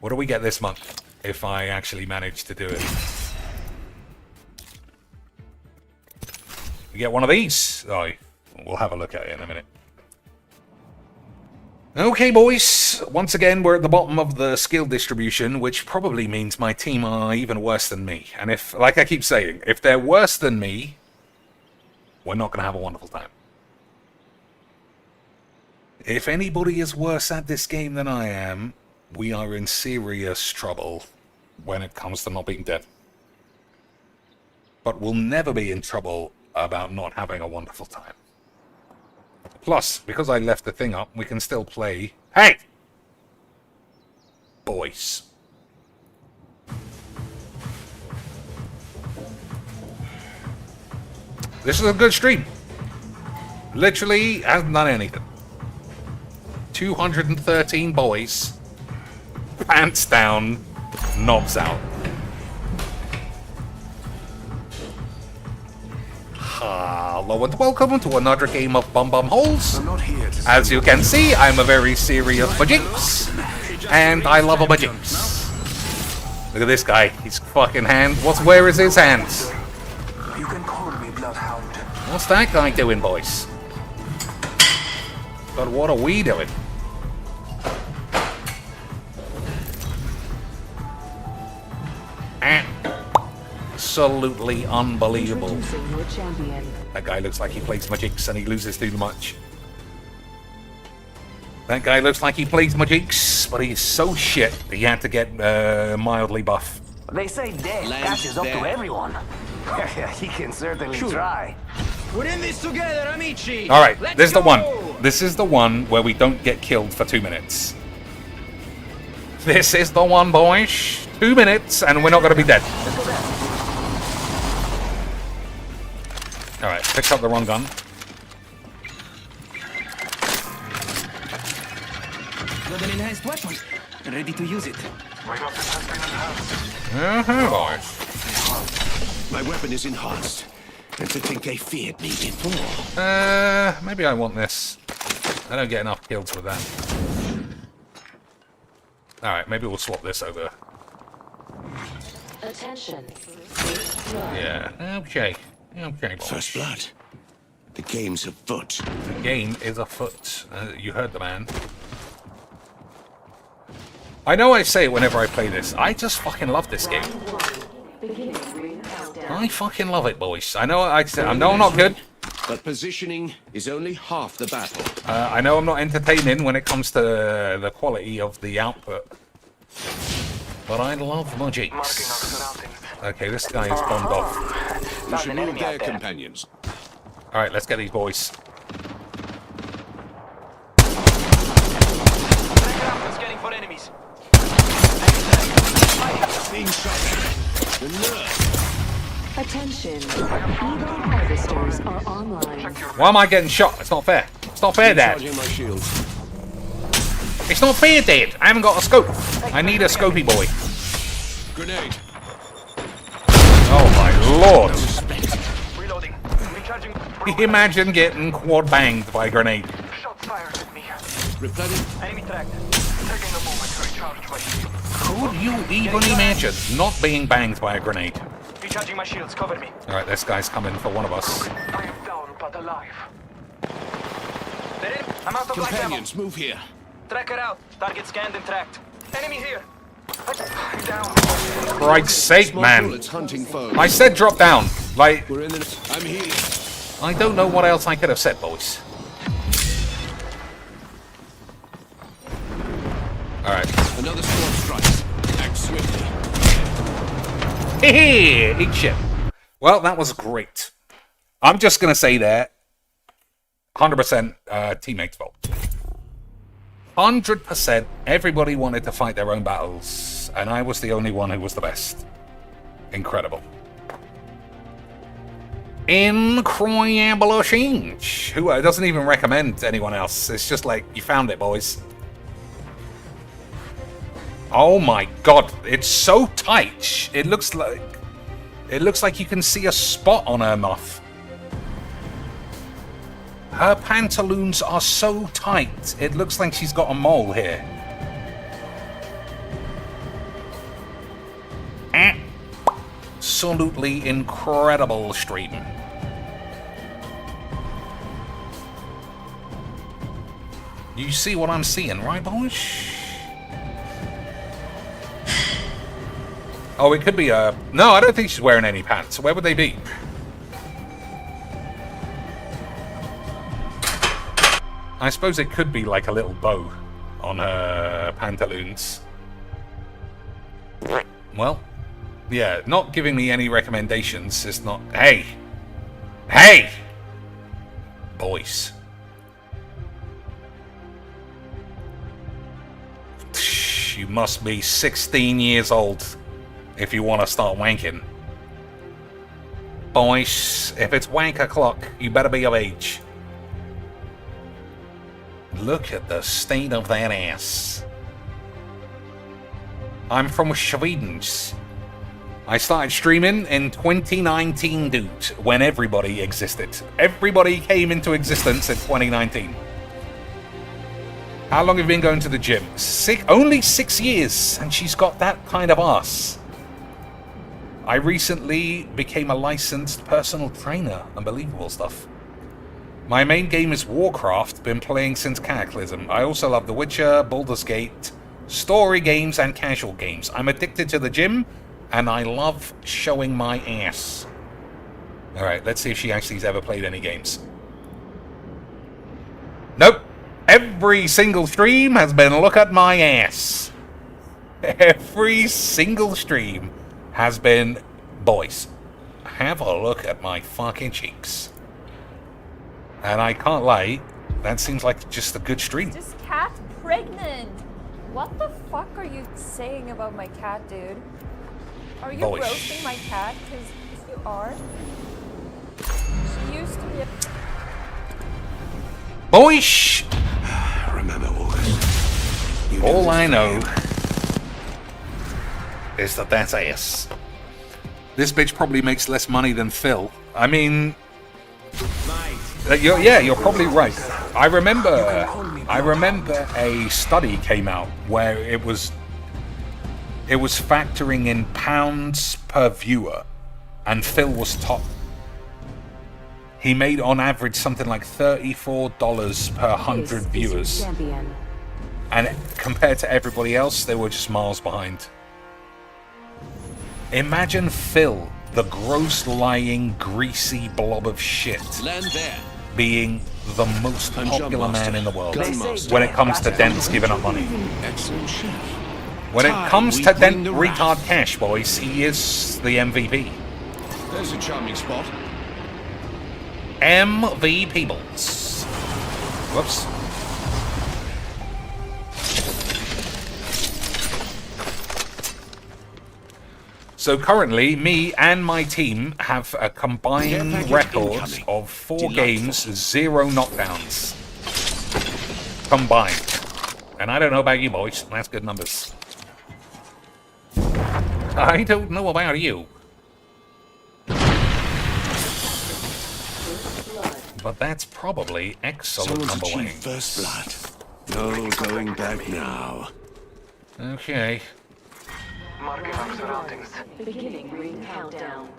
Speaker 1: What do we get this month, if I actually manage to do it? We get one of these. Oh, we'll have a look at it in a minute. Okay, boys. Once again, we're at the bottom of the skill distribution, which probably means my team are even worse than me. And if, like I keep saying, if they're worse than me, we're not going to have a wonderful time. If anybody is worse at this game than I am, we are in serious trouble when it comes to not being dead. but we'll never be in trouble about not having a wonderful time. Plus, because I left the thing up, we can still play... Hey! Boys. This is a good stream. Literally hasn't done anything. 213 boys. Pants down, knobs out. Hello and welcome to another game of Bum Bum Holes. As you can see, I'm a very serious Mageecs, and I love a Mageecs. Look at this guy, his fucking hand. Where is his hands?
Speaker 11: You can call me Bloodhound.
Speaker 1: What's that guy doing, boys? But what are we doing? Absolutely unbelievable. That guy looks like he plays Mageecs and he loses too much. That guy looks like he plays Mageecs, but he's so shit that he had to get mildly buff.
Speaker 11: They say death catches up to everyone. He can certainly try.
Speaker 9: We're in this together, amici.
Speaker 1: Alright, this is the one. This is the one where we don't get killed for 2 minutes. This is the one, boys. 2 minutes and we're not going to be dead. Alright, picked up the wrong gun.
Speaker 11: Got an enhanced weapon. Ready to use it.
Speaker 1: Boys.
Speaker 10: My weapon is enhanced. And to think they feared me before.
Speaker 1: Maybe I want this. I don't get enough kills with that. Alright, maybe we'll swap this over.
Speaker 4: Attention.
Speaker 1: Yeah, okay. Okay, boys.
Speaker 10: First blood. The game's afoot.
Speaker 1: The game is afoot. You heard the man. I know I say it whenever I play this. I just fucking love this game. I fucking love it, boys. I know I know I'm not good.
Speaker 10: But positioning is only half the battle.
Speaker 1: I know I'm not entertaining when it comes to the quality of the output. But I love Mageecs. Okay, this guy is bombed off.
Speaker 10: You should move their companions.
Speaker 1: Alright, let's get these boys.
Speaker 11: Scanning for enemies.
Speaker 10: Being shot. The nerve.
Speaker 4: Attention. Eagle harvesters are online.
Speaker 1: Why am I getting shot? It's not fair. It's not fair, Dad.
Speaker 10: Charging my shields.
Speaker 1: It's not fair, Dad. I haven't got a scope. I need a scopey boy.
Speaker 10: Grenade.
Speaker 1: Oh my lord.
Speaker 11: Reloading. Recharging.
Speaker 1: Imagine getting quad banged by a grenade.
Speaker 11: Shots fired at me.
Speaker 10: Replenish.
Speaker 11: Enemy tracked. Taking a moment to recharge my shield.
Speaker 1: Could you even imagine not being banged by a grenade?
Speaker 11: Recharging my shields. Cover me.
Speaker 1: Alright, this guy's coming for one of us.
Speaker 11: I am down but alive. I'm out of life ammo.
Speaker 10: Companions, move here.
Speaker 11: Tracker out. Target scanned and tracked. Enemy here. I'm down.
Speaker 1: Christ's sake,
Speaker 10: Small
Speaker 1: man.
Speaker 10: bullets hunting foes.
Speaker 1: I said drop down. Like,
Speaker 10: We're in the. I'm healing.
Speaker 1: I don't know what else I could have said, boys. Alright.
Speaker 10: Another squad strikes. Act swiftly.
Speaker 1: Hey, eat shit. Well, that was great. I'm just going to say that 100% teammates' fault. 100% everybody wanted to fight their own battles, and I was the only one who was the best. Incredible. Incredible change. Who doesn't even recommend anyone else. It's just like, you found it, boys. Oh my god, it's so tight. It looks like you can see a spot on her muff. Her pantaloons are so tight. It looks like she's got a mole here. Absolutely incredible stream. You see what I'm seeing, right, boys? Oh, it could be a... No, I don't think she's wearing any pants. Where would they be? I suppose it could be like a little bow on her pantaloons. Well, Yeah, not giving me any recommendations is not... Hey! Hey! Boys. You must be 16 years old if you want to start wanking. Boys, if it's wank o'clock, you better be of age. Look at the state of that ass. I'm from Sweden. I started streaming in 2019, dude, when everybody existed. Everybody came into existence in 2019. How long have you been going to the gym? Only 6 years, and she's got that kind of ass. I recently became a licensed personal trainer. Unbelievable stuff. My main game is Warcraft, been playing since Cataclysm. I also love The Witcher, Baldur's Gate, story games, and casual games. I'm addicted to the gym, and I love showing my ass. Alright, let's see if she actually has ever played any games. Nope. Every single stream has been look at my ass. Every single stream has been, boys, have a look at my fucking cheeks. And I can't lie, that seems like just a good stream.
Speaker 13: This cat pregnant. What the fuck are you saying about my cat, dude? Are you roasting my cat? Because if you are, she used to be a...
Speaker 1: Boys!
Speaker 10: Remember, August.
Speaker 1: All I know is that that's ass. This bitch probably makes less money than Phil. I mean... you're probably right. I remember a study came out where it was factoring in pounds per viewer, and Phil was top. He made on average something like $34 per 100 viewers, and compared to everybody else, they were just miles behind. Imagine Phil, the gross lying greasy blob of shit, being the most popular man in the world when it comes to dents giving up money. When it comes to dent retard cash, boys, he is the MVP.
Speaker 10: There's a charming spot.
Speaker 1: MVP balls. Whoops. So currently, me and my team have a combined record of 4 games, 0 knockdowns. Combined. And I don't know about you boys, that's good numbers. I don't know about you. But that's probably excellent number 1.
Speaker 10: First blood. No going back now.
Speaker 1: Okay.
Speaker 11: Marking our surroundings.
Speaker 4: Beginning ring countdown.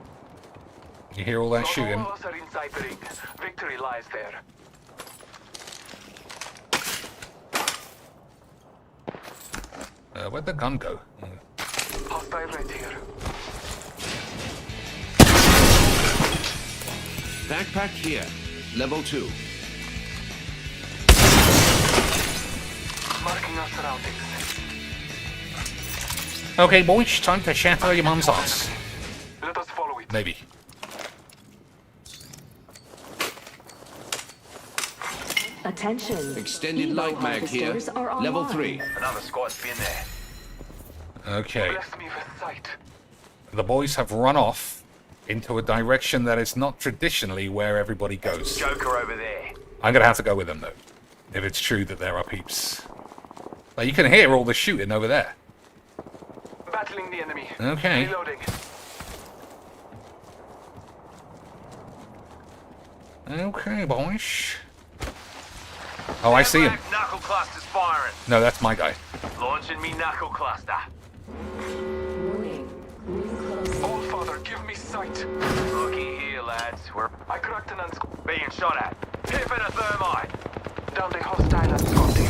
Speaker 1: You hear all that shooting?
Speaker 11: All of us are inside the ring. Victory lies there.
Speaker 1: Where'd the gun go?
Speaker 11: Hostile right here.
Speaker 10: Backpack here. Level 2.
Speaker 11: Marking our surroundings.
Speaker 1: Okay, boys, time to shatter your mum's ass.
Speaker 11: Let us follow it.
Speaker 1: Maybe.
Speaker 4: Attention.
Speaker 10: Extended
Speaker 4: Evo
Speaker 10: light mag here.
Speaker 4: harvesters are
Speaker 10: Level
Speaker 4: online.
Speaker 10: 3.
Speaker 11: Another squad's been there.
Speaker 1: Okay.
Speaker 11: Bless me with sight.
Speaker 1: The boys have run off into a direction that is not traditionally where everybody goes.
Speaker 11: Joker over there.
Speaker 1: I'm gonna have to go with them though, if it's true that there are peeps. Like, you can hear all the shooting over there.
Speaker 11: Battling the enemy.
Speaker 1: Okay.
Speaker 11: Reloading.
Speaker 1: Okay, boys. Oh, I see him.
Speaker 11: Knuckle cluster's firing.
Speaker 1: No, that's my guy.
Speaker 11: Launching me knuckle cluster.
Speaker 4: Warning. Ring close.
Speaker 11: Old father, give me sight. Looky here, lads. I cracked an being shot at. Hit for the thermite. Down the hostile and Scotty.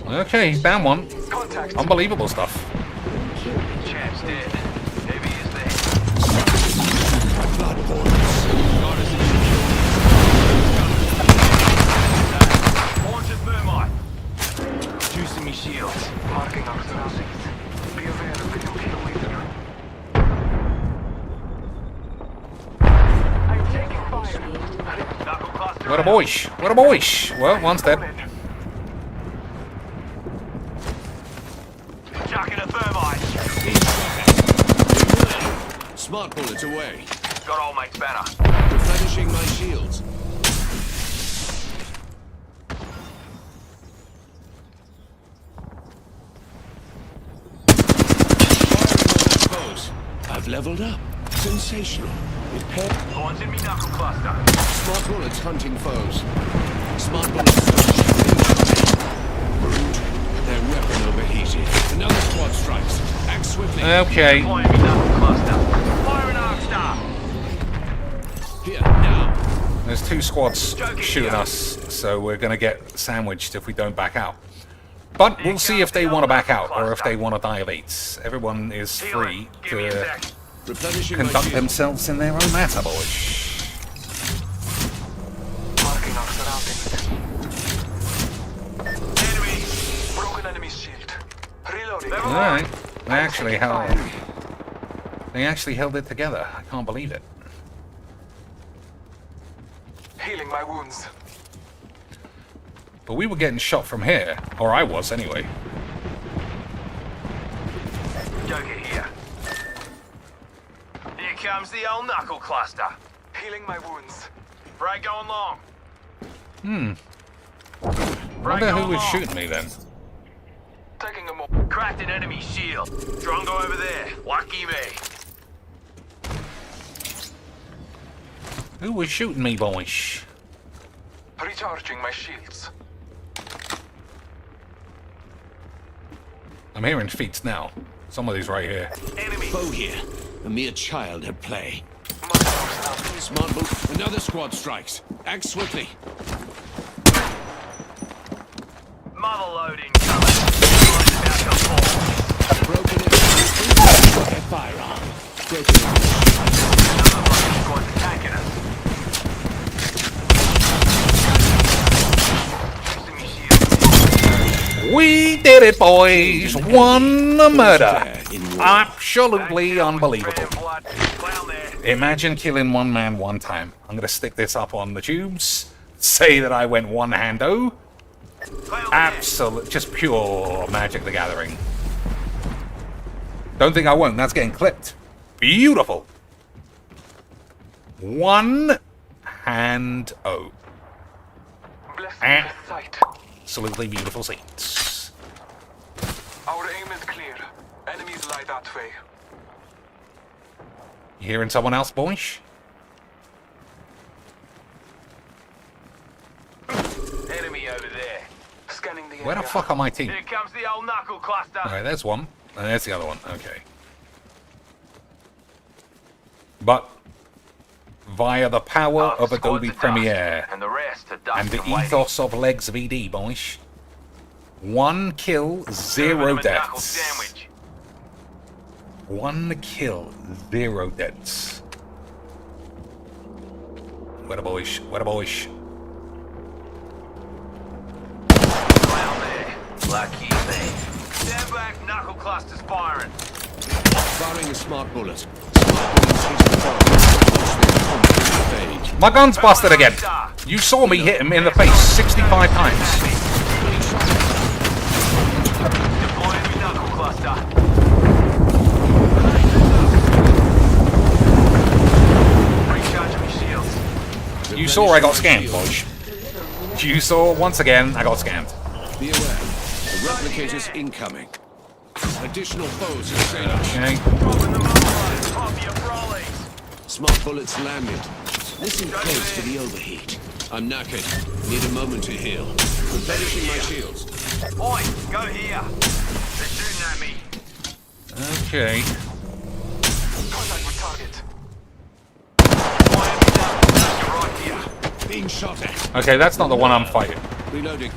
Speaker 1: Okay, he's down one.
Speaker 11: Contact.
Speaker 1: Unbelievable stuff.
Speaker 11: Champ's dead. Heavy is there. Launches thermite. Juicing me shields. Marking our surroundings. Be aware of the new kilometer.
Speaker 1: What a boish! What a boish! Well, one's dead.
Speaker 11: Chucking a thermite.
Speaker 10: Smart bullets away.
Speaker 11: Got all mates better.
Speaker 10: Replenishing my shields. I've leveled up. Sensational. It paired.
Speaker 11: One's in me knuckle cluster.
Speaker 10: Smart bullets hunting foes. Smart bullets. Rude. Their weapon overheated. Another squad strikes. Act swiftly.
Speaker 1: Okay.
Speaker 11: Deploying me knuckle cluster. Fire an arc star.
Speaker 10: Here, now.
Speaker 1: There's 2 squads shooting us, so we're going to get sandwiched if we don't back out. But we'll see if they want to back out or if they want to die of AIDS. Everyone is free to conduct themselves in their own matter, boys.
Speaker 11: Marking our surroundings. Enemy. Broken enemy shield. Reloading.
Speaker 1: Alright. They actually held it together. I can't believe it.
Speaker 11: Healing my wounds.
Speaker 1: But we were getting shot from here. Or I was, anyway.
Speaker 11: Joker here. Here comes the old knuckle cluster. Healing my wounds. Frag going long.
Speaker 1: I wonder who was shooting me then.
Speaker 11: Taking a more. Cracked an enemy shield. Drongo over there. Lucky me.
Speaker 1: Who was shooting me, boys?
Speaker 11: Recharging my shields.
Speaker 1: I'm hearing feet now. Somebody's right here.
Speaker 11: Enemy.
Speaker 10: Foe here. A mere child at play. Smart boot. Another squad strikes. Act swiftly.
Speaker 11: Mother loading coming. About to fall.
Speaker 10: Broken in. Firearm. Broken in.
Speaker 11: Another fucking squad's attacking us.
Speaker 1: We did it, boys! Won the murder! Absolutely unbelievable. Imagine killing one man one time. I'm gonna stick this up on the tubes. Say that I went one-hando. Absolute, just pure Magic the Gathering. Don't think I won't. That's getting clipped. Beautiful. One hand O. Absolutely beautiful scenes.
Speaker 11: Our aim is clear. Enemies lie that way.
Speaker 1: You hearing someone else, boys?
Speaker 11: Enemy over there. Scanning the area.
Speaker 1: Where the fuck are my team?
Speaker 11: Here comes the old knuckle cluster.
Speaker 1: Alright, there's one. And there's the other one. Okay. But via the power of Adobe Premiere
Speaker 11: and the rest are dust
Speaker 1: and the
Speaker 11: waiting.
Speaker 1: ethos of Legs VD, boys. 1 kill, 0 deaths. 1 kill, 0 deaths. What a boys, what a boys.
Speaker 11: Down there. Lucky thing. Stand back, knuckle clusters firing.
Speaker 10: Firing a smart bullet. Smart bullets hit the fade.
Speaker 1: My gun's busted again. You saw me hit him in the face 65 times.
Speaker 11: Deploying the knuckle cluster. Recharging my shields.
Speaker 1: You saw I got scammed, boys. You saw, once again, I got scammed.
Speaker 10: Be aware. The replicators incoming. Additional foes assailing us.
Speaker 1: Okay.
Speaker 10: Smart bullets landed. Listen close to the overheat. I'm knackered. Need a moment to heal. Replenishing my shields.
Speaker 11: Oi, go here. They're shooting at me.
Speaker 1: Okay.
Speaker 11: Contact with target.
Speaker 10: Being shot at.
Speaker 1: Okay, that's not the one I'm fighting.
Speaker 10: Reloading.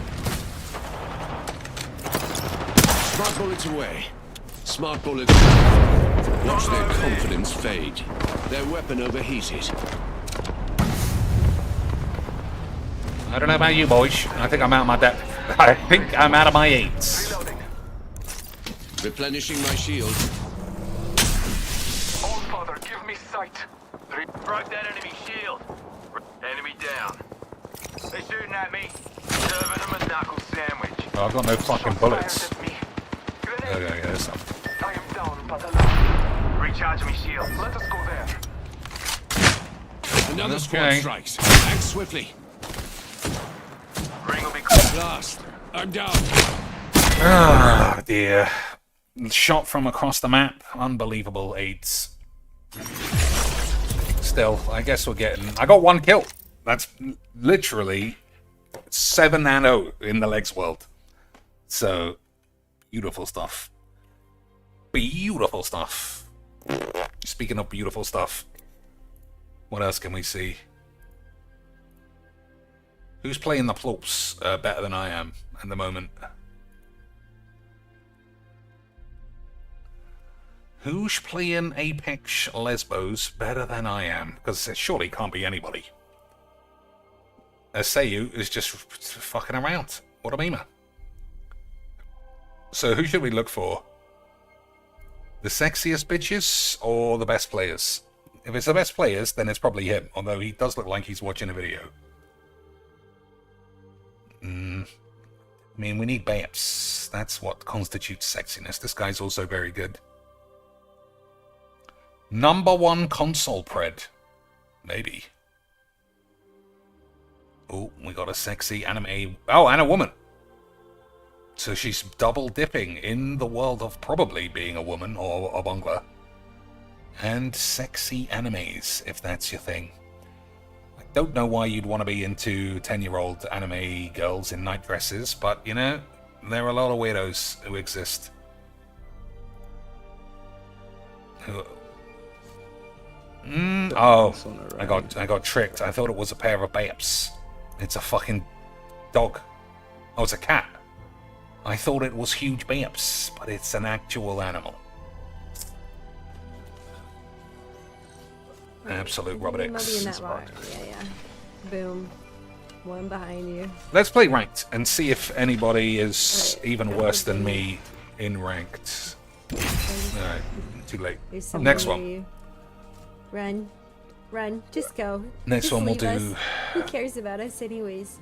Speaker 10: Smart bullets away. Smart bullets. Watch their confidence fade. Their weapon overheated.
Speaker 1: I don't know about you, boys. I think I'm out of my depth. I think I'm out of my 8s.
Speaker 10: Replenishing my shield.
Speaker 11: Old father, give me sight. Broke that enemy shield. Enemy down. They're shooting at me. Serving them a knuckle sandwich.
Speaker 1: Oh, I've got no fucking bullets.
Speaker 11: Me.
Speaker 1: Okay, yeah, there's some.
Speaker 11: I am down by the line. Recharge me shields. Let us go there.
Speaker 10: Another squad
Speaker 1: Okay.
Speaker 10: strikes. Act swiftly.
Speaker 11: Ring will be close.
Speaker 10: Blast. I'm down.
Speaker 1: Ah, dear. Shot from across the map. Unbelievable aids. Still, I guess we're getting... I got 1 kill. That's literally 7-0 in the legs world. So, beautiful stuff. Beautiful stuff. Speaking of beautiful stuff, what else can we see? Who's playing the plops better than I am at the moment? Who's playing Apex Lesbos better than I am? Because it surely can't be anybody. Sayu is just fucking around. What a memer. So who should we look for? The sexiest bitches or the best players? If it's the best players, then it's probably him. Although he does look like he's watching a video. I mean, we need babes. That's what constitutes sexiness. This guy's also very good. #1 console pred. Maybe. Oh, we got a sexy anime... Oh, and a woman. So she's double dipping in the world of probably being a woman or a bongler. And sexy animes, if that's your thing. I don't know why you'd want to be into 10-year-old anime girls in night dresses, but, you know, there are a lot of weirdos who exist. Oh, I got tricked. I thought it was a pair of babes. It's a fucking dog. Oh, it's a cat. I thought it was huge babes, but it's an actual animal. Absolute rubber
Speaker 14: Might be in that bar. Yeah. Boom. One behind you.
Speaker 1: Let's play ranked and see if anybody is even worse than me in ranked. Alright, too late. Next one.
Speaker 14: Run. Just go.
Speaker 1: Next
Speaker 14: Just
Speaker 1: one we'll
Speaker 14: leave us.
Speaker 1: do.
Speaker 14: Who cares about us anyways?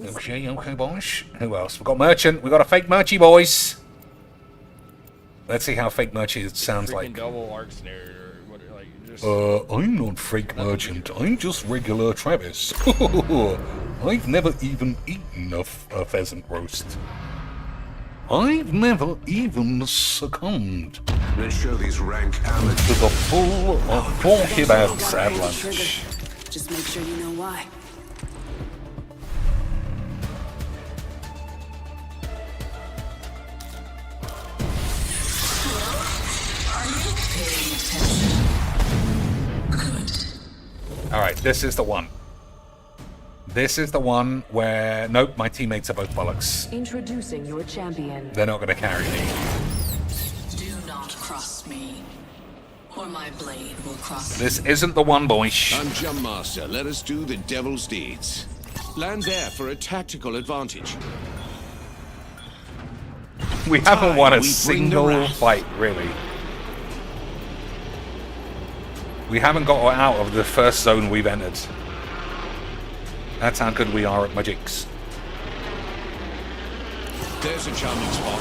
Speaker 1: Okay, boys. Who else? We've got Merchant. We've got a fake Merchie, boys. Let's see how fake Merchie sounds like.
Speaker 5: Double arc snare or what? Like just.
Speaker 1: I'm not fake Merchant. I'm just regular Travis. I've never even eaten a pheasant roast. I've never even succumbed
Speaker 10: Let's show these rank amateurs
Speaker 1: to the full of 4 kebabs at lunch.
Speaker 12: Just make sure you know why.
Speaker 1: Alright, this is the one. This is the one where... Nope, my teammates are both bollocks.
Speaker 4: Introducing your champion.
Speaker 1: They're not going to carry me.
Speaker 12: Do not cross me, or my blade will cross you.
Speaker 1: This isn't the one, boys.
Speaker 10: I'm Jump Master. Let us do the devil's deeds. Land there for a tactical advantage.
Speaker 1: We haven't won a
Speaker 10: We bring the
Speaker 1: single
Speaker 10: wrath.
Speaker 1: fight, really. We haven't got out of the first zone we've entered. That's how good we are at Mageecs.
Speaker 10: There's a charming spot.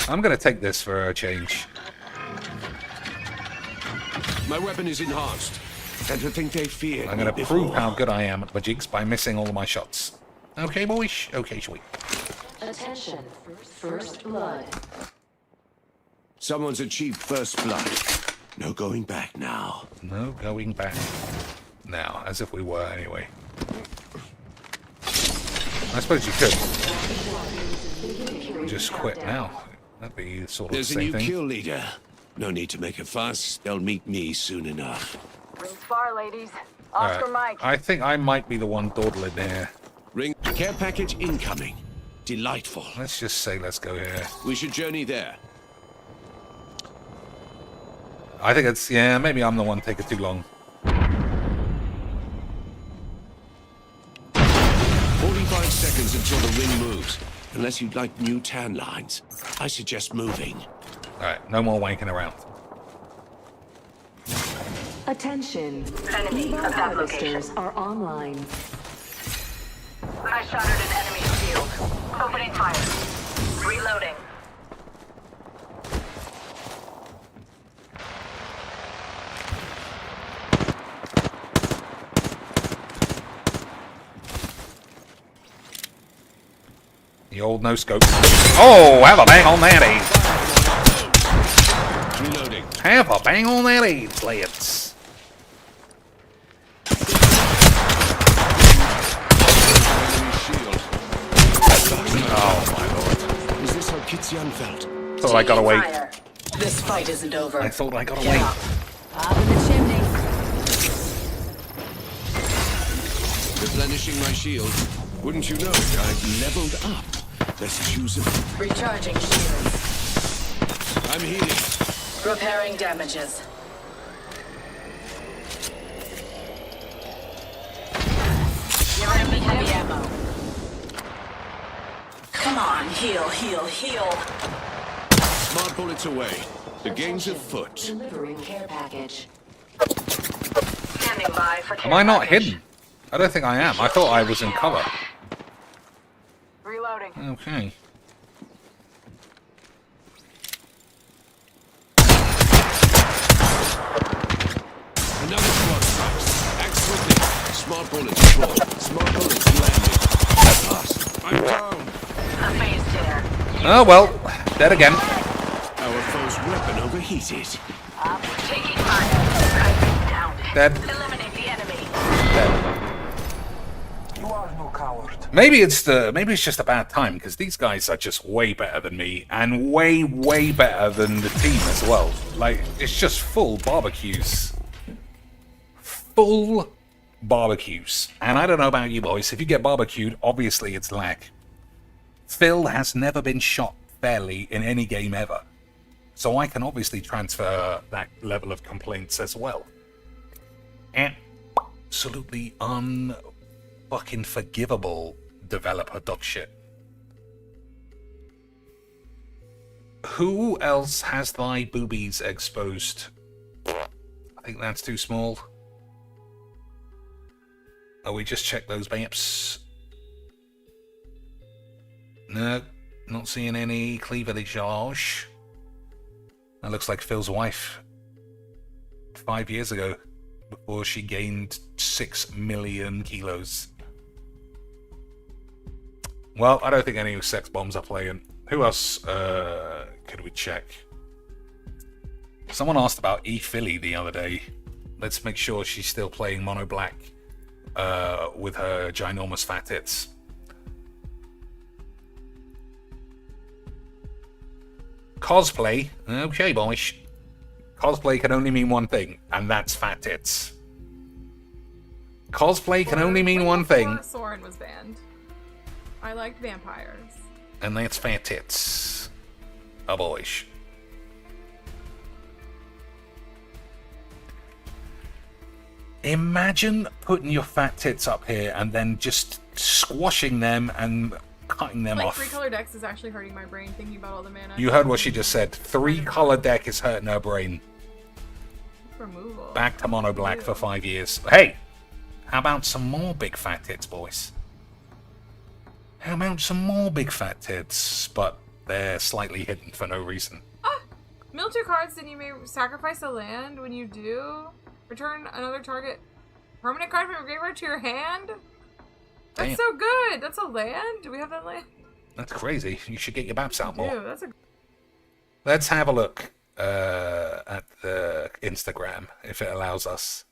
Speaker 1: I'm going to take this for a change.
Speaker 10: My weapon is enhanced. And to think they feared
Speaker 1: I'm
Speaker 10: me
Speaker 1: going to prove
Speaker 10: before.
Speaker 1: how good I am at Mageecs by missing all of my shots. Okay, boys? Okay, sweet.
Speaker 4: Attention. First blood.
Speaker 10: Someone's achieved first blood. No going back now.
Speaker 1: No going back. Now, as if we were anyway. I suppose you could. Just quit now. That'd be sort of
Speaker 10: There's
Speaker 1: the
Speaker 10: a
Speaker 1: same
Speaker 10: new
Speaker 1: thing.
Speaker 10: kill leader. No need to make a fuss. They'll meet me soon enough.
Speaker 4: Rings far, ladies.
Speaker 1: Alright,
Speaker 4: Oscar Mike.
Speaker 1: I think I might be the one dawdling here.
Speaker 10: Ring care package incoming. Delightful.
Speaker 1: Let's just say let's go here.
Speaker 10: We should journey there.
Speaker 1: I think it's... Yeah, maybe I'm the one taking too long.
Speaker 10: 45 seconds until the ring moves. Unless you'd like new tan lines, I suggest moving.
Speaker 1: Alright, no more wanking around.
Speaker 4: Attention.
Speaker 12: Enemy
Speaker 4: Evo
Speaker 12: at that
Speaker 4: harvesters
Speaker 12: location.
Speaker 4: are online.
Speaker 12: I shattered an enemy shield. Opening fire. Reloading.
Speaker 1: The old no scope. Oh, have a bang on that aid.
Speaker 10: Reloading.
Speaker 1: Have a bang on that aid, lads. Oh my lord.
Speaker 10: Is this how Kitzian felt?
Speaker 1: Thought I got away.
Speaker 12: Fire. This fight isn't over.
Speaker 1: I thought I got
Speaker 12: Get
Speaker 1: away.
Speaker 12: up. Up in the chimney.
Speaker 10: Replenishing my shield. Wouldn't you know it, I've leveled up. Let's use it.
Speaker 12: Recharging shields.
Speaker 10: I'm healing.
Speaker 12: Repairing damages. Giving me heavy ammo. Come on, heal, heal, heal.
Speaker 10: Smart bullets away. The game's afoot.
Speaker 4: Delivering care package.
Speaker 12: Standing by for care
Speaker 1: Am I not
Speaker 12: package.
Speaker 1: hidden? I don't think I am. I thought I was in cover.
Speaker 4: Reloading.
Speaker 1: Okay.
Speaker 10: Another squad strikes. Act swiftly. Smart bullets deployed. Smart bullets landing. Lost. I'm down.
Speaker 12: A phase tear.
Speaker 1: Oh well, dead again.
Speaker 10: Our foe's weapon overheated.
Speaker 12: Up. Taking fire. Down.
Speaker 1: Dead.
Speaker 12: Eliminate the enemy.
Speaker 1: Dead.
Speaker 7: You are no coward.
Speaker 1: Maybe it's just a bad time because these guys are just way better than me and way better than the team as well. Like it's just full barbecues. Full barbecues. And I don't know about you boys, if you get barbecued, obviously it's lag. Phil has never been shot fairly in any game ever. So I can obviously transfer that level of complaints as well. Absolutely unfucking forgivable developer dog shit. Who else has thy boobies exposed? I think that's too small. Oh, we just checked those babes. No, not seeing any cleavage. That looks like Phil's wife 5 years ago, before she gained 6 million kilos. Well, I don't think any sex bombs are playing. Who else could we check? Someone asked about E-Philly the other day. Let's make sure she's still playing Mono Black with her ginormous fat tits. Cosplay. Okay, boys. Cosplay can only mean one thing, and that's fat tits. Cosplay can only mean one thing,
Speaker 13: Soren was banned. I liked vampires.
Speaker 1: and that's fat tits. Oh, boys. Imagine putting your fat tits up here and then just squashing them and cutting them
Speaker 13: Like
Speaker 1: off.
Speaker 13: 3-color decks is actually hurting my brain thinking about all the mana.
Speaker 1: You heard what she just said. 3-color deck is hurting her brain.
Speaker 13: Removal.
Speaker 1: Back to mono black for 5 years. Hey, how about some more big fat tits, boys? How about some more big fat tits, but they're slightly hidden for no reason?
Speaker 13: Mill 2 cards, then you may sacrifice a land. When you do, return another target permanent card from your graveyard to your hand. That's
Speaker 1: Damn.
Speaker 13: so good. That's a land. Do we have that land?
Speaker 1: That's crazy. You should get your baps out more.
Speaker 13: Dude, that's a.
Speaker 1: Let's have a look at the Instagram, if it allows us.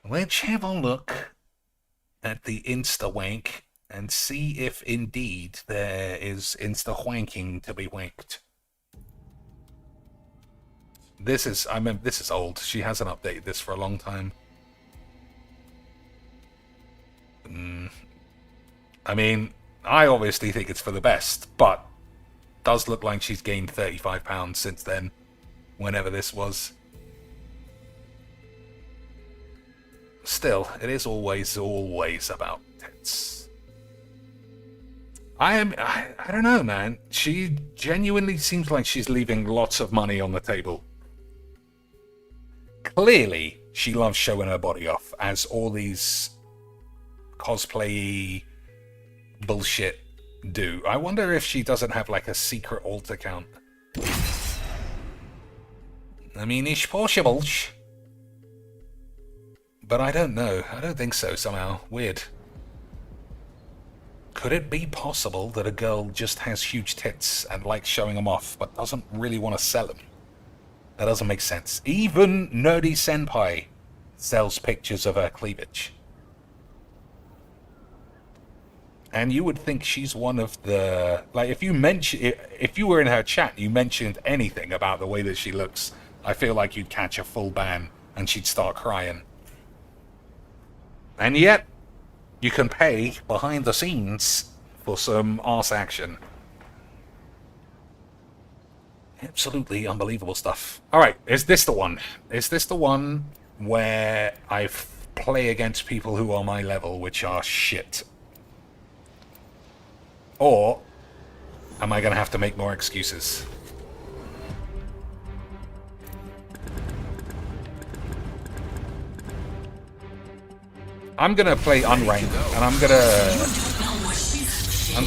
Speaker 1: Let's have a look at the Insta wank and see if indeed there is Insta wanking to be wanked. This is old. She hasn't updated this for a long time. I mean, I obviously think it's for the best, but does look like she's gained 35 pounds since then, whenever this was. Still, it is always about tits. I don't know, man. She genuinely seems like she's leaving lots of money on the table. clearly she loves showing her body off, as all these cosplay bullshit do. I wonder if she doesn't have like a secret alt account. I mean, it's possible, but I don't know. I don't think so somehow. Weird. Could it be possible that a girl just has huge tits and likes showing them off, but doesn't really want to sell them? That doesn't make sense. Even Nerdy Senpai sells pictures of her cleavage. And you would think she's one of the... Like, if you were in her chat, you mentioned anything about the way that she looks, I feel like you'd catch a full ban and she'd start crying. And yet, you can pay behind the scenes for some arse action. Absolutely unbelievable stuff. Alright, is this the one? Is this the one where I play against people who are my level, which are shit? Or am I going to have to make more excuses? I'm going to play unranked, and I'm going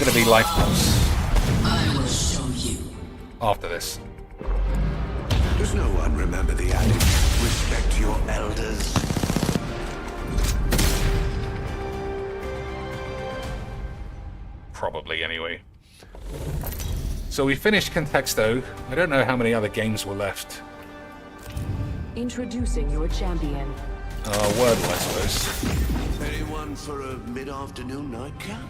Speaker 1: to be life boss after this.
Speaker 10: Does no one remember the adage, respect your elders?
Speaker 1: Probably, anyway. So we finished Contexto. I don't know how many other games were left.
Speaker 4: Introducing your champion.
Speaker 1: Wordle, I suppose.
Speaker 10: Anyone for a mid-afternoon nightcap?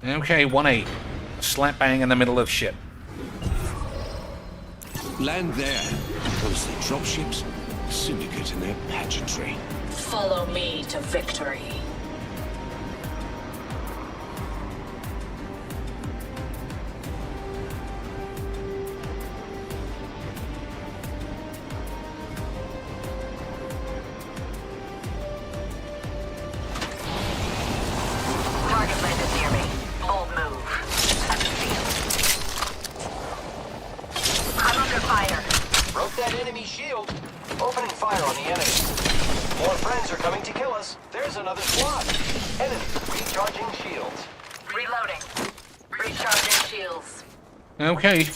Speaker 1: Okay, 1-8. Slap bang in the middle of shit.
Speaker 10: Land there. Those the dropships, Syndicate and their pageantry.
Speaker 12: Follow me to victory.
Speaker 4: Target landed near me. Bold move. At the field. I'm under fire.
Speaker 11: Broke that enemy shield. Opening fire on the enemy. More friends are coming to kill us. There's another squad. Enemy recharging shields.
Speaker 4: Reloading. Recharging shields.
Speaker 1: Okay.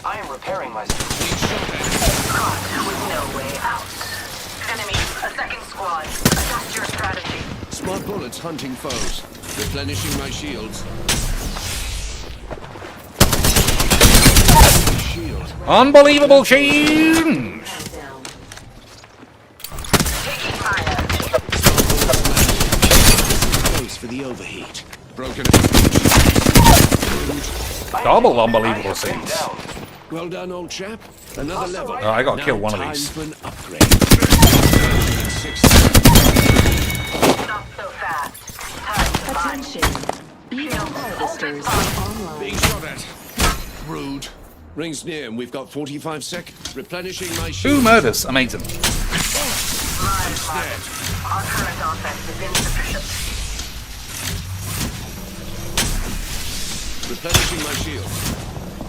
Speaker 11: I am repairing myself.
Speaker 4: Caught with no way out. Enemy, a second squad. Adjust your strategy.
Speaker 10: Smart bullets hunting foes. Replenishing my shields. Shield.
Speaker 1: Unbelievable change!
Speaker 4: Taking fire.
Speaker 10: Close for the overheat. Broken.
Speaker 1: Double unbelievable scenes.
Speaker 10: Well done, old chap. Another level.
Speaker 1: Oh, I gotta
Speaker 10: Now
Speaker 1: kill one of
Speaker 10: time
Speaker 1: these.
Speaker 10: for an upgrade.
Speaker 4: Not so fast. Time to
Speaker 12: Attention.
Speaker 4: Shield
Speaker 12: Harvesters online.
Speaker 10: Being shot at. Rude. Rings near and we've got 45 seconds. Replenishing my shield.
Speaker 1: 2 murders. Amazing.
Speaker 4: Our current offense is insufficient.
Speaker 10: Replenishing my shield.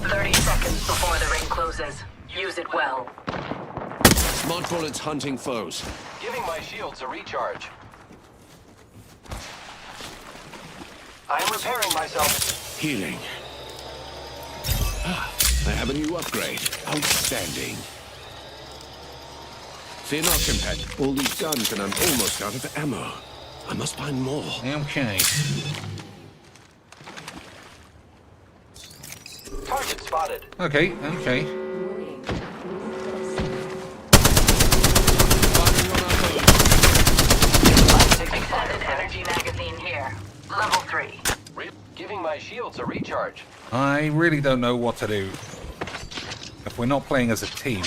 Speaker 4: 30 seconds before the ring closes. Use it well.
Speaker 10: Smart bullets hunting foes.
Speaker 11: Giving my shields a recharge. I am repairing myself.
Speaker 10: Healing. Ah, I have a new upgrade. Outstanding. Fear not, companion. All these guns and I'm almost out of ammo. I must find more.
Speaker 1: Okay.
Speaker 11: Target spotted.
Speaker 1: Okay, okay.
Speaker 4: Extended energy magazine here. Level 3.
Speaker 11: Giving my shields a recharge.
Speaker 1: I really don't know what to do. If we're not playing as a team...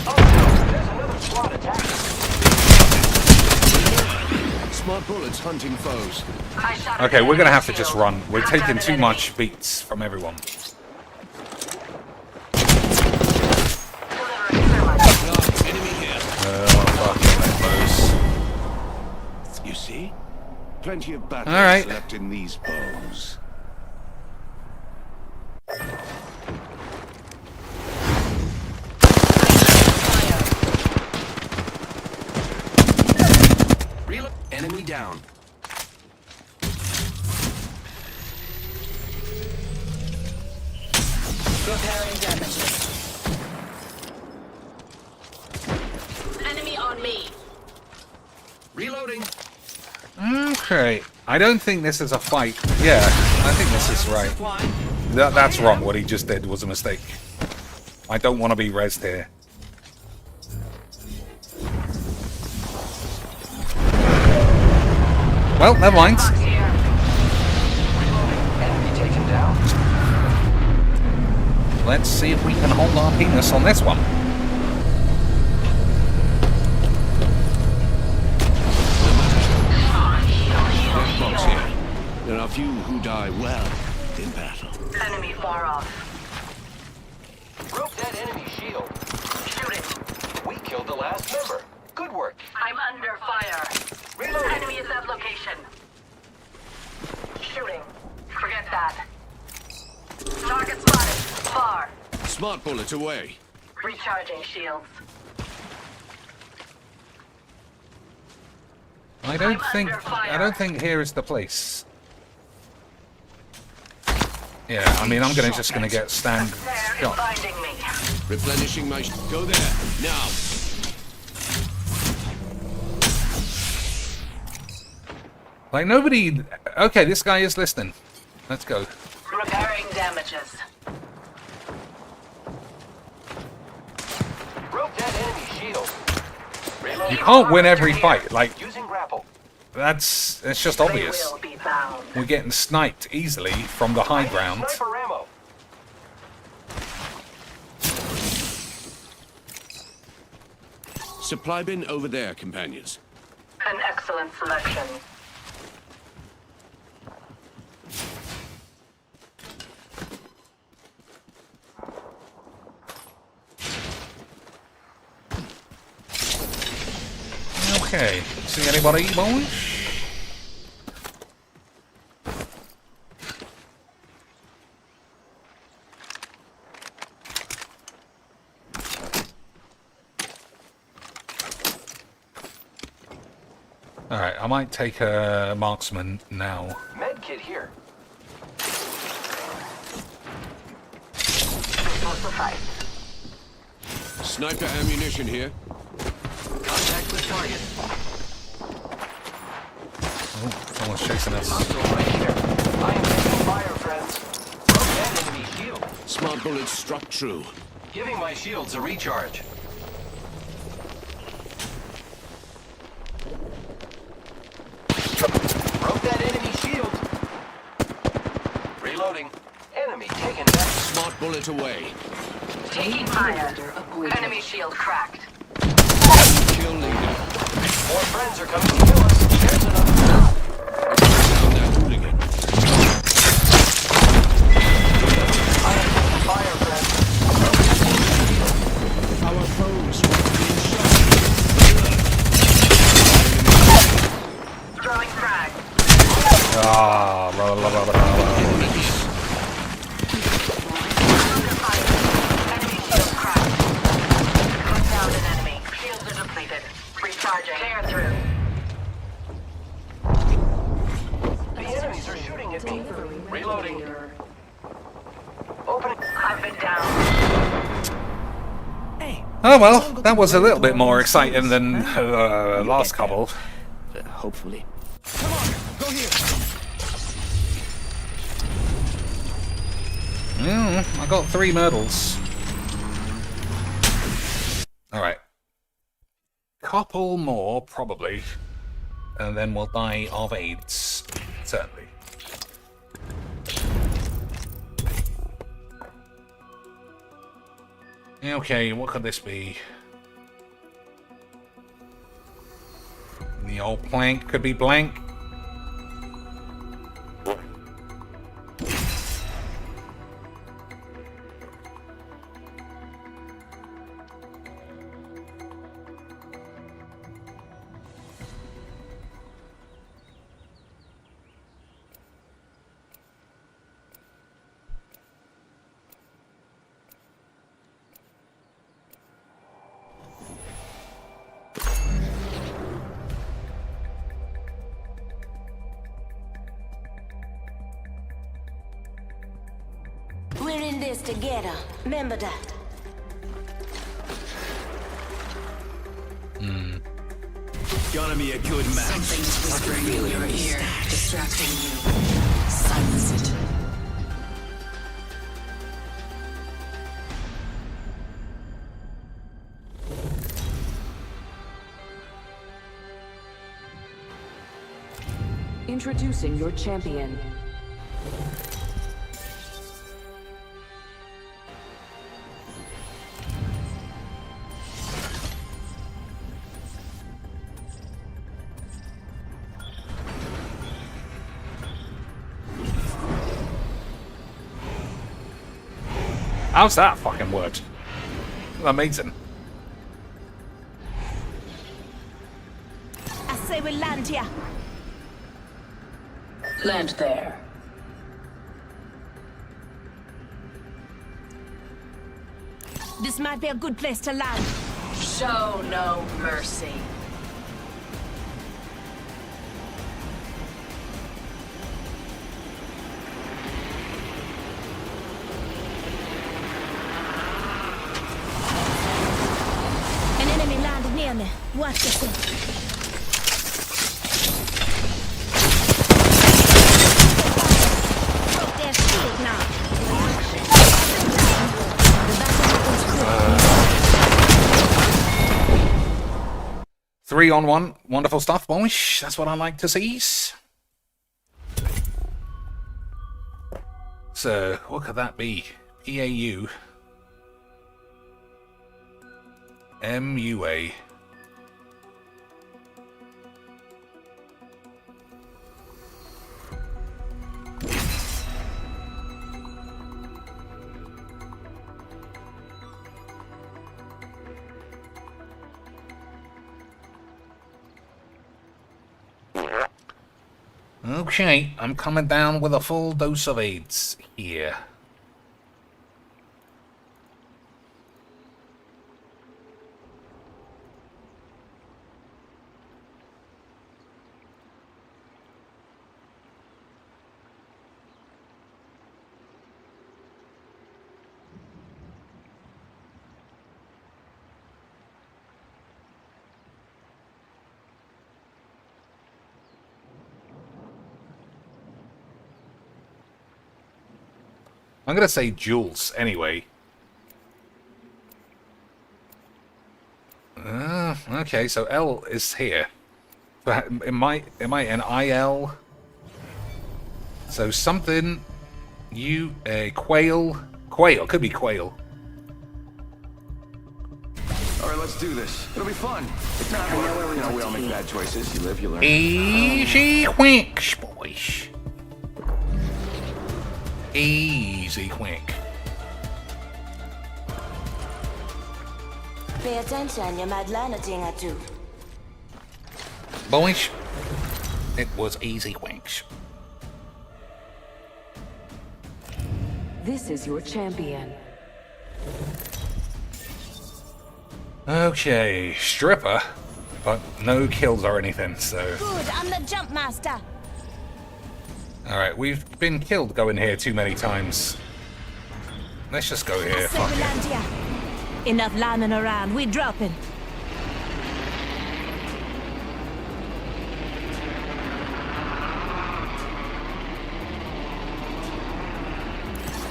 Speaker 11: Oh no, there's another squad attacking.
Speaker 10: Smart bullets hunting foes.
Speaker 1: Okay, we're gonna have to just run. We're taking too much beats from everyone.
Speaker 10: Enemy here.
Speaker 1: Fucking those.
Speaker 10: You Plenty of battles
Speaker 1: All right.
Speaker 10: left in these bows.
Speaker 11: Reload. Enemy down.
Speaker 12: Repairing damages. Enemy on me.
Speaker 11: Reloading.
Speaker 1: Okay. I don't think this is a fight. Yeah, I think this is right. That's wrong. What he just did was a mistake. I don't want to be rezzed here. Well, never mind.
Speaker 11: Enemy taken down.
Speaker 1: Let's see if we can hold our penis on this one.
Speaker 10: Box here. There are few who die well in battle.
Speaker 4: Enemy far off.
Speaker 11: Broke that enemy shield.
Speaker 4: Shoot it.
Speaker 11: We killed the last member. Good work.
Speaker 4: I'm under fire.
Speaker 11: Reloading.
Speaker 4: Enemy is at location. Shooting. Forget that. Target spotted. Far.
Speaker 10: Smart bullet away.
Speaker 4: Recharging shields.
Speaker 1: I don't think here is the place. Yeah, I mean, I'm just gonna get stand shot.
Speaker 4: Finding me.
Speaker 10: Replenishing my... Go there, now.
Speaker 1: Like, nobody... Okay, this guy is listening. Let's go.
Speaker 4: Repairing damages.
Speaker 11: Broke that enemy shield.
Speaker 1: You can't win every fight. Like,
Speaker 11: Using grapple.
Speaker 1: it's just obvious.
Speaker 4: They will be bound.
Speaker 1: We're getting sniped easily from the high ground.
Speaker 11: Sniper ammo.
Speaker 10: Supply bin over there, companions.
Speaker 4: An excellent selection.
Speaker 1: Okay, see anybody, boys? Alright, I might take a marksman now.
Speaker 11: Med kit here.
Speaker 10: Sniper ammunition here.
Speaker 11: Contact with target.
Speaker 1: Oh, someone's chasing us.
Speaker 11: Hostile right here. I am taking fire, friends. Broke that enemy shield.
Speaker 10: Smart bullets struck true.
Speaker 11: Giving my shields a recharge. Broke that enemy shield. Reloading. Enemy taken down.
Speaker 10: Smart bullet away.
Speaker 4: Taking fire. Enemy shield cracked.
Speaker 10: Kill leader.
Speaker 11: More friends are coming to kill us. There's another.
Speaker 10: Down that hooligan.
Speaker 11: I am taking fire, friends.
Speaker 10: Our foes were being shot.
Speaker 4: Throwing frag.
Speaker 1: Ah, blah, blah, blah, blah, blah.
Speaker 4: Under fire. Enemy shield cracked. Put down an enemy. Shields are depleted. Recharging. Tear through.
Speaker 11: The enemies are shooting at me. Reloading. Opening.
Speaker 4: I've been down.
Speaker 1: Oh well, that was a little bit more exciting than the last couple.
Speaker 15: Hopefully.
Speaker 7: Come on, go here.
Speaker 1: I got 3 medals. Alright. Couple more, probably. And then we'll die of AIDS. Certainly. Okay, what could this be? The old plank could be blank.
Speaker 4: in this together. Remember that.
Speaker 9: Gonna be a good match.
Speaker 12: Something's whispering in your ear, distracting you. Silence it.
Speaker 15: Introducing your champion.
Speaker 1: How's that fucking worked? Amazing.
Speaker 4: I say we land here.
Speaker 12: Land there.
Speaker 4: This might be a good place to land.
Speaker 12: Show no mercy.
Speaker 4: An enemy landed near me. Watch yourself. Broke their shield now.
Speaker 1: 3-on-1. Wonderful stuff, boys. That's what I like to see. So, what could that be? EAU. MUA. Okay, I'm coming down with a full dose of AIDS here. I'm gonna say Jules anyway. Okay, so L is here. But am I an IL? So something. Quail. Quail could be quail.
Speaker 11: All right, let's do this. It'll be fun. It's not we all make bad choices. You live, you learn.
Speaker 1: Easy winks, boys. Easy wink.
Speaker 4: Pay attention, you might learn a thing or two.
Speaker 1: Boys, it was easy winks.
Speaker 15: This is your champion.
Speaker 1: Okay, stripper, but no kills or anything, so...
Speaker 4: Good, I'm the jump master.
Speaker 1: Alright, we've been killed going here too many times. Let's just go here, fuck it.
Speaker 4: Land here. Enough landing around, we dropping.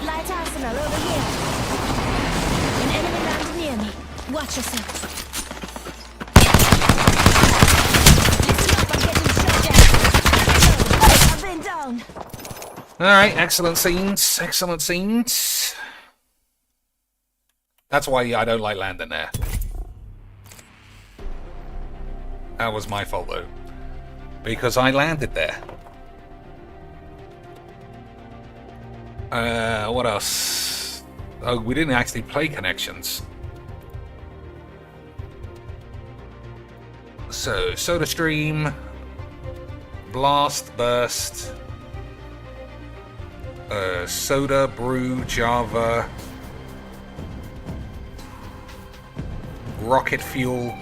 Speaker 4: Light arsenal over here. An enemy landed near me. Watch yourself. Listen up, I'm getting shot at. I've been down.
Speaker 1: Alright, excellent scenes, excellent scenes. That's why I don't like landing there. That was my fault though. Because I landed there. What else? Oh, we didn't actually play connections. So, SodaStream, Blast, Burst, Soda, Brew, Java, Rocket Fuel,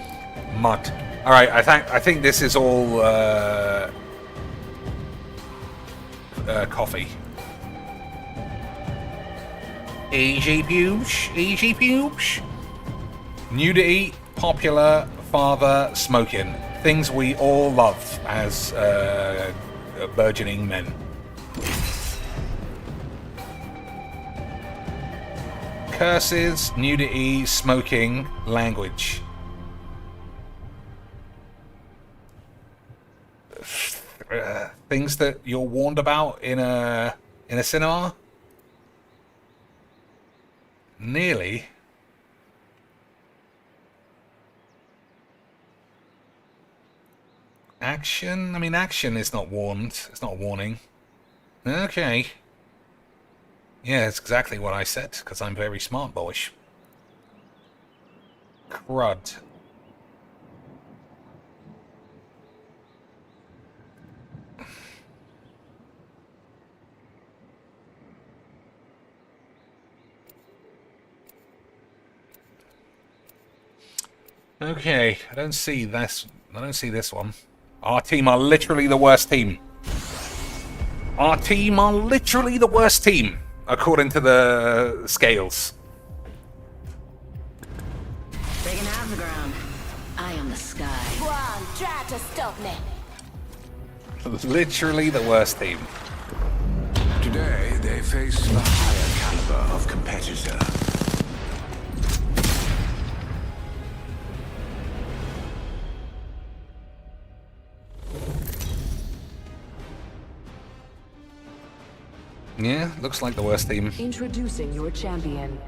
Speaker 1: Mud. All right, I think this is all coffee. Easy pubes. Easy pubes. Nudity, popular, father, smoking. Things we all love as burgeoning men. Curses, nudity, smoking, language. Things that you're warned about in a cinema? Nearly. Action? I mean, action is not warned. It's not a warning. Okay. Yeah, it's exactly what I said, because I'm very smart, boyish. Crud. Okay, I don't see this. I don't see this one. Our team are literally the worst team. Our team are literally the worst team, according to the scales.
Speaker 12: Breaking out of the ground. I am the sky.
Speaker 16: One, try to stop me.
Speaker 1: Literally the worst team.
Speaker 10: Today, they face a higher caliber of competitor.
Speaker 1: Yeah, looks like the worst team.
Speaker 15: Introducing your champion.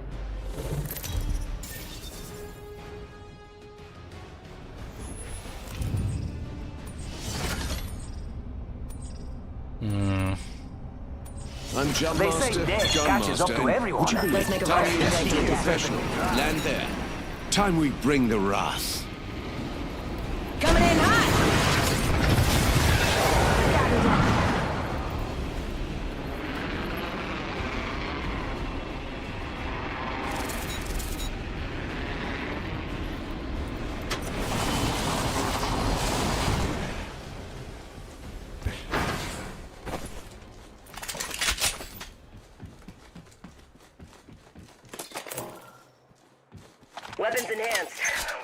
Speaker 10: I'm Jump
Speaker 11: They
Speaker 10: Master,
Speaker 11: say death
Speaker 10: Gun
Speaker 11: catches up
Speaker 10: Master.
Speaker 11: to everyone.
Speaker 10: Would you believe
Speaker 11: Let's make a
Speaker 10: time
Speaker 11: rush.
Speaker 10: to a professional. Land there. Time we bring the wrath.
Speaker 16: Coming in hot.
Speaker 4: Weapons enhanced.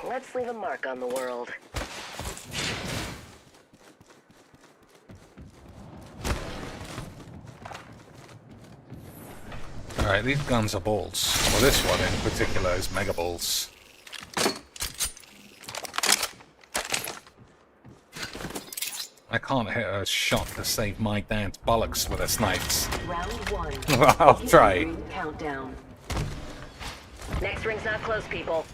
Speaker 4: Let's leave a mark on the world.
Speaker 1: Alright, these guns are balls. Well, this one in particular is mega balls. I can't hit a shot to save my dad's bollocks with a snipes.
Speaker 4: Round one.
Speaker 1: I'll try.
Speaker 4: Countdown. Next ring's not close, people.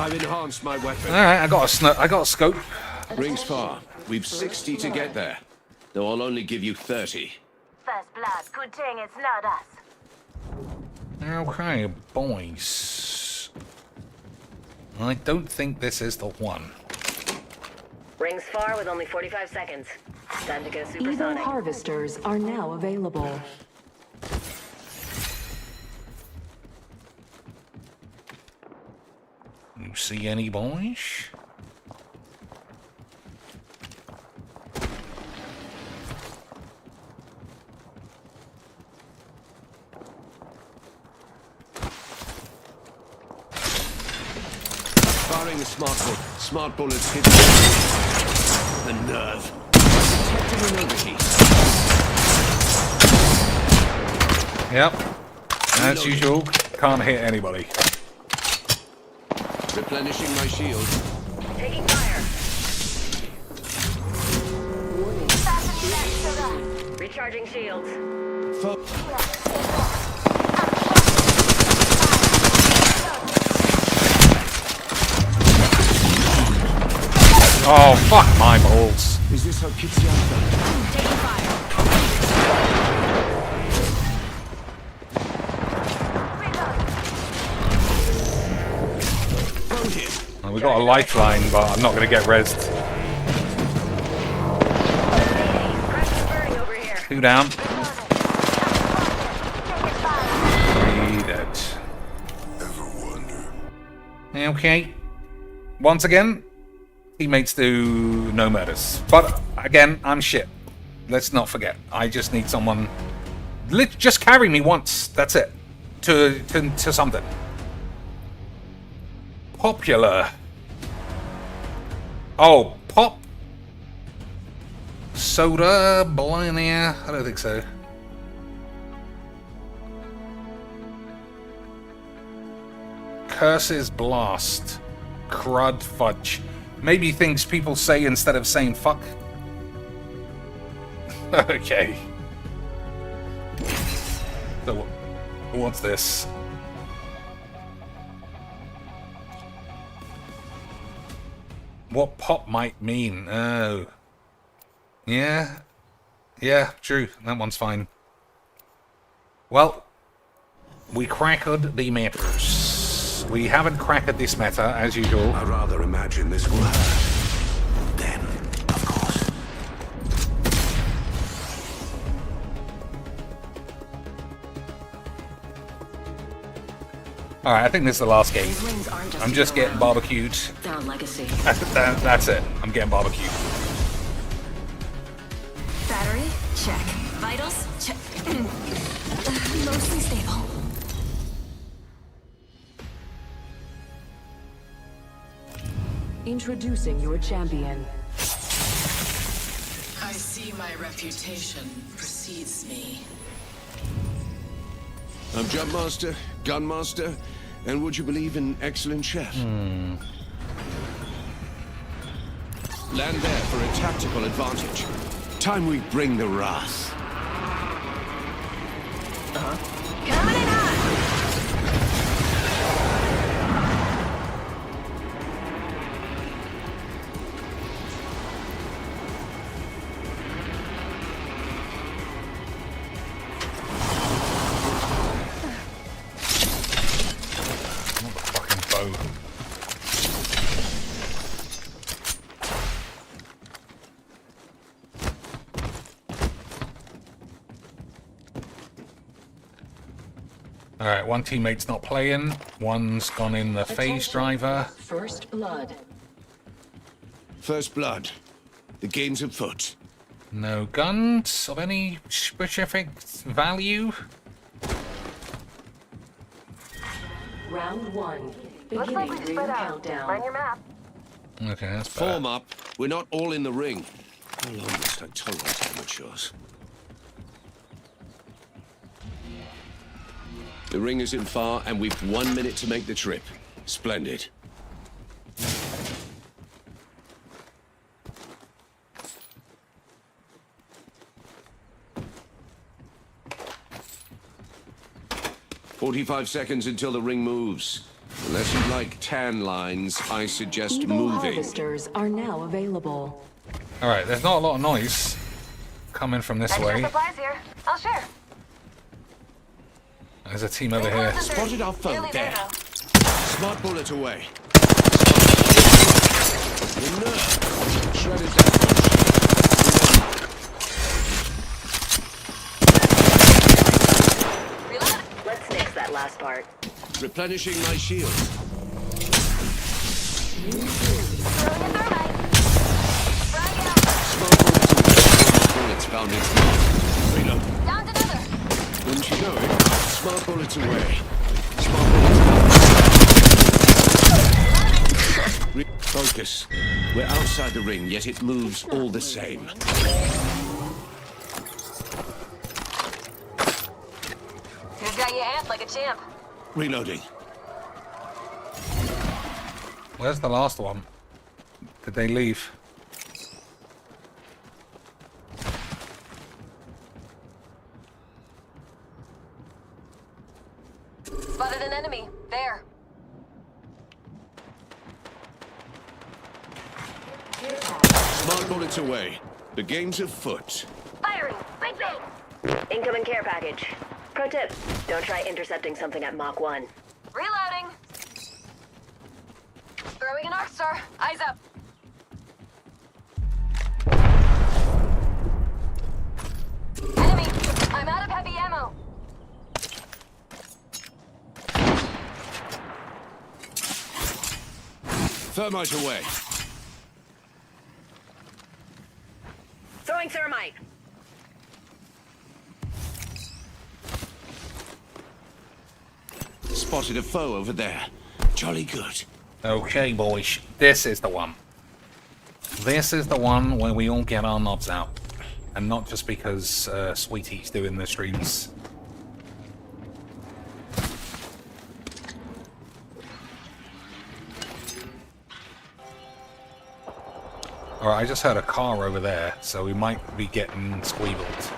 Speaker 10: I've enhanced my weapon.
Speaker 1: Alright, I got a scope.
Speaker 10: Ring's far. We've 60 to get there. Though I'll only give you 30.
Speaker 16: First blood. Good thing it's not us.
Speaker 1: Okay, boys. I don't think this is the one.
Speaker 4: Rings far with only 45 seconds. Time to go
Speaker 15: Evo
Speaker 4: supersonic.
Speaker 15: harvesters are now available.
Speaker 1: You see any boys?
Speaker 10: Firing a smart bullet. Smart bullets hit the nerve. Detected an overheat.
Speaker 1: Yep. As usual, can't hit anybody.
Speaker 10: Replenishing my shield.
Speaker 4: Taking fire. Recharging shields.
Speaker 1: Oh, fuck my balls.
Speaker 10: Is this how Kitsiaka?
Speaker 16: Taking fire.
Speaker 1: Well, we got a lifeline, but I'm not going to get rezzed. Two down. Three dead. Okay. Once again, teammates do no murders. But again, I'm shit. Let's not forget. I just need someone. Just carry me once. That's it. To something. Popular. Oh, pop. Soda. Blindea. I don't think so. Curses blast. Crud fudge. Maybe things people say instead of saying fuck. Okay. So, what's this? What pop might mean? Oh. Yeah. Yeah, true. That one's fine. Well, we cracked the matters. We haven't cracked this matter, as usual.
Speaker 10: I rather imagine this will hurt. Then, of course.
Speaker 1: Alright, I think this is the last game. I'm just getting barbecued.
Speaker 12: They're a legacy.
Speaker 1: That's it. I'm getting barbecued.
Speaker 12: Battery? Check. Vitals? Check. Mostly stable.
Speaker 15: Introducing your champion.
Speaker 12: I see my reputation precedes me.
Speaker 10: I'm Jump Master, Gun Master, and would you believe an excellent chef? Land there for a tactical advantage. Time we bring the wrath.
Speaker 16: Coming in hot!
Speaker 1: Alright, one teammate's not playing. One's gone in the phase driver.
Speaker 15: First blood.
Speaker 10: First blood. The game's afoot.
Speaker 1: No guns of any specific value.
Speaker 15: Round one.
Speaker 16: Looks like we
Speaker 15: Beginning
Speaker 16: split
Speaker 15: ring
Speaker 16: out.
Speaker 15: countdown.
Speaker 16: Run your map.
Speaker 1: Okay, that's better.
Speaker 10: Form up. We're not all in the ring. How long must I tolerate amateurs? The ring isn't far, and we've 1 minute to make the trip. Splendid. "45 seconds until the ring moves. Unless you like tan lines, I suggest
Speaker 15: Evil
Speaker 10: moving."
Speaker 15: harvesters are now available.
Speaker 1: Alright, there's not a lot of noise coming from this
Speaker 16: Extra
Speaker 1: way.
Speaker 16: supplies here. I'll share.
Speaker 1: There's a team over here.
Speaker 10: Spotted our foe
Speaker 16: Nearly there,
Speaker 10: there.
Speaker 16: though.
Speaker 10: Smart bullet away. The nerve. Shredded that
Speaker 16: Reload.
Speaker 12: Let's nix that last part.
Speaker 10: replenishing my shield.
Speaker 16: Throwing a thermite. Frag out.
Speaker 10: Smart bullets found its mark. Reload.
Speaker 16: Down to another.
Speaker 10: Wouldn't you know it? Smart bullets away. Smart bullets Focus. We're outside the ring, yet it moves all the same.
Speaker 16: Who's got you amped like a champ?
Speaker 10: Reloading.
Speaker 1: Where's the last one? Did they leave?
Speaker 16: Spotted an enemy. There.
Speaker 10: Smart bullets away. The game's afoot.
Speaker 16: Firing. Bang bang.
Speaker 12: Incoming care package. Pro tip, don't try intercepting something at Mach 1.
Speaker 16: Reloading. Throwing an arc star. Eyes up. Enemy. I'm out of heavy ammo.
Speaker 10: Thermite away.
Speaker 12: Throwing thermite.
Speaker 10: spotted a foe over there. Jolly good.
Speaker 1: Okay, boys. This is the one. This is the one where we all get our knobs out. And not just because Sweetie's doing the streams. Alright, I just heard a car over there, so we might be getting squeebled.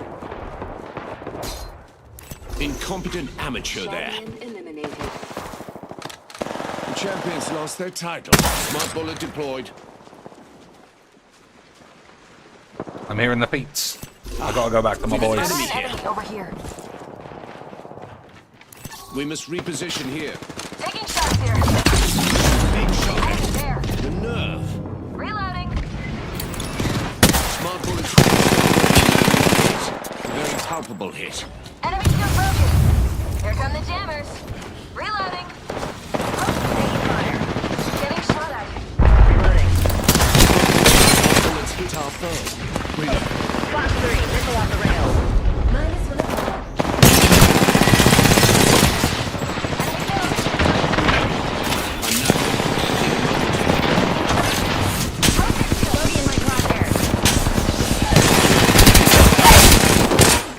Speaker 10: Incompetent amateur there.
Speaker 15: Eliminated.
Speaker 10: The champions lost their title. Smart bullet deployed.
Speaker 1: I'm hearing the beats. I gotta go back to my boys.
Speaker 10: Enemy here.
Speaker 4: Enemy over here.
Speaker 10: We must reposition here.
Speaker 4: Taking shots here.
Speaker 10: Being shot
Speaker 4: Enemy
Speaker 10: at.
Speaker 4: there.
Speaker 10: The nerve.
Speaker 4: Reloading.
Speaker 10: Smart bullet. Very palpable hit.
Speaker 4: Enemy still broken. Here come the jammers. Reloading. Taking fire. Getting shot at. Reloading.
Speaker 10: Bullets hit our foe. Reload.
Speaker 4: Fox 3, missile off the rails. Minus one of them. Enemy killed.
Speaker 10: I'm not
Speaker 4: Bogey in my crosshairs.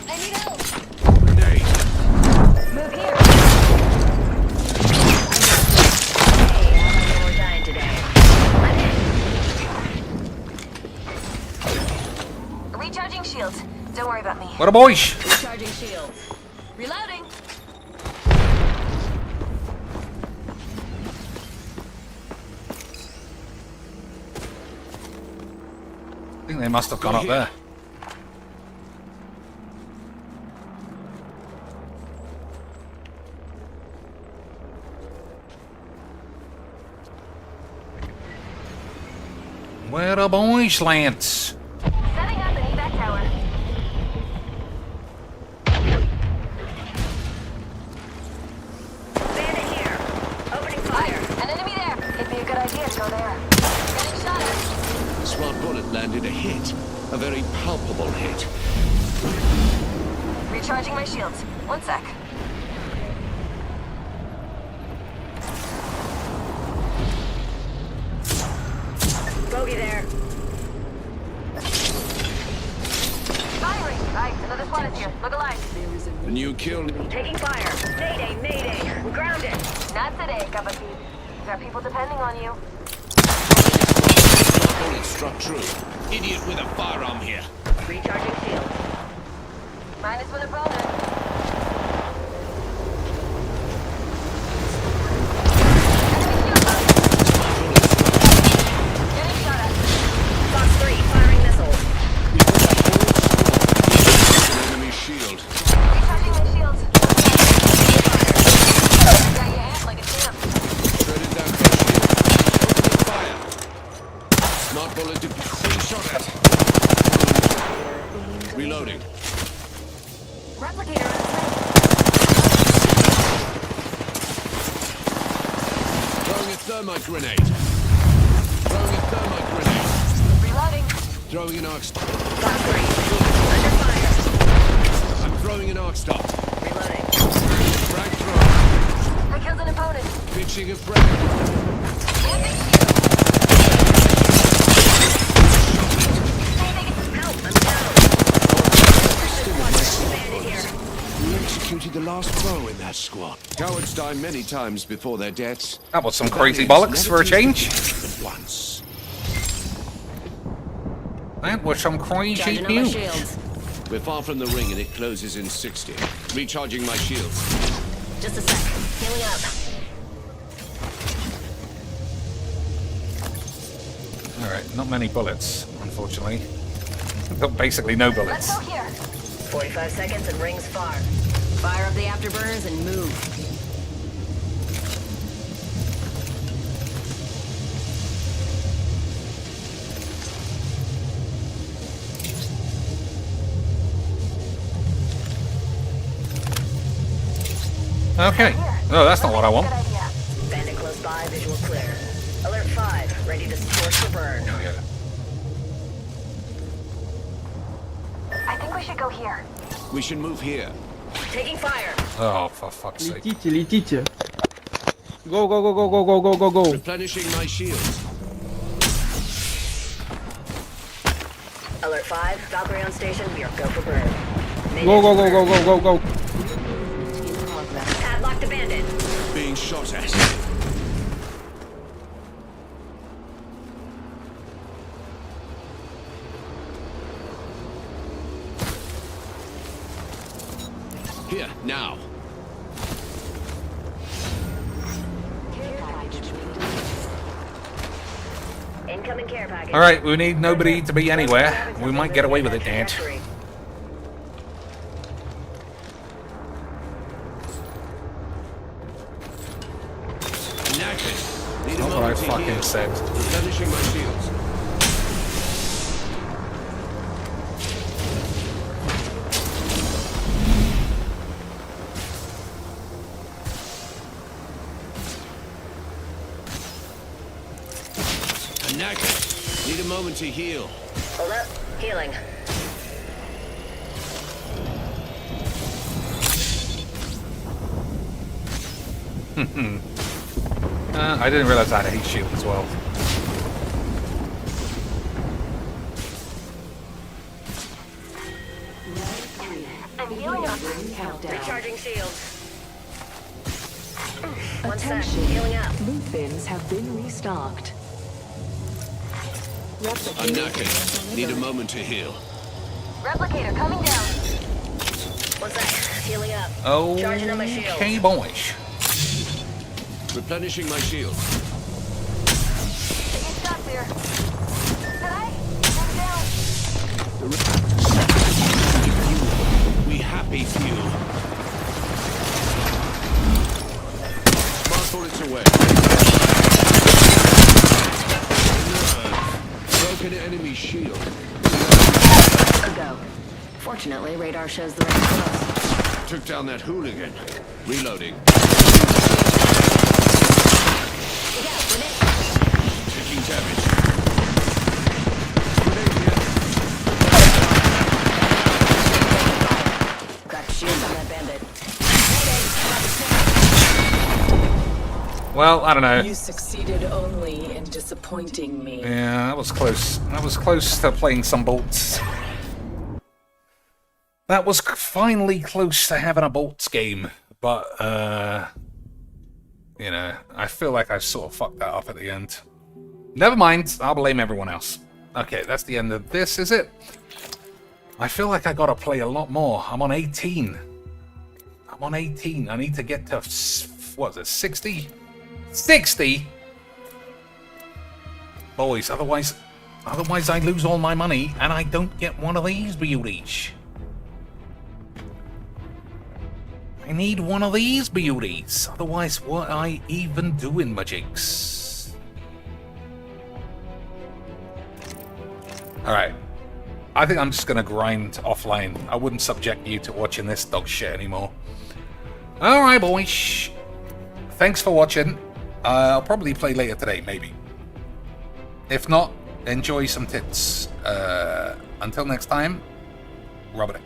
Speaker 4: I need help.
Speaker 10: grenade.
Speaker 4: Move here. Hey, I know we're dying today. Recharging shields. Don't worry about me.
Speaker 1: What a boys!
Speaker 4: Recharging shields. Reloading.
Speaker 1: I think they must have gone up there. Where the boys, Lance?
Speaker 4: Setting up beneath that tower. Bandit here. Opening fire. An enemy there. It'd be a good idea to go there. Getting shot at.
Speaker 10: Smart bullet landed a hit. A very palpable hit.
Speaker 4: Recharging my shields. One sec. Bogey there. Firing! Right, another squad is here. Look alive.
Speaker 10: A new kill.
Speaker 4: Taking fire. Mayday, mayday. We're grounded. Not today, cup of tea. Got people depending on you.
Speaker 10: Bullet struck true. Idiot with a firearm here.
Speaker 4: Recharging shields. Minus one opponent. Getting shot at. Fox 3, firing missiles.
Speaker 10: Enemy shield.
Speaker 4: Recharging my shields. Got your hand like a champ.
Speaker 10: Shredded down their shield. Opening fire. Smart bullet being shot at. Reloading.
Speaker 4: Replicator on
Speaker 10: Throwing a thermite grenade. Throwing a thermite grenade.
Speaker 4: Reloading.
Speaker 10: Throwing an arc stop.
Speaker 4: Fox 3, under fire.
Speaker 10: I'm throwing an arc stop.
Speaker 4: Reloading.
Speaker 10: Frag throw.
Speaker 4: I killed an opponent.
Speaker 10: Pitching a frag.
Speaker 4: Help, I'm down. Bandit here.
Speaker 10: We executed the last foe in that squad. Cowards die many times before their deaths.
Speaker 1: That was some crazy bollocks for a change.
Speaker 10: But once.
Speaker 1: That was some crazy
Speaker 4: Charging on my
Speaker 1: news.
Speaker 4: shields.
Speaker 10: We're far from the ring and it closes in 60. Recharging my shields.
Speaker 4: Just a sec. Healing up.
Speaker 1: Alright, not many bullets, unfortunately. Got basically no
Speaker 4: Let's
Speaker 1: bullets.
Speaker 4: go here. 45 seconds and rings far. Fire up the afterburners and move.
Speaker 1: Okay. No, that's not what I want.
Speaker 4: Good idea. Bandit close by, visual clear. Alert 5, ready to scorch for burn.
Speaker 1: Oh, yeah.
Speaker 4: I think we should go here.
Speaker 10: We should move here.
Speaker 4: Taking fire.
Speaker 1: Oh, for fuck's sake.
Speaker 17: Летите, летите.
Speaker 1: Go, go, go, go, go, go, go, go, go.
Speaker 10: Replenishing my shields.
Speaker 4: Alert 5, Valkyrie on station. We are go for burn.
Speaker 1: Go, go, go, go, go, go, go.
Speaker 4: Padlocked abandoned.
Speaker 10: Being shot at. Here, now.
Speaker 4: Incoming care package.
Speaker 1: Alright, we need nobody to be anywhere. We might get away with it, Dad.
Speaker 10: Need
Speaker 1: Not what I fucking said.
Speaker 10: Replenishing my shields. I'm knackered. Need a moment to heal.
Speaker 4: Hold up. Healing.
Speaker 1: I didn't realize I had a heat shield as well.
Speaker 4: I'm healing up. Recharging shields. One sec.
Speaker 15: Attention.
Speaker 4: Healing up.
Speaker 15: Loot bins have been restocked.
Speaker 10: I'm knackered. Need a moment to heal.
Speaker 4: Replicator coming down. One sec. Healing up.
Speaker 1: Oh,
Speaker 4: Charging on my shield.
Speaker 1: okay, boys.
Speaker 10: Replenishing my shields.
Speaker 4: Taking shots here. Did I? I'm down.
Speaker 10: We happy few. Smart bullets away. Broken enemy shield.
Speaker 4: A go. Fortunately, radar shows the right close.
Speaker 10: Took down that hooligan. Reloading. Taking damage.
Speaker 4: Got shields on that bandit.
Speaker 1: Well, I don't know.
Speaker 15: You succeeded only in disappointing me.
Speaker 1: Yeah, that was close. That was close to playing some bolts. That was finally close to having a bolts game, but you know, I feel like I sort of fucked that up at the end. Never mind, I'll blame everyone else. Okay, that's the end of this, is it? I feel like I gotta play a lot more. I'm on 18. I'm on 18. I need to get to, what is it, 60? 60? Boys, otherwise I lose all my money and I don't get one of these beauties. I need one of these beauties. Otherwise, what I even do in Mageecs? Alright. I think I'm just gonna grind offline. I wouldn't subject you to watching this dog shit anymore. Alright, boys. Thanks for watching. I'll probably play later today, maybe. If not, enjoy some tits. Until next time, rub it in.